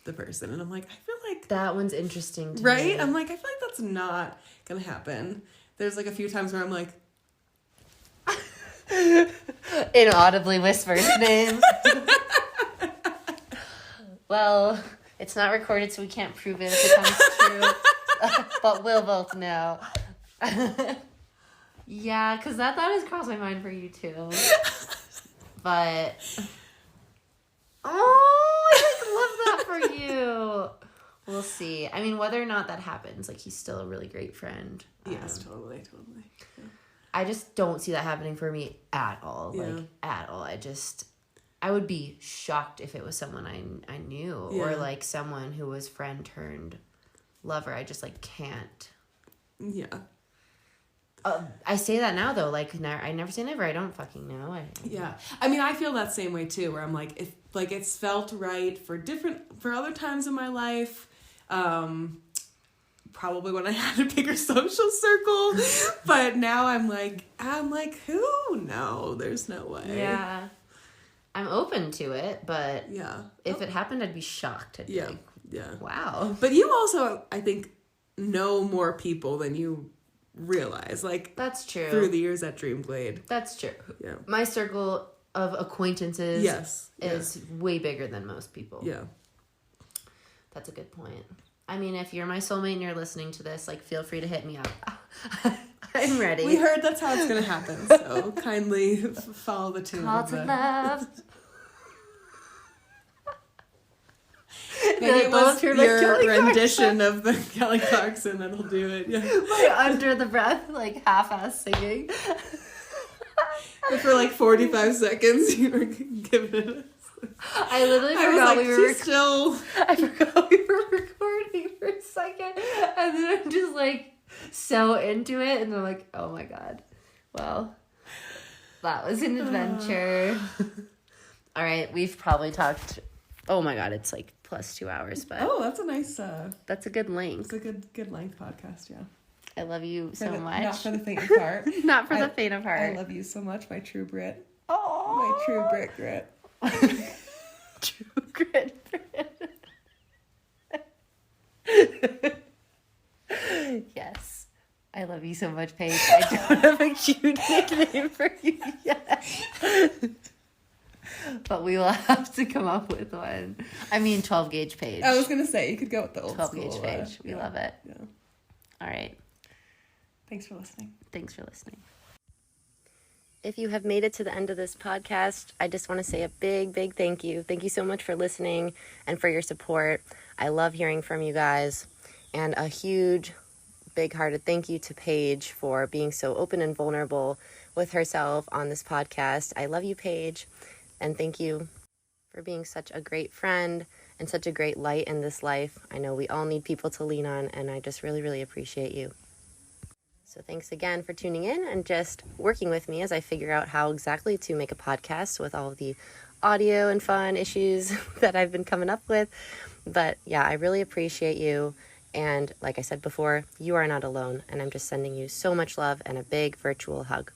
the person. And I'm like, I feel like that one's interesting to right me. I'm like, I feel like that's not gonna happen. There's like a few times where I'm like inaudibly whispers name. Well, it's not recorded, so we can't prove it if it comes true. But we'll both know. Yeah, because that thought has crossed my mind for you too. But I love that for you. We'll see. I mean, whether or not that happens, like, he's still a really great friend. Yes, totally. Yeah. I just don't see that happening for me at all. Yeah. Like, at all. I would be shocked if it was someone I knew or, like, someone who was friend turned lover. I just, like, can't. Yeah. I say that now, though. Like, I never say never. I don't fucking know. Yeah. I mean, I feel that same way, too, where I'm like, if, like, it's felt right for other times in my life, probably when I had a bigger social circle, but now I'm like, who? No, there's no way. Yeah. I'm open to it, but yeah, if it happened, I'd be shocked. I'd be like, yeah. Wow. But you also, I think, know more people than you realize. Like, that's true. Through the years at Dreamglade. That's true. Yeah. My circle of acquaintances is way bigger than most people. Yeah. That's a good point. I mean, if you're my soulmate and you're listening to this, like, feel free to hit me up. I'm ready. We heard that's how it's going to happen, so kindly follow the tune. Call to love. Maybe it was your rendition of the Kelly Clarkson that'll do it. Yeah. Like under the breath, like half-ass singing. And for like 45 seconds, you were giving it. I literally forgot we were still. I forgot we were recording for a second, and then I'm just like so into it, and I'm like, oh my god, well, that was an adventure. All right, we've probably talked. Oh my god, it's like plus 2 hours, but that's a nice. That's a good length. It's a good length podcast. Yeah. I love you so much. Not for the faint of heart. Not for the faint of heart. I love you so much, my true Brit. Oh, My true Brit grit. True grit. Yes. I love you so much, Paige. I don't have a cute nickname for you yet. But we will have to come up with one. I mean, 12 gauge Paige. I was going to say, you could go with the old 12 school. 12 gauge Paige. We love it. Yeah. All right. Thanks for listening. Thanks for listening. If you have made it to the end of this podcast, I just want to say a big, big thank you. Thank you so much for listening and for your support. I love hearing from you guys. And a huge, big-hearted thank you to Paige for being so open and vulnerable with herself on this podcast. I love you, Paige. And thank you for being such a great friend and such a great light in this life. I know we all need people to lean on, and I just really, really appreciate you. So thanks again for tuning in and just working with me as I figure out how exactly to make a podcast with all of the audio and fun issues that I've been coming up with. But yeah, I really appreciate you. And like I said before, you are not alone. And I'm just sending you so much love and a big virtual hug.